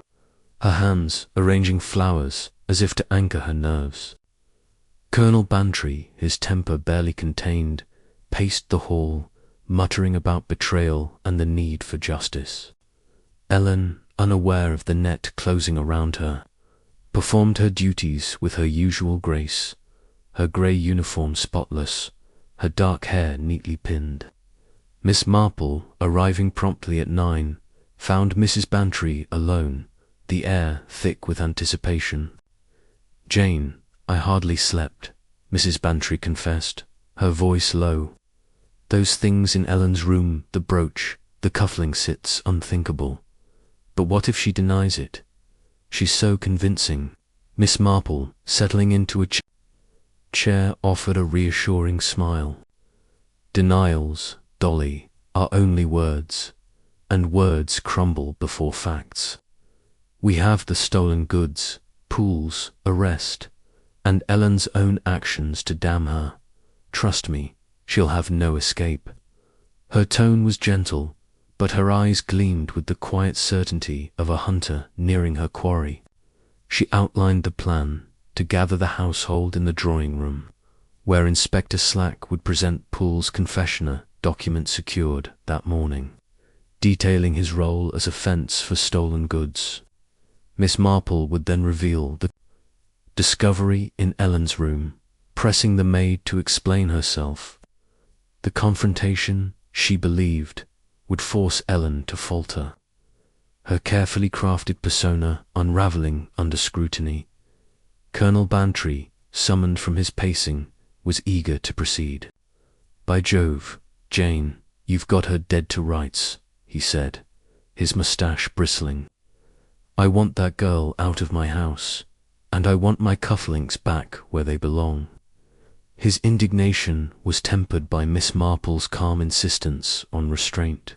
her hands arranging flowers as if to anchor her nerves. Colonel Bantry, his temper barely contained, paced the hall, muttering about betrayal and the need for justice. Ellen, unaware of the net closing around her, performed her duties with her usual grace, her grey uniform spotless, her dark hair neatly pinned. Miss Marple, arriving promptly at 9, found Mrs. Bantry alone, the air thick with anticipation. "Jane, I hardly slept," Mrs. Bantry confessed, her voice low. "Those things in Ellen's room, the brooch, the cufflinks, it's unthinkable. But what if she denies it? She's so convincing." Miss Marple, settling into a chair, offered a reassuring smile. "Denials, Dolly, are only words, and words crumble before facts. We have the stolen goods, Poole's arrest, and Ellen's own actions to damn her. Trust me, she'll have no escape." Her tone was gentle, but her eyes gleamed with the quiet certainty of a hunter nearing her quarry. She outlined the plan to gather the household in the drawing-room, where Inspector Slack would present Poole's confessioner document secured that morning, detailing his role as a fence for stolen goods. Miss Marple would then reveal the discovery in Ellen's room, pressing the maid to explain herself. The confrontation, she believed, would force Ellen to falter, her carefully crafted persona unravelling under scrutiny. Colonel Bantry, summoned from his pacing, was eager to proceed. "By Jove, Jane, you've got her dead to rights," he said, his moustache bristling. "I want that girl out of my house, and I want my cufflinks back where they belong." His indignation was tempered by Miss Marple's calm insistence on restraint.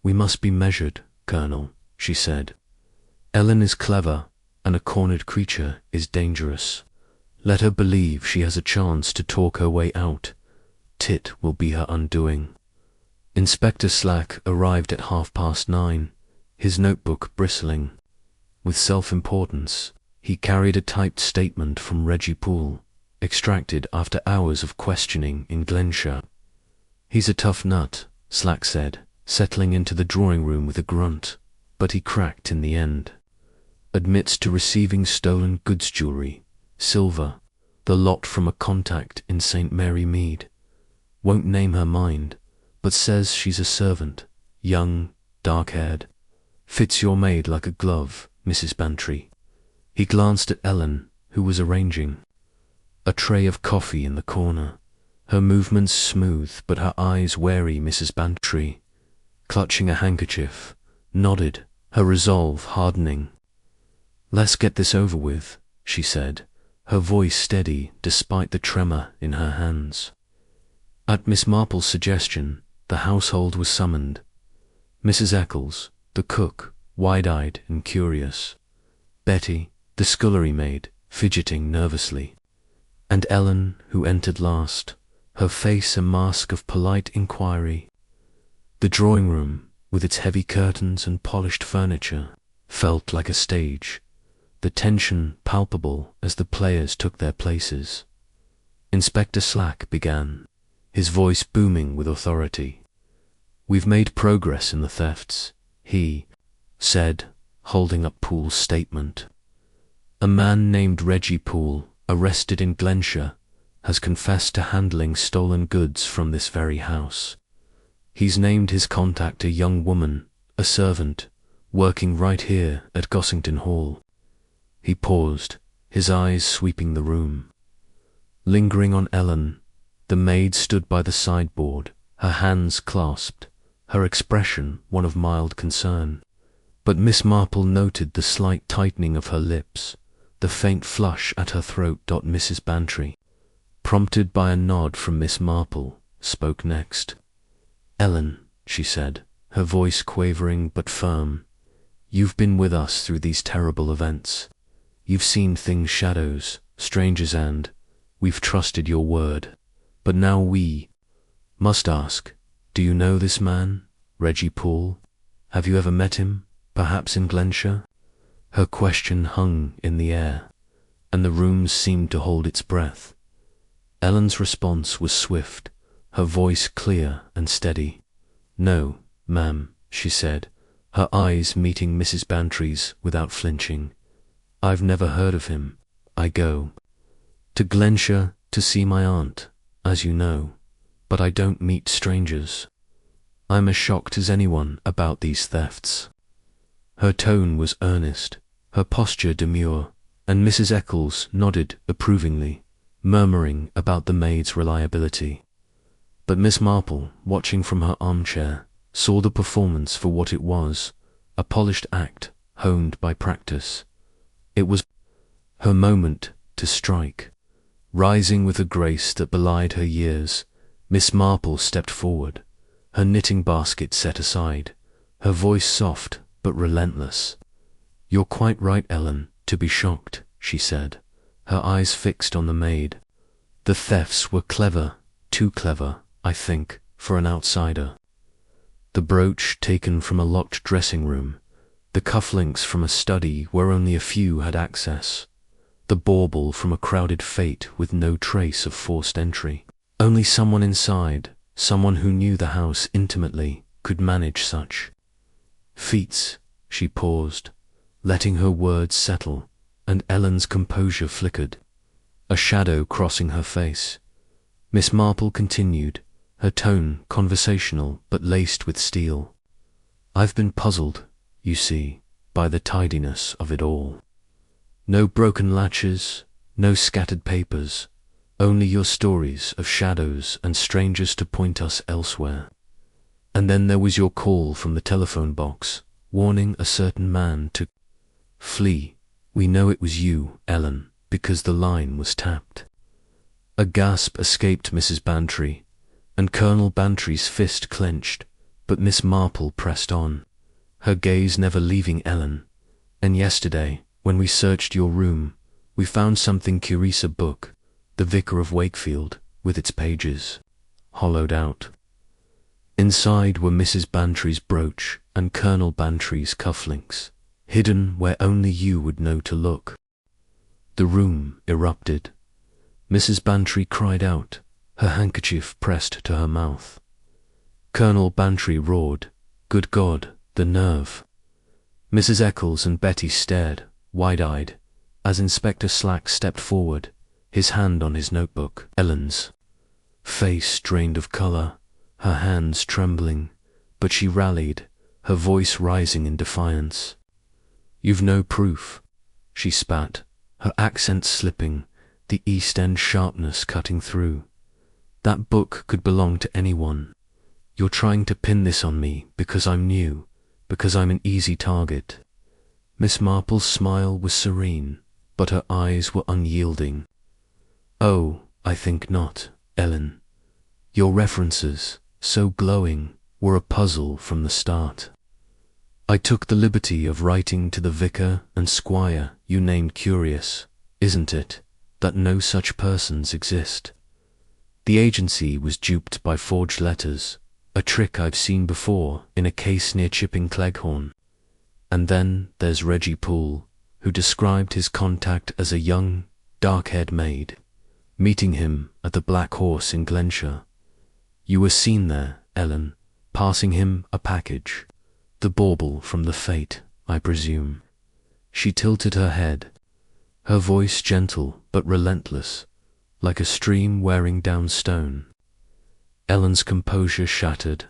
"We must be measured, Colonel," she said. "Ellen is clever, and a cornered creature is dangerous. Let her believe she has a chance to talk her way out. Tit will be her undoing." Inspector Slack arrived at 9:30, his notebook bristling with self-importance. He carried a typed statement from Reggie Poole, extracted after hours of questioning in Glenshire. "He's a tough nut," Slack said, settling into the drawing room with a grunt, "but he cracked in the end. Admits to receiving stolen goods jewelry, silver, the lot from a contact in St. Mary Mead. Won't name her mind, but says she's a servant, young, dark-haired. Fits your maid like a glove, Mrs. Bantry." He glanced at Ellen, who was arranging a tray of coffee in the corner, her movements smooth but her eyes wary. Mrs. Bantry, clutching a handkerchief, nodded, her resolve hardening. "Let's get this over with," she said, her voice steady despite the tremor in her hands. At Miss Marple's suggestion, the household was summoned. Mrs. Eccles, the cook, wide-eyed and curious. Betty, the scullery maid, fidgeting nervously. And Ellen, who entered last, her face a mask of polite inquiry. The drawing room, with its heavy curtains and polished furniture, felt like a stage, the tension palpable as the players took their places. Inspector Slack began, his voice booming with authority. "We've made progress in the thefts," he said, holding up Poole's statement. "A man named Reggie Poole, arrested in Glenshire, has confessed to handling stolen goods from this very house. He's named his contact a young woman, a servant, working right here at Gossington Hall." He paused, his eyes sweeping the room. Lingering on Ellen, the maid stood by the sideboard, her hands clasped, her expression one of mild concern. But Miss Marple noted the slight tightening of her lips, the faint flush at her throat. Mrs. Bantry, prompted by a nod from Miss Marple, spoke next. "Ellen," she said, her voice quavering but firm, "you've been with us through these terrible events. You've seen things, shadows, strangers, and we've trusted your word. But now we must ask, do you know this man, Reggie Poole? Have you ever met him, perhaps in Glenshire?" Her question hung in the air, and the room seemed to hold its breath. Ellen's response was swift, her voice clear and steady. "No, ma'am," she said, her eyes meeting Mrs. Bantry's without flinching. "I've never heard of him. I go to Glenshire to see my aunt, as you know, but I don't meet strangers. I'm as shocked as anyone about these thefts." Her tone was earnest, her posture demure, and Mrs. Eccles nodded approvingly, murmuring about the maid's reliability. But Miss Marple, watching from her armchair, saw the performance for what it was, a polished act honed by practice. It was her moment to strike. Rising with a grace that belied her years, Miss Marple stepped forward, her knitting basket set aside, her voice soft but relentless. "You're quite right, Ellen, to be shocked," she said, her eyes fixed on the maid. "The thefts were clever, too clever, I think, for an outsider. The brooch taken from a locked dressing room, the cufflinks from a study where only a few had access, the bauble from a crowded fete with no trace of forced entry. Only someone inside, someone who knew the house intimately, could manage such feats." She paused, letting her words settle, and Ellen's composure flickered, a shadow crossing her face. Miss Marple continued, her tone conversational but laced with steel. "I've been puzzled, you see, by the tidiness of it all. No broken latches, no scattered papers, only your stories of shadows and strangers to point us elsewhere. And then there was your call from the telephone box, warning a certain man to flee. We know it was you, Ellen, because the line was tapped." A gasp escaped Mrs. Bantry, and Colonel Bantry's fist clenched, but Miss Marple pressed on, her gaze never leaving Ellen. "And yesterday, when we searched your room, we found something curious, a book, The Vicar of Wakefield, with its pages hollowed out. Inside were Mrs. Bantry's brooch and Colonel Bantry's cufflinks, hidden where only you would know to look. The room erupted. Mrs. Bantry cried out, her handkerchief pressed to her mouth. Colonel Bantry roared, "Good God, the nerve!" Mrs. Eccles and Betty stared, wide-eyed, as Inspector Slack stepped forward, his hand on his notebook. Ellen's face drained of colour, her hands trembling, but she rallied, her voice rising in defiance. "You've no proof," she spat, her accent slipping, the East End sharpness cutting through. "That book could belong to anyone. You're trying to pin this on me because I'm new, because I'm an easy target." Miss Marple's smile was serene, but her eyes were unyielding. "Oh, I think not, Ellen. Your references, so glowing, were a puzzle from the start. I took the liberty of writing to the vicar and squire you named curious, isn't it, that no such persons exist? The agency was duped by forged letters, a trick I've seen before in a case near Chipping Cleghorn. And then there's Reggie Poole, who described his contact as a young, dark-haired maid, meeting him at the Black Horse in Glenshire. You were seen there, Ellen, passing him a package. The bauble from the fate, I presume." She tilted her head, her voice gentle but relentless, like a stream wearing down stone. Ellen's composure shattered,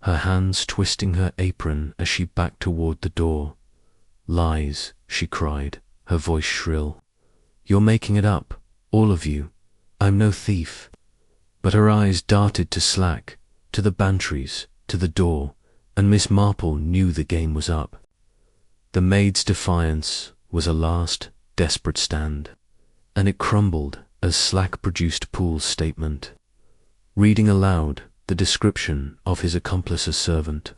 her hands twisting her apron as she backed toward the door. "Lies," she cried, her voice shrill. "You're making it up, all of you. I'm no thief." But her eyes darted to Slack, to the Bantrys, to the door, and Miss Marple knew the game was up. The maid's defiance was a last, desperate stand, and it crumbled as Slack produced Poole's statement, reading aloud the description of his accomplice as servant,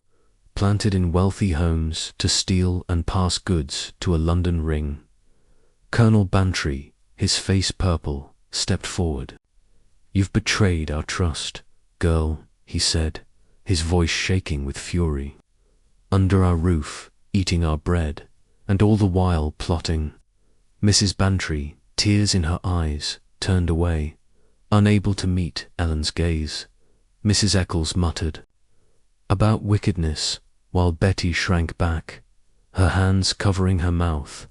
planted in wealthy homes to steal and pass goods to a London ring. Colonel Bantry, his face purple, stepped forward. "You've betrayed our trust, girl," he said, his voice shaking with fury. "Under our roof, eating our bread, and all the while plotting." Mrs. Bantry, tears in her eyes, turned away, unable to meet Ellen's gaze. Mrs. Eccles muttered about wickedness, while Betty shrank back, her hands covering her mouth.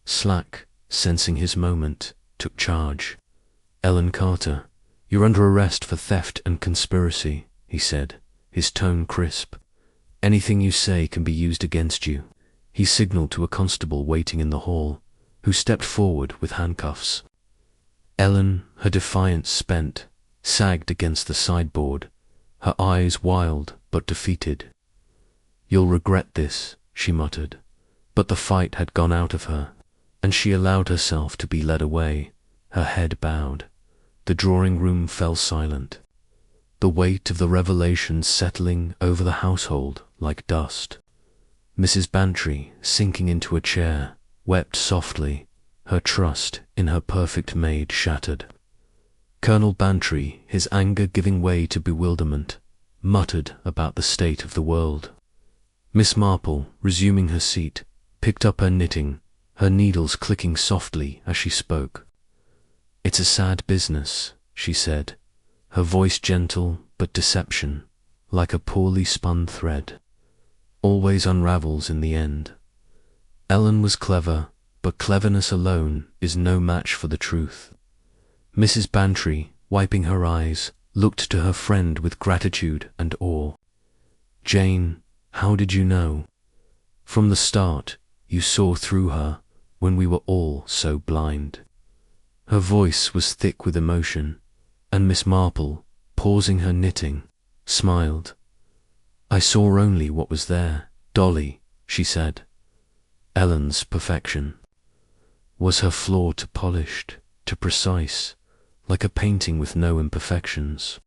Slack, sensing his moment, took charge. "Ellen Carter, you're under arrest for theft and conspiracy," he said, his tone crisp. "Anything you say can be used against you." He signaled to a constable waiting in the hall, who stepped forward with handcuffs. Ellen, her defiance spent, sagged against the sideboard, her eyes wild but defeated. "You'll regret this," she muttered, but the fight had gone out of her, and she allowed herself to be led away, her head bowed. The drawing room fell silent, the weight of the revelation settling over the household like dust. Mrs. Bantry, sinking into a chair, wept softly, her trust in her perfect maid shattered. Colonel Bantry, his anger giving way to bewilderment, muttered about the state of the world. Miss Marple, resuming her seat, picked up her knitting, her needles clicking softly as she spoke. "It's a sad business," she said, her voice gentle but deception, like a poorly spun thread. "Always unravels in the end. Ellen was clever, but cleverness alone is no match for the truth." Mrs. Bantry, wiping her eyes, looked to her friend with gratitude and awe. "Jane, how did you know? From the start, you saw through her when we were all so blind." Her voice was thick with emotion, and Miss Marple, pausing her knitting, smiled. "I saw only what was there, Dolly," she said. Ellen's perfection. Was her flaw too polished, too precise, like a painting with no imperfections?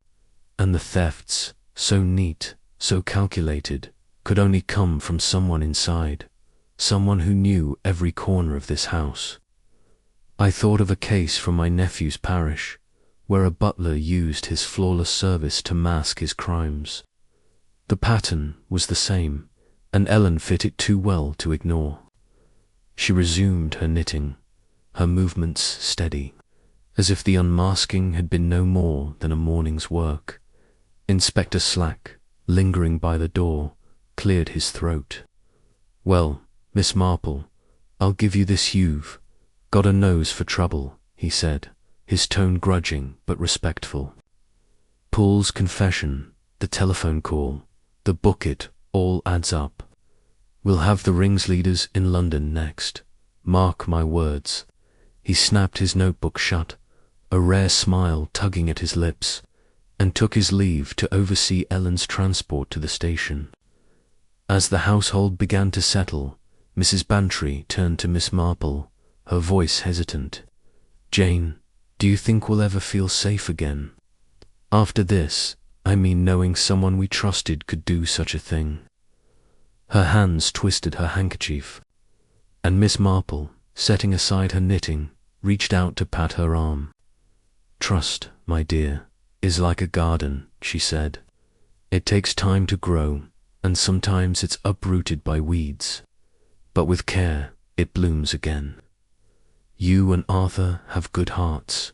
And the thefts, so neat, so calculated, could only come from someone inside, someone who knew every corner of this house. I thought of a case from my nephew's parish, where a butler used his flawless service to mask his crimes. The pattern was the same, and Ellen fit it too well to ignore. She resumed her knitting, her movements steady, as if the unmasking had been no more than a morning's work. Inspector Slack, lingering by the door, cleared his throat. "Well, Miss Marple, I'll give you this, you've got a nose for trouble," he said, his tone grudging but respectful. Paul's confession, the telephone call, the book, it all adds up. We'll have the ringleaders in London next. Mark my words. He snapped his notebook shut, a rare smile tugging at his lips, and took his leave to oversee Ellen's transport to the station. As the household began to settle, Mrs. Bantry turned to Miss Marple, her voice hesitant. "Jane, do you think we'll ever feel safe again? After this, I mean knowing someone we trusted could do such a thing." Her hands twisted her handkerchief, and Miss Marple, setting aside her knitting, reached out to pat her arm. "Trust, my dear, is like a garden," she said. "It takes time to grow, and sometimes it's uprooted by weeds. But with care, it blooms again. You and Arthur have good hearts,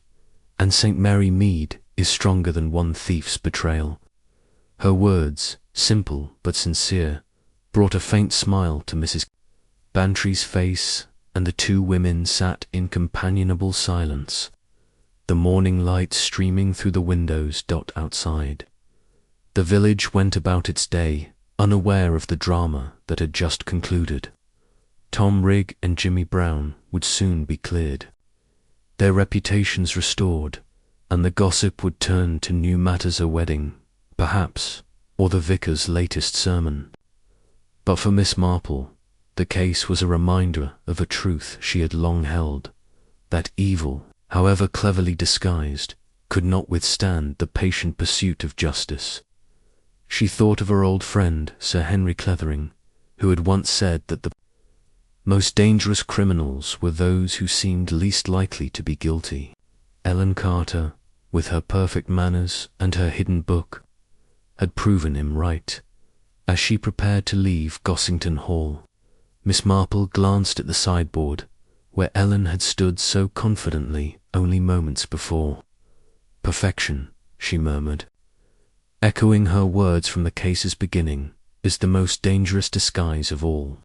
and St. Mary Mead is stronger than one thief's betrayal." Her words, simple but sincere, brought a faint smile to Mrs. Bantry's face, and the two women sat in companionable silence, the morning light streaming through the windows outside. The village went about its day, unaware of the drama that had just concluded. Tom Rigg and Jimmy Brown would soon be cleared, their reputations restored, and the gossip would turn to new matters: a wedding, perhaps, or the vicar's latest sermon. But for Miss Marple, the case was a reminder of a truth she had long held, that evil, however cleverly disguised, could not withstand the patient pursuit of justice. She thought of her old friend, Sir Henry Clethering, who had once said that the most dangerous criminals were those who seemed least likely to be guilty. Ellen Carter, with her perfect manners and her hidden book, had proven him right. As she prepared to leave Gossington Hall, Miss Marple glanced at the sideboard, where Ellen had stood so confidently only moments before. "Perfection," she murmured, echoing her words from the case's beginning, "is the most dangerous disguise of all."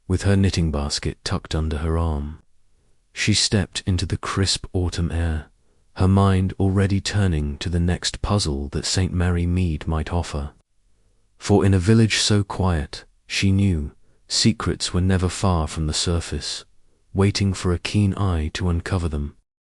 With her knitting basket tucked under her arm, she stepped into the crisp autumn air, her mind already turning to the next puzzle that St. Mary Mead might offer. For in a village so quiet, she knew, secrets were never far from the surface, waiting for a keen eye to uncover them.